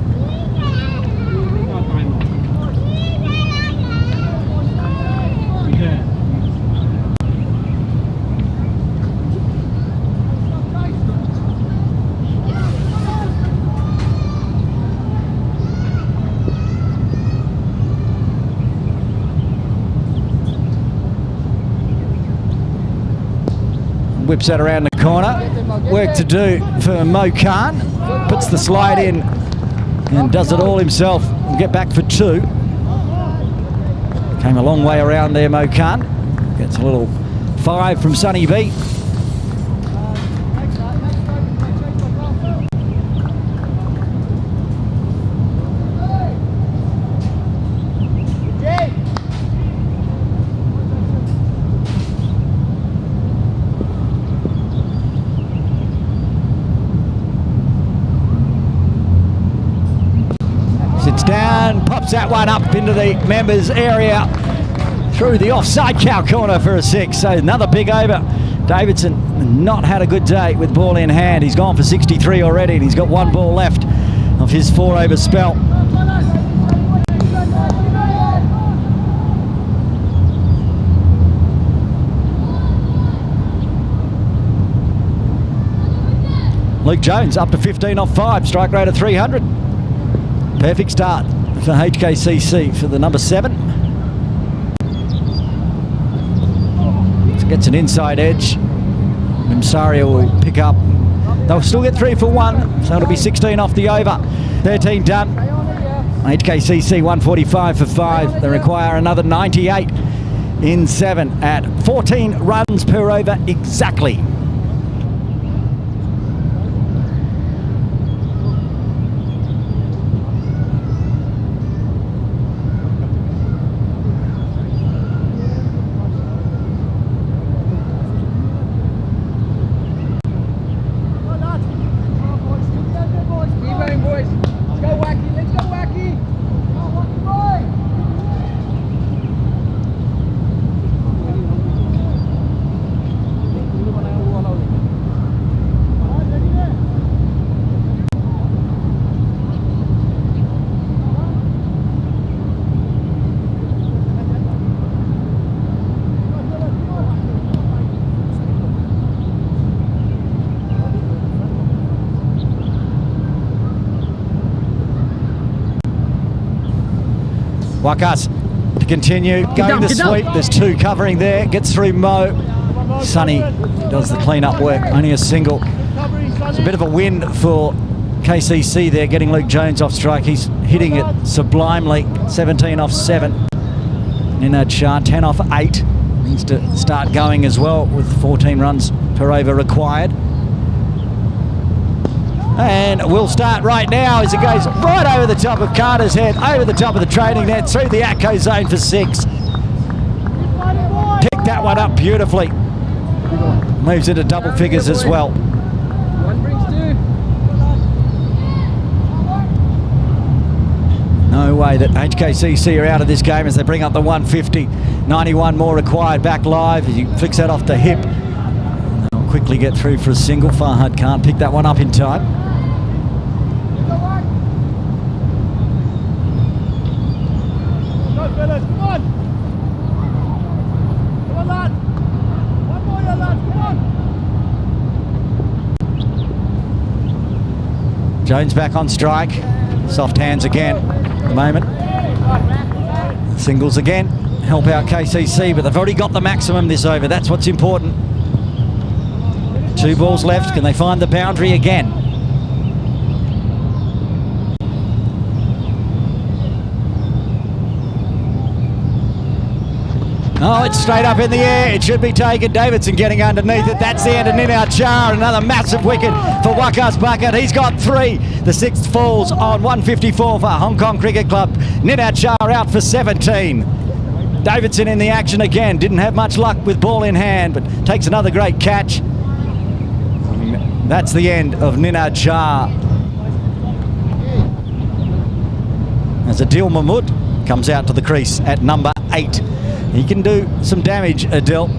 Whips that around the corner. Work to do for Mo Khan. Puts the slide in and does it all himself. We'll get back for 2. Came a long way around there, Mo Khan. Gets a little 5 from Sonny B. Down, pops that one up into the members area through the offside cow corner for a 6. So another big over. Davidson not had a good day with ball in hand. He's gone for 63 already and he's got 1 ball left of his 4 over spell. Luke Jones up to 15 off 5, strike rate of 300. Perfect start for HKCC for the number 7. So gets an inside edge. Mimsaria will pick up. They'll still get 3 for 1, so it'll be 16 off the over. 13 done. HKCC 145 for 5. They require another 98 in 7 at 14 runs per over exactly. Wakas to continue, going the sweep. There's 2 covering there, gets through Mo. Sonny does the clean-up work, only a single. It's a bit of a win for KCC there, getting Luke Jones off strike. He's hitting it sublimely, 17 off 7. Ninad Shah, 10 off 8. Needs to start going as well with 14 runs per over required. And we'll start right now as it goes right over the top of Carter's head, over the top of the training net, through the ATCO zone for 6. Picked that one up beautifully. Moves into double figures as well. No way that HKCC are out of this game as they bring up the 150. 91 more required back live. He flicks that off the hip. And they'll quickly get through for a single. Farhad can't pick that one up in time. Jones back on strike. Soft hands again at the moment. Singles again. Help out KCC, but they've already got the maximum this over. That's what's important. 2 balls left. Can they find the boundary again? Oh, it's straight up in the air. It should be taken. Davidson getting underneath it. That's the end of Ninad Shah. Another massive wicket for Wakas Bucket. He's got 3. The 6th falls on 154 for Hong Kong Cricket Club. Ninad Shah out for 17. Davidson in the action again. Didn't have much luck with ball in hand, but takes another great catch. That's the end of Ninad Shah. As Adil Mahmood comes out to the crease at number 8. He can do some damage, Adil.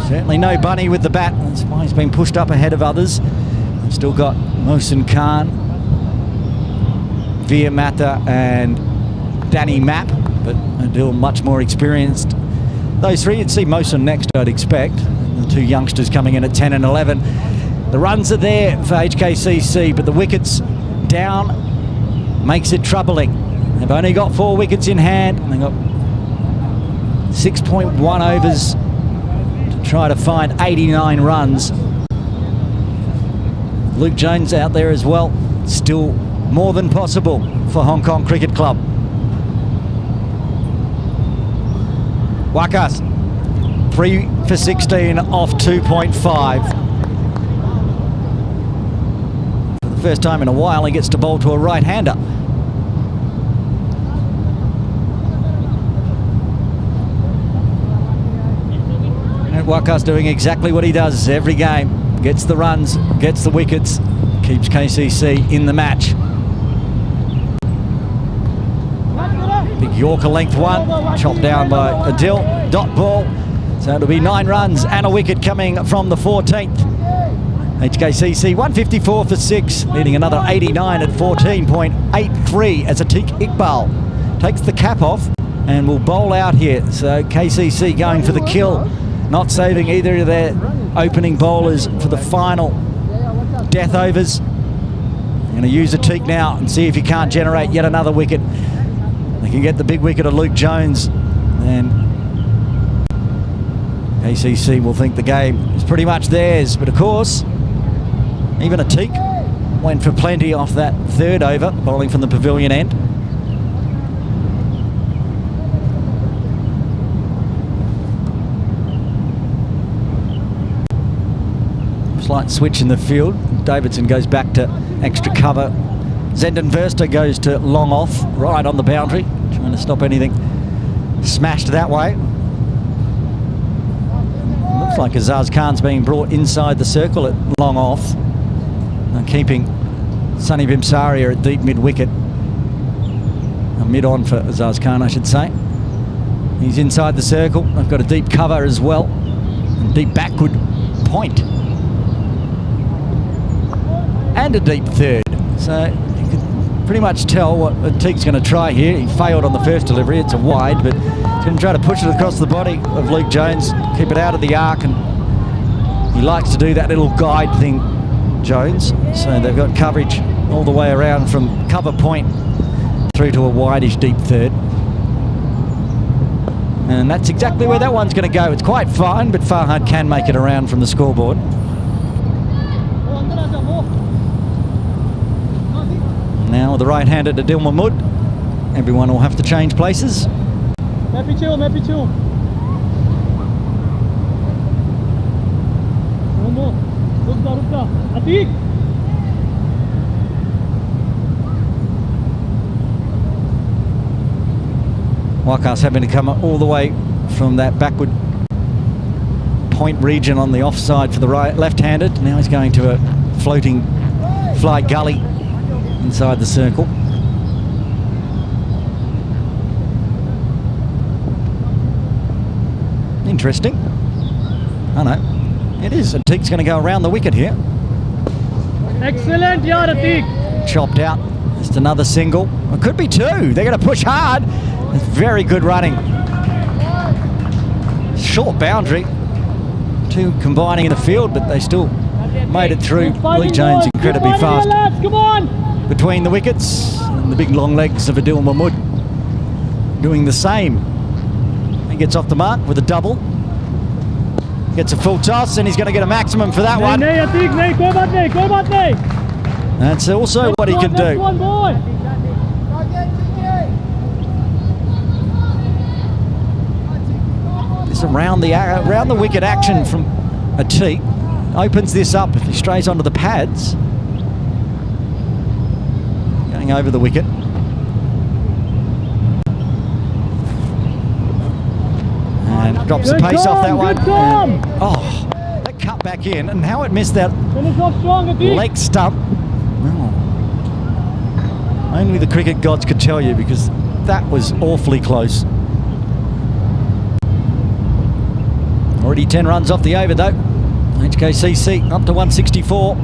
Certainly no bunny with the bat. That's why he's been pushed up ahead of others. Still got Mohsin Khan, Veer Mata and Danny Mapp, but Adil much more experienced. Those 3, you'd see Mohsin next, I'd expect. The 2 youngsters coming in at 10 and 11. The runs are there for HKCC, but the wickets down makes it troubling. They've only got 4 wickets in hand. They've got 6.1 overs to try to find 89 runs. Luke Jones out there as well. Still more than possible for Hong Kong Cricket Club. Wakas, 3 for 16 off 2.5. For the first time in a while, he gets to bowl to a right-hander. Wakas doing exactly what he does every game. Gets the runs, gets the wickets, keeps KCC in the match. Big Yorker length one, chopped down by Adil, dot ball. So it'll be 9 runs and a wicket coming from the 14th. HKCC 154 for 6, needing another 89 at 14.83 as Atiq Iqbal takes the cap off and will bowl out here. So KCC going for the kill. Not saving either of their opening bowlers for the final death overs. Going to use Atiq now and see if he can't generate yet another wicket. They can get the big wicket of Luke Jones, and KCC will think the game is pretty much theirs. But of course, even Atiq went for plenty off that 3rd over, bowling from the pavilion end. Slight switch in the field. Davidson goes back to extra cover. Zenden Verster goes to long off, right on the boundary, trying to stop anything smashed that way. Looks like Azaz Khan's being brought inside the circle at long off. And keeping Sunny Bimsaria at deep mid-wicket. Mid-on for Azaz Khan, I should say. He's inside the circle. They've got a deep cover as well. And deep backward point. And a deep third. So you can pretty much tell what Atik's going to try here. He failed on the first delivery. It's a wide, but he's going to try to push it across the body of Luke Jones, keep it out of the arc, and he likes to do that little guide thing, Jones. So they've got coverage all the way around from cover point through to a wideish deep third. And that's exactly where that one's going to go. It's quite fine, but Farhad can make it around from the scoreboard. Now the right-hander to Adil Mahmood. Everyone will have to change places. Happy chill, happy chill. One more. Rukda. Atik. Wakas having to come all the way from that backward point region on the offside for the left-handed. Now he's going to a floating fly gully inside the circle. Interesting. Oh no, it is. Atik's going to go around the wicket here. Excellent, yaar Atik. Chopped out. Just another single. It could be two. They're going to push hard. It's very good running. Short boundary. Two combining in the field, but they still made it through. Luke Jones incredibly fast. Come on. Between the wickets, and the big long legs of Adil Mahmood doing the same. He gets off the mark with a double. Gets a full toss, and he's going to get a maximum for that one. That's also what he can do. This around the wicket action from Atik opens this up if he strays onto the pads. Going over the wicket. And drops the pace off that one. And, oh, that cut back in, and how it missed that leg stump. Oh. Only the cricket gods could tell you, because that was awfully close. Already 10 runs off the over though. HKCC up to 164.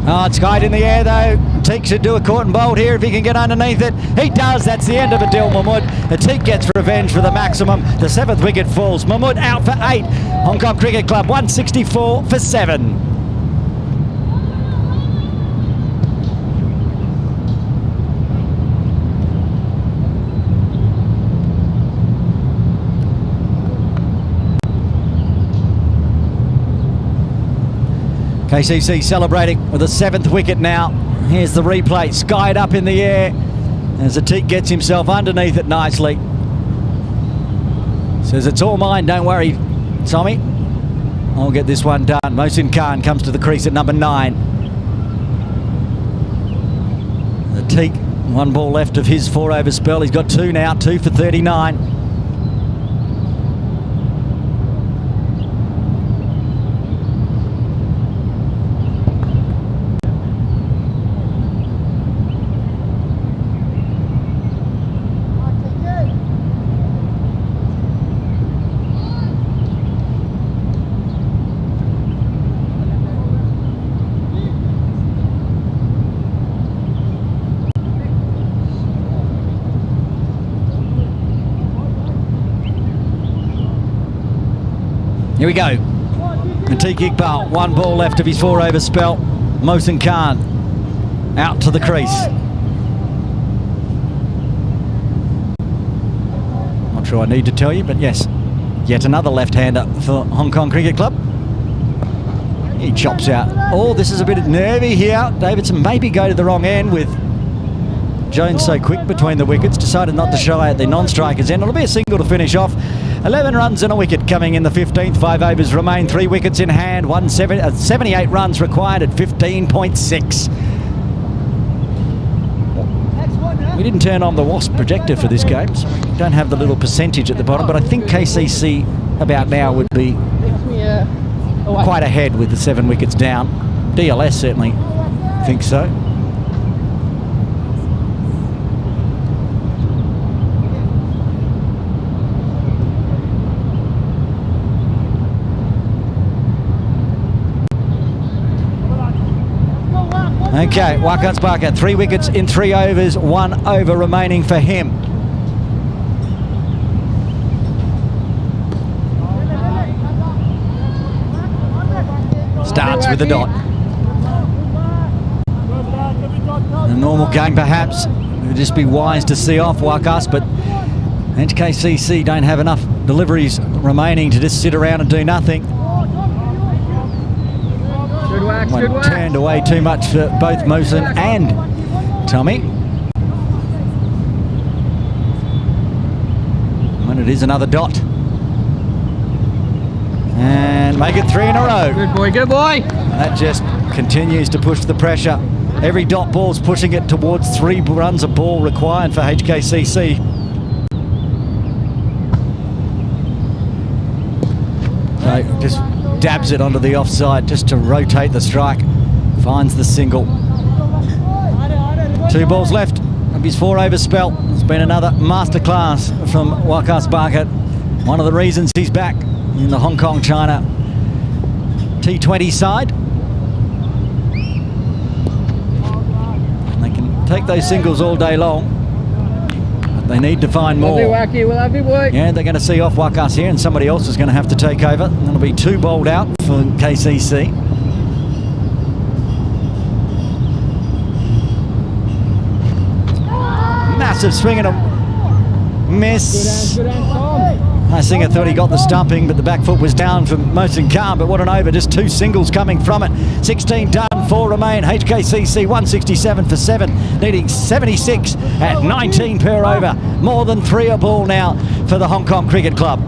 Oh, it's skied in the air though. Atik should do a caught and bowled here if he can get underneath it. He does. That's the end of Adil Mahmood. Atik gets revenge for the maximum. The 7th wicket falls. Mahmood out for 8. Hong Kong Cricket Club 164 for 7. KCC celebrating with a 7th wicket now. Here's the replay, skied up in the air as Atik gets himself underneath it nicely. Says, it's all mine, don't worry, Tommy. I'll get this one done. Mohsin Khan comes to the crease at number 9. Atik, 1 ball left of his 4-over spell. He's got 2 now, 2 for 39. Here we go. Atik Iqbal, 1 ball left of his 4-over spell. Mohsin Khan out to the crease. Not sure I need to tell you, but yes, yet another left-hander for Hong Kong Cricket Club. He chops out. Oh, this is a bit nervy here. Davidson maybe go to the wrong end with Jones so quick between the wickets. Decided not to shy at the non-strikers end. It'll be a single to finish off. 11 runs and a wicket coming in the 15th. 5 overs remain, 3 wickets in hand. 78 runs required at 15.6. We didn't turn on the WASP projector for this game, so we don't have the little percentage at the bottom, but I think KCC about now would be quite ahead with the 7 wickets down. DLS certainly think so. Okay, Waqas Barker, 3 wickets in 3 overs, 1 over remaining for him. Starts with a dot. A normal game perhaps. It would just be wise to see off Waqas, but HKCC don't have enough deliveries remaining to just sit around and do nothing. One turned away too much for both Mosen and Tommy. And it is another dot. And make it 3 in a row. Good boy, good boy. That just continues to push the pressure. Every dot ball's pushing it towards 3 runs a ball required for HKCC. So just dabs it onto the offside just to rotate the strike. Finds the single. 2 balls left of his 4 over spell. It's been another masterclass from Waqas Barker. One of the reasons he's back in the Hong Kong China T20 side. And they can take those singles all day long, but they need to find more. Yeah, they're going to see off Waqas here, and somebody else is going to have to take over. And it'll be 2 bowled out for KCC. Massive swing and a miss. Singer thought he got the stumping, but the back foot was down from Mohsin Khan. But what an over, just 2 singles coming from it. 16 done, 4 remain. HKCC 167 for 7, needing 76 at 19 per over. More than 3 a ball now for the Hong Kong Cricket Club.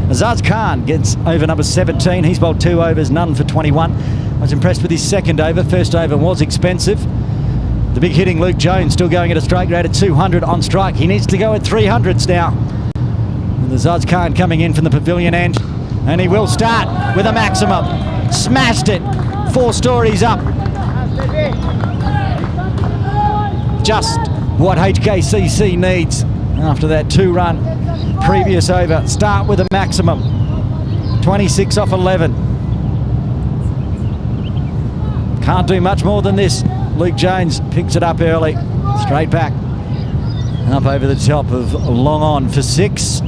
Azaz Khan gets over number 17. He's bowled 2 overs, none for 21. I was impressed with his second over. First over was expensive. The big hitting Luke Jones still going at a strike rate at 200 on strike. He needs to go at 300s now. And Azaz Khan coming in from the pavilion end. And he will start with a maximum. Smashed it. 4 stories up. Just what HKCC needs after that 2-run previous over. Start with a maximum. 26 off 11. Can't do much more than this. Luke Jones picks it up early. Straight back. Up over the top of long on for 6.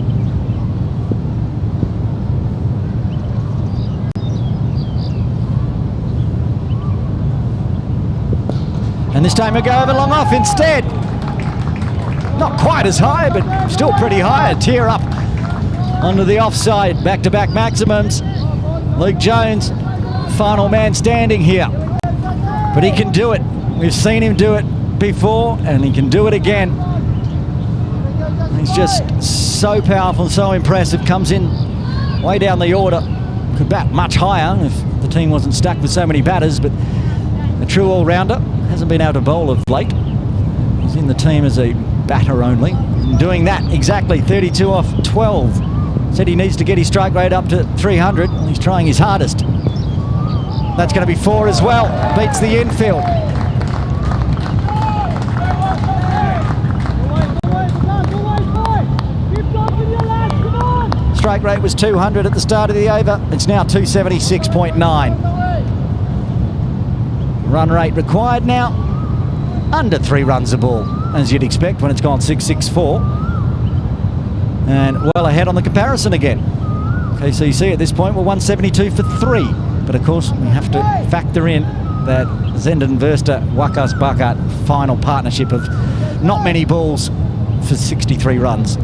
And this time we go over long off instead. Not quite as high, but still pretty high. A tear up onto the offside. Back-to-back maximums. Luke Jones, final man standing here. But he can do it. We've seen him do it before, and he can do it again. He's just so powerful, so impressive. Comes in way down the order. Could bat much higher if the team wasn't stuck with so many batters, but a true all-rounder. Hasn't been able to bowl of late. He's in the team as a batter only. And doing that exactly, 32 off 12. Said he needs to get his strike rate up to 300. He's trying his hardest. That's going to be 4 as well. Beats the infield. Strike rate was 200 at the start of the over. It's now 276.9. Run rate required now, under 3 runs a ball, as you'd expect when it's gone 6-6-4. and well ahead on the comparison again. KCC at this point were 172 for 3, but of course we have to factor in that Zenden Verster Wakas Bakat final partnership of not many balls for 63 runs.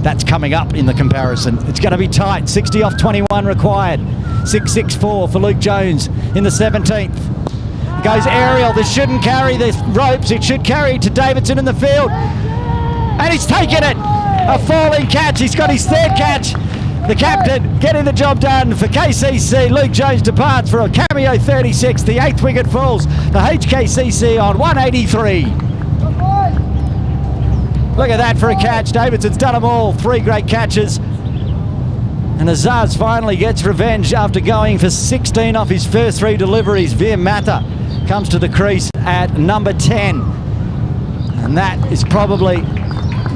That's coming up in the comparison. It's going to be tight. 60 off 21 required. 6.64 for Luke Jones in the 17th. Goes aerial. This shouldn't carry the ropes. It should carry to Davidson in the field. And he's taken it. A falling catch. He's got his third catch. The captain getting the job done for KCC. Luke Jones departs for a cameo 36. The 8th wicket falls for HKCC on 183. Look at that for a catch. Davidson's done them all. 3 great catches. And Azaz finally gets revenge after going for 16 off his first 3 deliveries. Veer Matha comes to the crease at number 10. And that is probably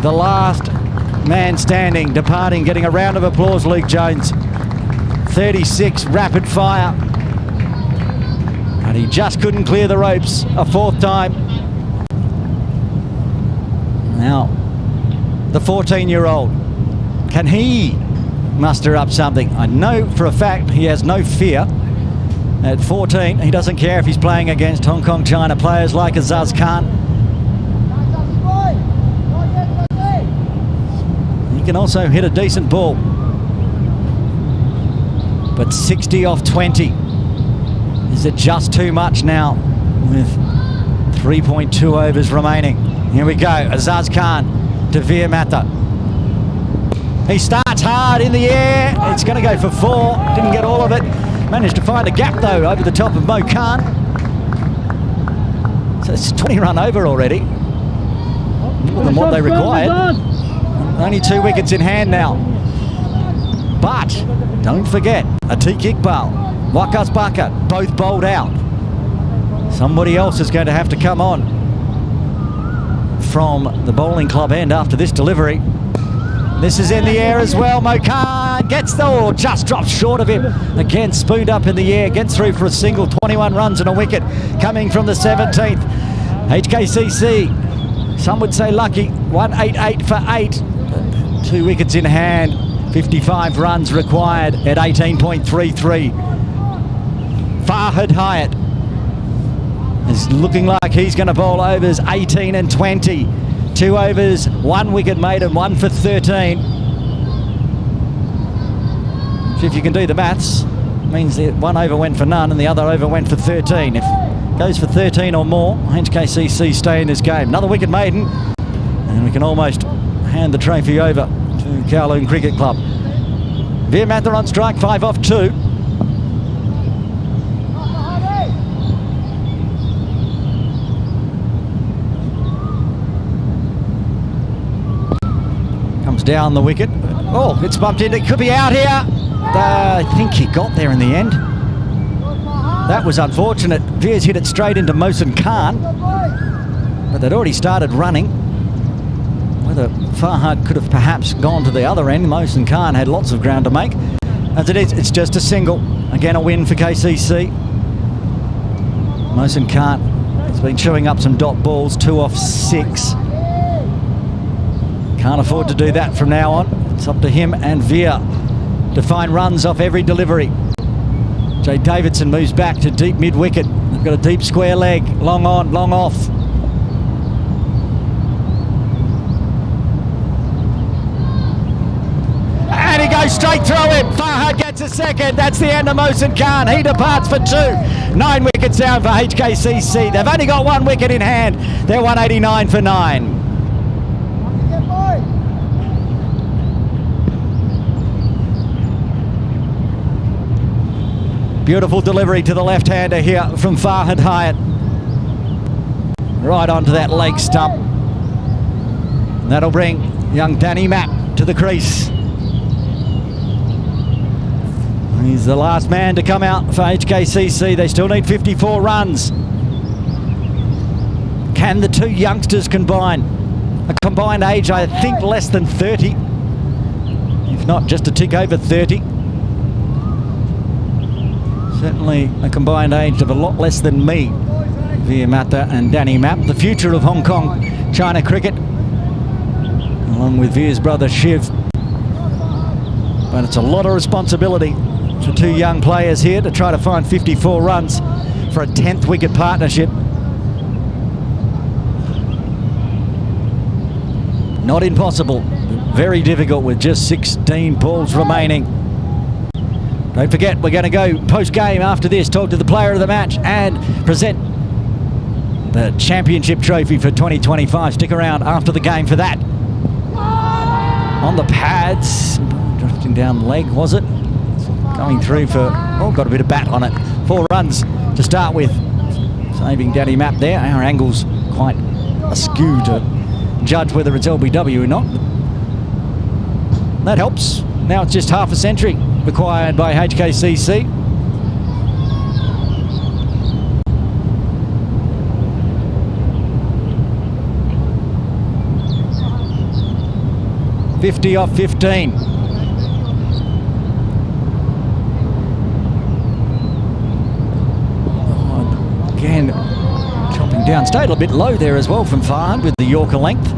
the last man standing, departing, getting a round of applause, Luke Jones. 36 rapid fire. And he just couldn't clear the ropes a 4th time. Now, the 14-year-old, can he muster up something? I know for a fact he has no fear. At 14, he doesn't care if he's playing against Hong Kong China players like Azaz Khan. He can also hit a decent ball. But 60 off 20. Is it just too much now with 3.2 overs remaining? Here we go, Azaz Khan to Veer Matha. He starts hard in the air. It's going to go for 4. Didn't get all of it. Managed to find a gap though over the top of Mo Khan. So it's a 20-run over already. More than what they required. Only 2 wickets in hand now. But don't forget, Atiq Iqbal, Wakas Bakat, both bowled out. Somebody else is going to have to come on from the bowling club end after this delivery. This is in the air as well. Mo Khan gets the, just drops short of him. Again, spooned up in the air, gets through for a single. 21 runs and a wicket coming from the 17th. HKCC, some would say lucky, 188 for 8. 2 wickets in hand, 55 runs required at 18.33. Farhad Hyatt is looking like he's going to bowl overs 18 and 20. 2 overs, 1 wicket made and 1 for 13. So if you can do the maths, means that 1 over went for none and the other over went for 13. If it goes for 13 or more, HKCC stay in this game. Another wicket maiden, and we can almost hand the trophy over to Kowloon Cricket Club. Veer Matha on strike, 5 off 2. Comes down the wicket. Oh, it's bumped in. It could be out here. I think he got there in the end. That was unfortunate. Veer's hit it straight into Mohsin Khan, but they'd already started running. Whether Farhad could have perhaps gone to the other end, Mohsin Khan had lots of ground to make. As it is, it's just a single. Again, a win for KCC. Mohsin Khan has been chewing up some dot balls, 2 off 6. Can't afford to do that from now on. It's up to him and Veer to find runs off every delivery. Jay Davidson moves back to deep mid-wicket. They've got a deep square leg, long on, long off. And he goes straight through him. Farhad gets a second. That's the end of Mohsin Khan. He departs for 2. 9 wickets down for HKCC. They've only got 1 wicket in hand. They're 189 for 9. Beautiful delivery to the left-hander here from Farhad Hyatt. Right onto that leg stump. And that'll bring young Danny Mapp to the crease. He's the last man to come out for HKCC. They still need 54 runs. Can the 2 youngsters combine? A combined age, I think, less than 30. If not, just a tick over 30. Certainly a combined age of a lot less than me, Veer Matha and Danny Mapp. The future of Hong Kong China cricket, along with Veer's brother Shiv. But it's a lot of responsibility for two young players here to try to find 54 runs for a 10th wicket partnership. Not impossible, very difficult with just 16 balls remaining. Don't forget, we're going to go post-game after this, talk to the player of the match and present the championship trophy for 2025. Stick around after the game for that. On the pads, drifting down the leg, was it? Going through for, oh, got a bit of bat on it. 4 runs to start with. Saving Daddy Map there. Our angle's quite askew to judge whether it's LBW or not. That helps. Now it's just half a century required by HKCC. .50 off 15. Oh, again, chopping down. Stayed a little bit low there as well from Farhad with the Yorker length.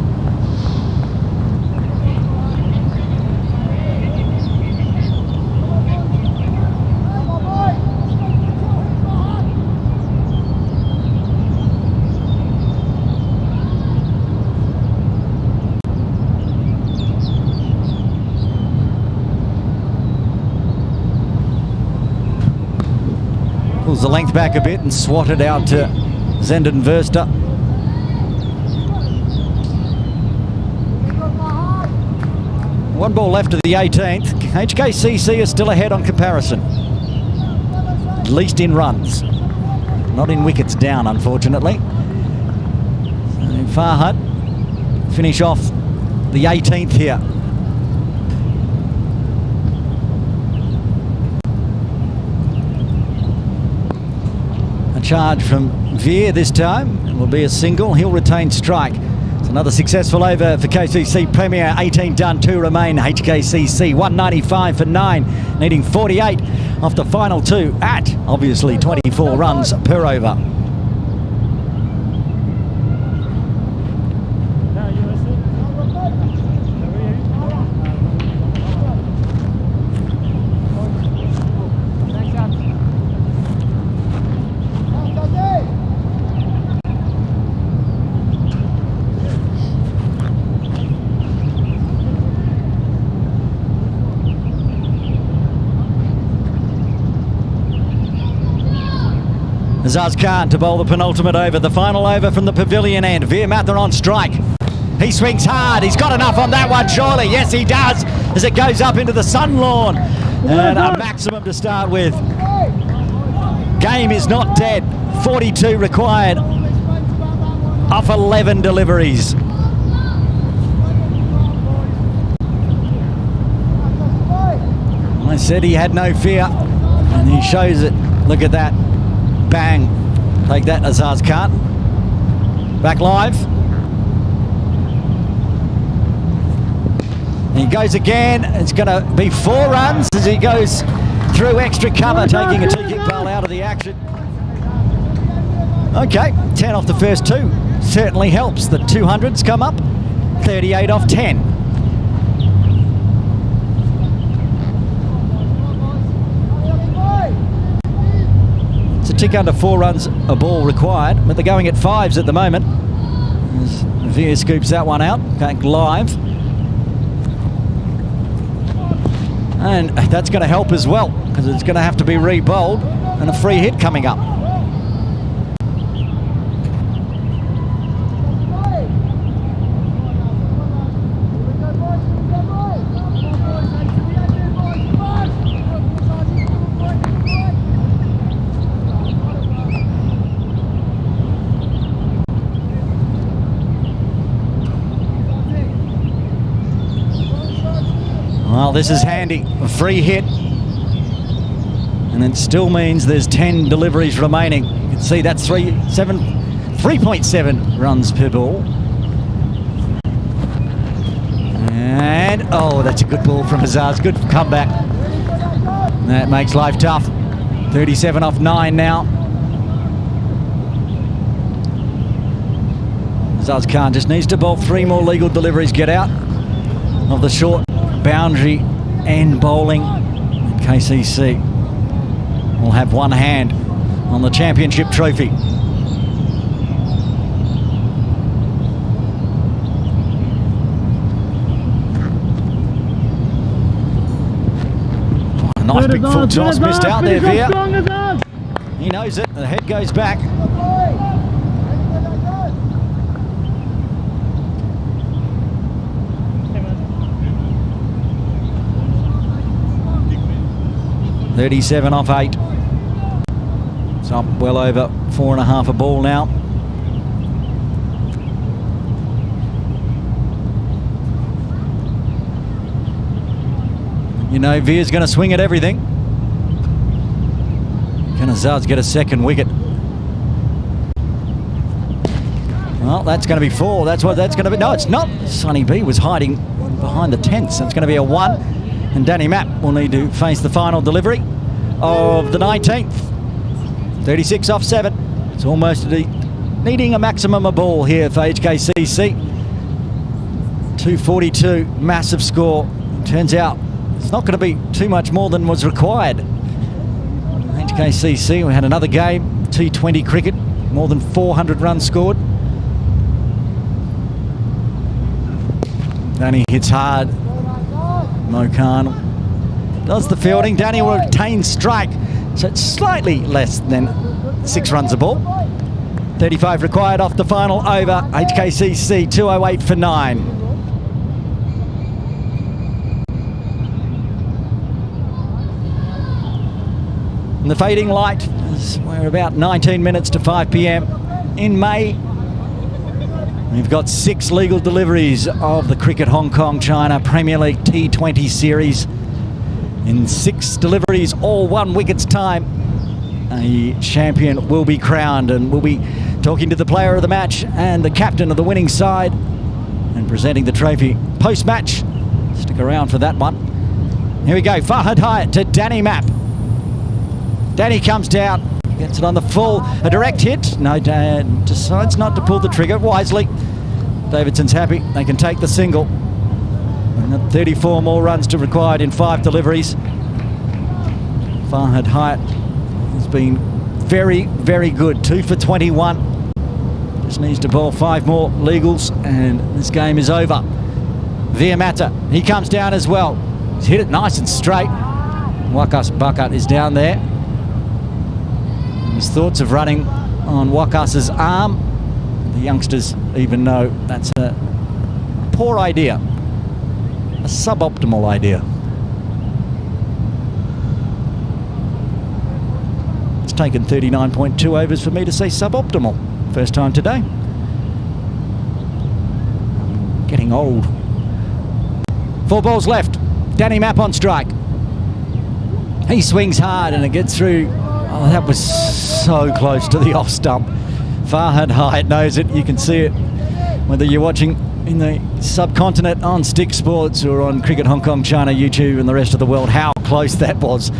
Pulls the length back a bit and swatted out to Zenden Verster. One ball left of the 18th. HKCC is still ahead on comparison. At least in runs. Not in wickets down, unfortunately. So Farhad finish off the 18th here. Charge from Veer this time. It will be a single. He'll retain strike. It's another successful over for KCC Premier. 18 done, 2 remain. HKCC 195 for 9, needing 48 off the final 2 at obviously 24 runs per over. Azaz Khan to bowl the penultimate over, the final over from the pavilion end. Veer Mathur on strike. He swings hard. He's got enough on that one, surely. Yes, he does, as it goes up into the sun lawn. And a maximum to start with. Game is not dead. 42 required off 11 deliveries. I said he had no fear, and he shows it. Look at that. Bang. Take that, Azaz Khan. Back live. He goes again. It's going to be 4 runs as he goes through extra cover, taking a two-kick ball out of the action. Okay, 10 off the first 2. Certainly helps. The 200s come up. 38 off 10. It's a tick under 4 runs a ball required, but they're going at 5s at the moment. As Veer scoops that one out, back live. And that's going to help as well, because it's going to have to be re-bowled and a free hit coming up. Well, this is handy, a free hit, and it still means there's 10 deliveries remaining. You can see that's 3.7 runs per ball. And, oh, that's a good ball from Azaz, good comeback. That makes life tough. 37 off 9 now. Azaz Khan just needs to bowl 3 more legal deliveries, get out of the short boundary end bowling. KCC will have one hand on the championship trophy. Nice big full toss, missed out there, Veer. He knows it, the head goes back. .37 off 8. It's up well over 4.5 a ball now. You know, Veer's going to swing at everything. Can Azaz get a second wicket? Well, that's going to be 4. That's what that's going to be. No, it's not. Sonny B was hiding behind the tents. So it's going to be a 1. And Danny Mapp will need to face the final delivery of the 19th. 36 off 7. It's almost needing a maximum of ball here for HKCC. 242, massive score. Turns out it's not going to be too much more than was required. HKCC, we had another game, T20 cricket, more than 400 runs scored. Danny hits hard. Mo Khan does the fielding. Danny will retain strike, so it's slightly less than 6 runs a ball. 35 required off the final over. HKCC 208 for 9. And the fading light, as we're about 19 minutes to 5 p.m. in May. We've got 6 legal deliveries of the Cricket Hong Kong China Premier League T20 series. In 6 deliveries, all 1 wicket's time, a champion will be crowned, and we'll be talking to the player of the match and the captain of the winning side and presenting the trophy post-match. Stick around for that one. Here we go, Fahad Hyatt to Danny Mapp. Danny comes down, gets it on the full, a direct hit. No, Dan decides not to pull the trigger wisely. Davidson's happy, they can take the single. And 34 more runs to required in 5 deliveries. Fahad Hyatt has been very, very good. 2 for 21. Just needs to bowl 5 more legals and this game is over. Veer Mata, he comes down as well. He's hit it nice and straight. Wakas Bakat is down there. There's thoughts of running on Wakas's arm. The youngsters even know that's a poor idea, a suboptimal idea. It's taken 39.2 overs for me to say suboptimal. First time today. Getting old. 4 balls left. Danny Mapp on strike. He swings hard and it gets through. Oh, that was so close to the off stump. Fahad Hyatt knows it. You can see it whether you're watching in the subcontinent on Stick Sports or on Cricket Hong Kong China YouTube and the rest of the world, how close that was.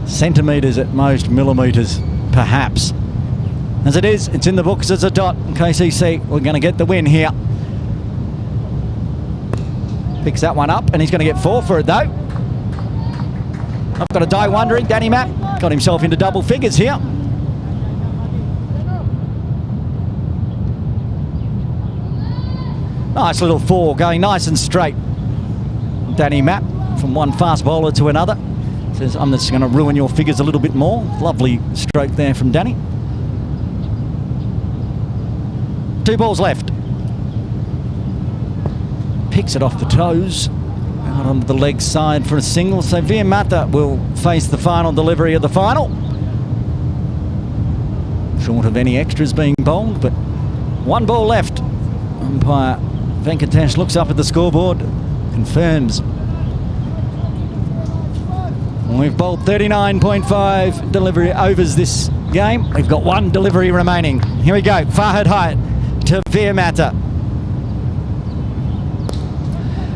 Centimetres at most, millimetres perhaps. As it is, it's in the books as a dot. In KCC, we're going to get the win here. Picks that one up and he's going to get 4 for it though. I've got to die wondering. Danny Mapp got himself into double figures here. Nice little 4 going nice and straight. Danny Mapp from one fast bowler to another. Says, I'm just going to ruin your figures a little bit more. Lovely stroke there from Danny. 2 balls left. Picks it off the toes. Out on the leg side for a single. So Veer Mata will face the final delivery of the final. Short of any extras being bowled, but 1 ball left. Umpire Venkatesh looks up at the scoreboard, confirms. We've bowled 39.5 delivery overs this game. We've got 1 delivery remaining. Here we go. Fahad Hyatt to Veer Mata.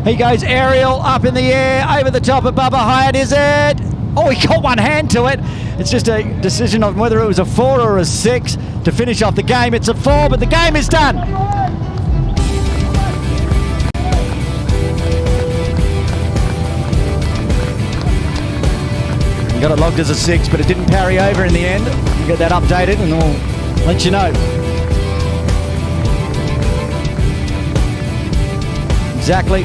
He goes aerial up in the air, over the top of Bubba Hyatt, is it? Oh, he got 1 hand to it. It's just a decision of whether it was a 4 or a 6 to finish off the game. It's a 4, but the game is done. got it logged as a 6, but it didn't parry over in the end. We'll get that updated and we'll let you know. Exactly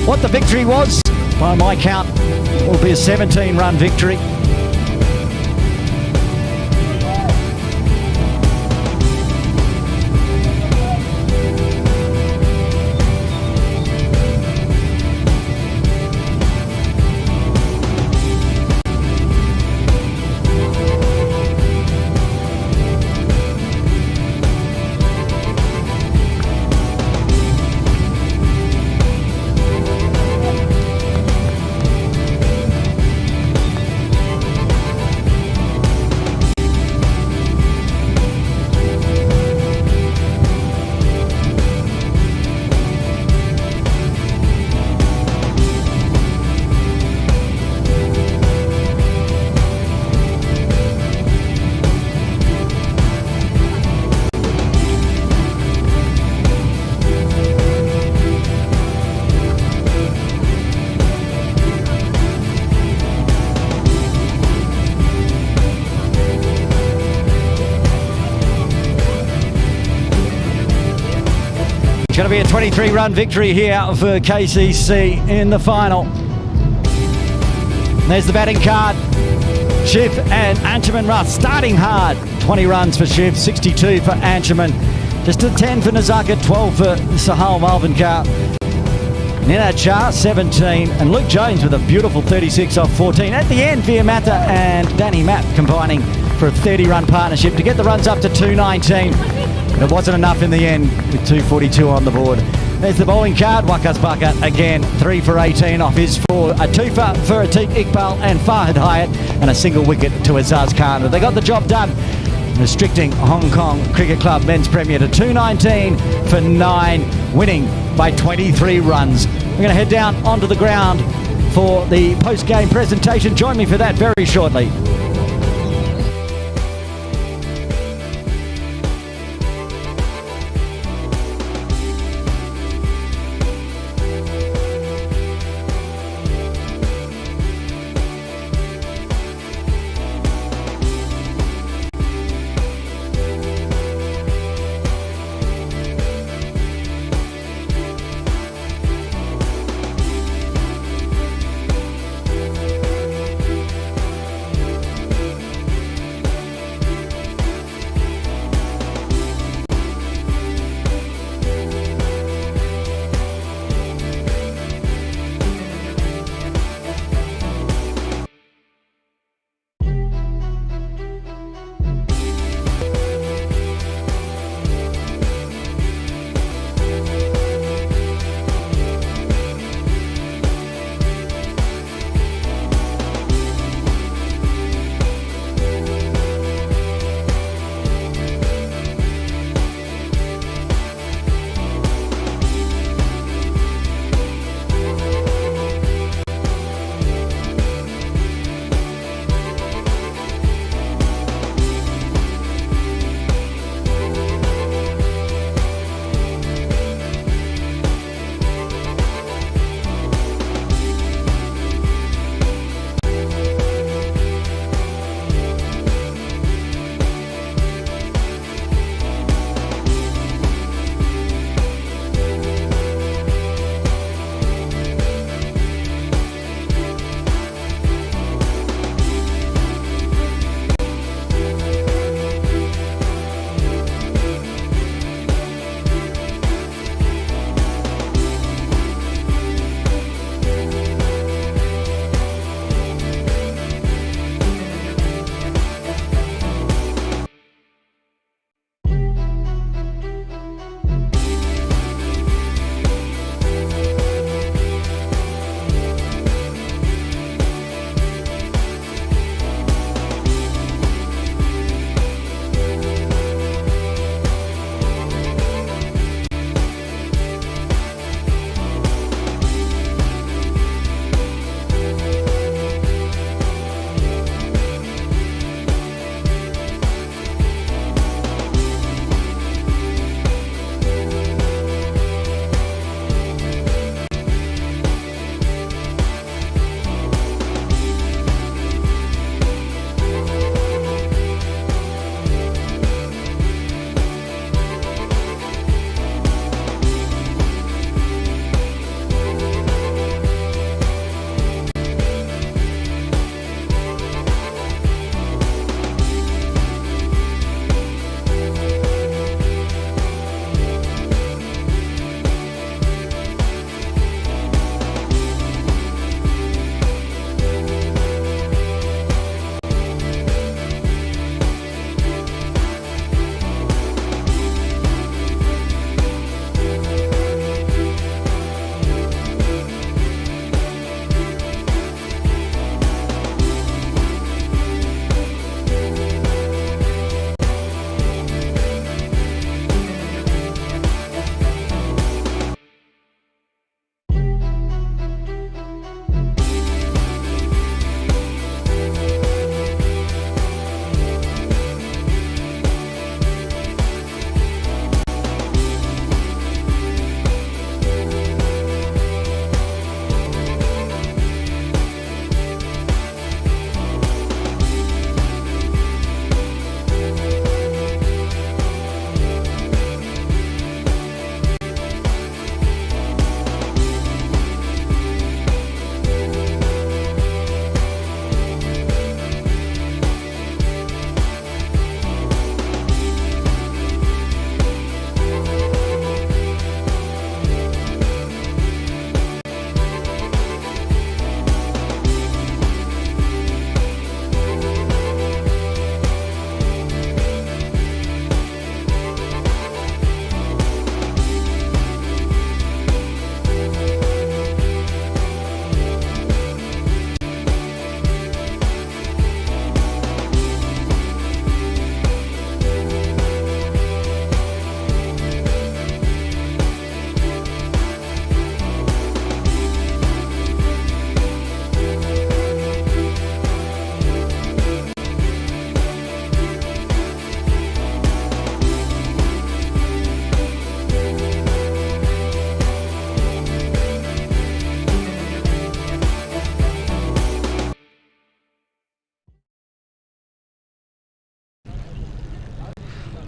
what the victory was. By my count, it will be a 17-run victory. It's going to be a 23-run victory here for KCC in the final. There's the batting card. Shiv and Anshuman Russ starting hard. 20 runs for Shiv, 62 for Anshuman. Just a 10 for Nazaka, 12 for Sahal Malvinkar. Ninad Shah, 17. And Luke Jones with a beautiful 36 off 14. At the end, Viamatha and Danny Mapp combining for a 30-run partnership to get the runs up to 219. But it wasn't enough in the end with 242 on the board. There's the bowling card. Wakas Baka again, 3 for 18 off his 4. A 2 for Atiq Iqbal and Fahad Hyatt, and a single wicket to Azaz Khan. But they got the job done, restricting Hong Kong Cricket Club Men's Premier to 219 for 9, winning by 23 runs. We're going to head down onto the ground for the post-game presentation. Join me for that very shortly.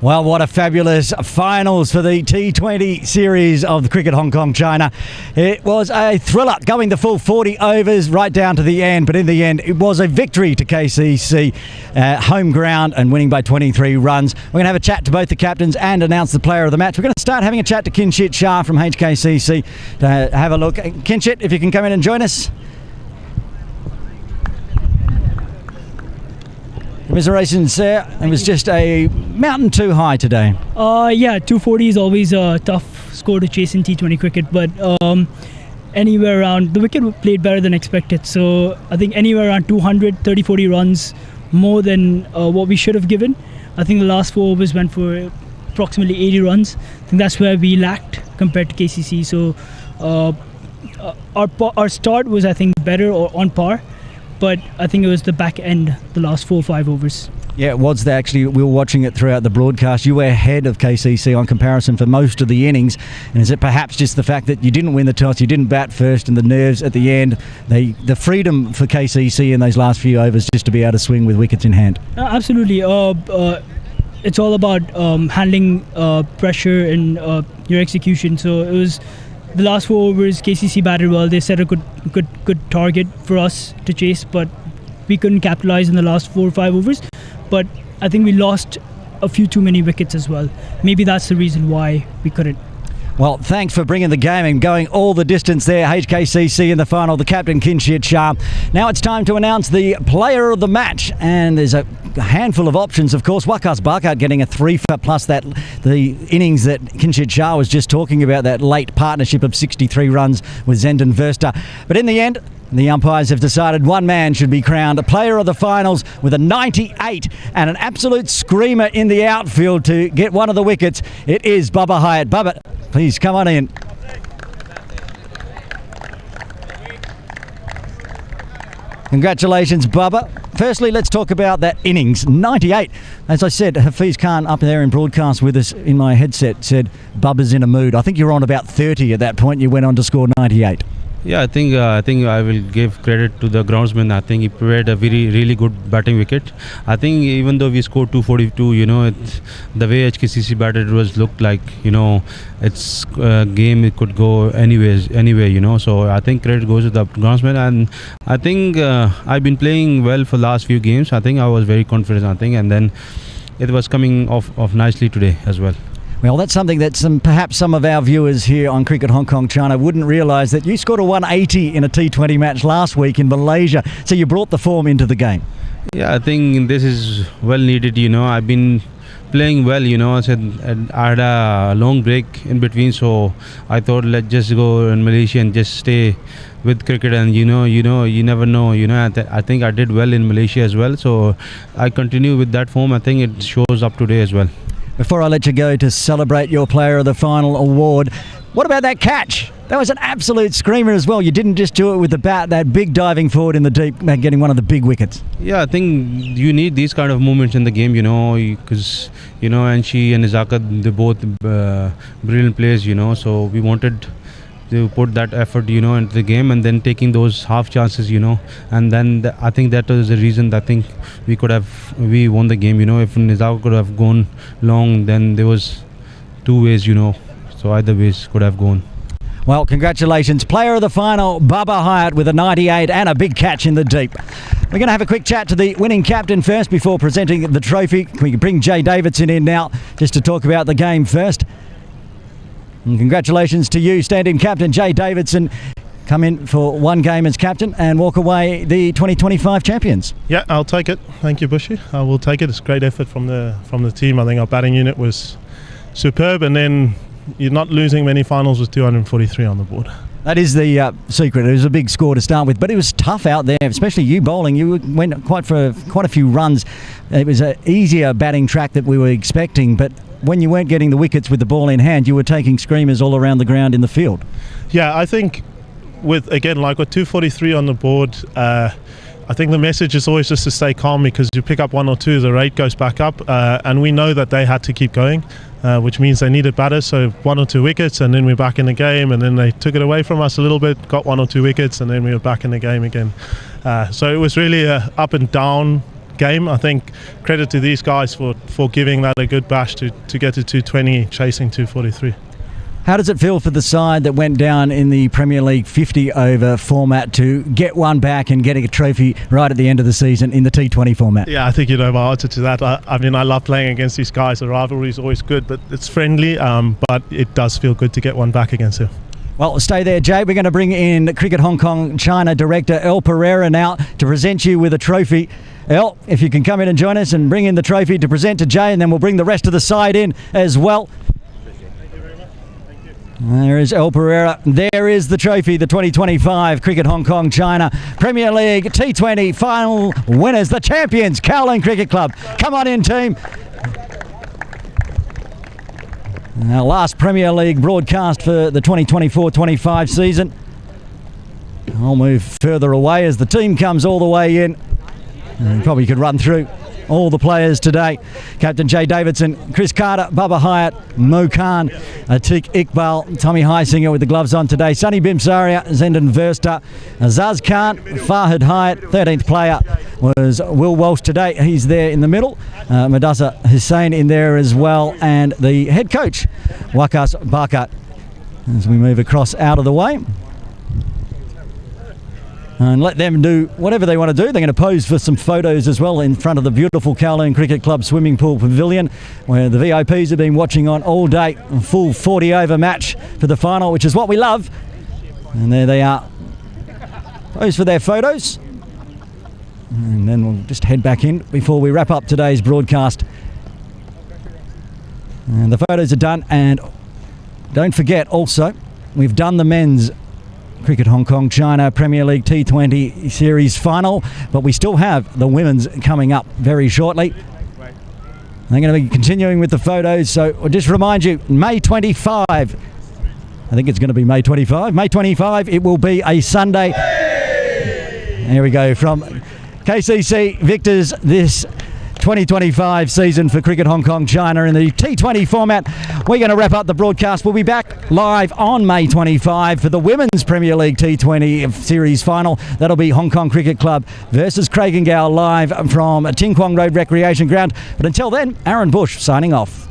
Well, what a fabulous finals for the T20 series of the Cricket Hong Kong China. It was a thriller going the full 40 overs right down to the end, but in the end it was a victory to KCC, home ground, and winning by 23 runs. We're going to have a chat to both the captains and announce the player of the match. We're going to start having a chat to Kinshit Shah from HKCC to have a look. Kinshit, if you can come in and join us. Commiserations, sir. It was just a mountain too high today. Yeah, 240 is always a tough score to chase in T20 cricket, but anywhere around, the wicket played better than expected. So I think anywhere around 200, 30, 40 runs more than what we should have given. I think the last 4 overs went for approximately 80 runs. I think that's where we lacked compared to KCC. So our start was, I think, better or on par. But I think it was the back end, the last 4 or 5 overs. Yeah, it was actually. We were watching it throughout the broadcast. You were ahead of KCC on comparison for most of the innings. And is it perhaps just the fact that you didn't win the toss, you didn't bat first, and the nerves at the end, the freedom for KCC in those last few overs just to be able to swing with wickets in hand? Absolutely. It's all about handling pressure and your execution. So it was the last 4 overs, KCC batted well. They set a good target for us to chase, but we couldn't capitalize in the last 4 or 5 overs. But I think we lost a few too many wickets as well. Maybe that's the reason why we couldn't. Well, thanks for bringing the game and going all the distance there. HKCC in the final, the captain Kinshit Shah. Now it's time to announce the player of the match, and there's a handful of options, of course. Waqas Barkat getting a 3 for plus the innings that Kinshit Shah was just talking about, that late partnership of 63 runs with Zendon Verster. But in the end, the umpires have decided one man should be crowned a player of the finals with a 98 and an absolute screamer in the outfield to get one of the wickets. It is Bubba Hyatt. Bubba, please come on in. Congratulations, Bubba. Firstly, let's talk about that innings, 98. As I said, Hafiz Khan up there in broadcast with us in my headset said Bubba's in a mood. I think you were on about 30 at that point. You went on to score 98. Yeah, I think I will give credit to the groundsman. I think he provided a really good batting wicket. I think even though we scored 242, the way HKCC batted looked like, it's game, it could go anyway, So I think credit goes to the groundsman, and I think I've been playing well for the last few games. I think I was very confident, and then it was coming off nicely today as well. Well, that's something that perhaps some of our viewers here on Cricket Hong Kong China wouldn't realise, that you scored a 180 in a T20 match last week in Malaysia. So you brought the form into the game. Yeah, I think this is well needed. I've been playing well. I had a long break in between, so I thought let's just go in Malaysia and just stay with cricket. And you never know. I think I did well in Malaysia as well. So I continue with that form. I think it shows up today as well. Before I let you go to celebrate your Player of the Final award, what about that catch? That was an absolute screamer as well. You didn't just do it with the bat, that big diving forward in the deep, getting one of the big wickets. Yeah, I think you need these kind of moments in the game, because, Anshi and Izakat, they're both brilliant players, so we wanted to put that effort, into the game, and then taking those half chances, and then I think that was the reason I think we won the game, If Nizam could have gone long, then there was 2 ways, so either ways could have gone. Well, congratulations. Player of the final, Bubba Hyatt with a 98 and a big catch in the deep. We're going to have a quick chat to the winning captain first before presenting the trophy. We can bring Jay Davidson in now just to talk about the game first. And congratulations to you, stand-in captain Jay Davidson. Come in for one game as captain and walk away the 2025 champions. Yeah, I'll take it. Thank you, Bushy. I will take it. It's a great effort from the team. I think our batting unit was superb, and then you're not losing many finals with 243 on the board. That is the secret. It was a big score to start with, but it was tough out there, especially you bowling. You went quite a few runs. It was an easier batting track that we were expecting, but when you weren't getting the wickets with the ball in hand, you were taking screamers all around the ground in the field. Yeah, I think with 243 on the board, I think the message is always just to stay calm, because you pick up 1 or 2, the rate goes back up, and we know that they had to keep going, which means they needed batters, so 1 or 2 wickets, and then we're back in the game, and then they took it away from us a little bit, got 1 or 2 wickets, and then we were back in the game again. So it was really a up and down game. I think credit to these guys for giving that a good bash to get to 220, chasing 243. How does it feel for the side that went down in the Premier League 50 over format to get one back and getting a trophy right at the end of the season in the T20 format? Yeah, I think you know my answer to that. I mean, I love playing against these guys. The rivalry is always good, but it's friendly, but it does feel good to get one back against them. Well, stay there, Jay. We're going to bring in Cricket Hong Kong China Director El Pereira now to present you with a trophy. El, if you can come in and join us and bring in the trophy to present to Jay, and then we'll bring the rest of the side in as well. There is El Pereira. There is the trophy, the 2025 Cricket Hong Kong China Premier League T20 final winners, the champions, Kowloon Cricket Club. Come on in, team. Our last Premier League broadcast for the 2024-25 season. I'll move further away as the team comes all the way in. And probably could run through all the players today. Captain Jay Davidson, Chris Carter, Bubba Hyatt, Mo Khan, Atiq Iqbal, Tommy Heisinger with the gloves on today, Sunny Bimsaria, Zendan Verster, Azaz Khan, Farhad Hyatt. 13th player was Will Walsh today. He's there in the middle. Madassa Hussain in there as well, and the head coach, Wakas Bakat. As we move across out of the way and let them do whatever they want to do. They're going to pose for some photos as well in front of the beautiful Kowloon Cricket Club swimming pool pavilion, where the VIPs have been watching on all day. A full 40 over match for the final, which is what we love. And there they are. Pose for their photos. And then we'll just head back in before we wrap up today's broadcast. And the photos are done, and don't forget also, we've done the men's Cricket Hong Kong China Premier League T20 series final, but we still have the women's coming up very shortly. They're going to be continuing with the photos, so I'll just remind you, May 25, I think it's going to be May 25. May 25, it will be a Sunday. There we go, from KCC victors this 2025 season for Cricket Hong Kong China in the T20 format. We're going to wrap up the broadcast. We'll be back live on May 25 for the Women's Premier League T20 series final. That'll be Hong Kong Cricket Club versus Craigengow live from Ting Kwong Road Recreation Ground. But until then, Aaron Bush signing off.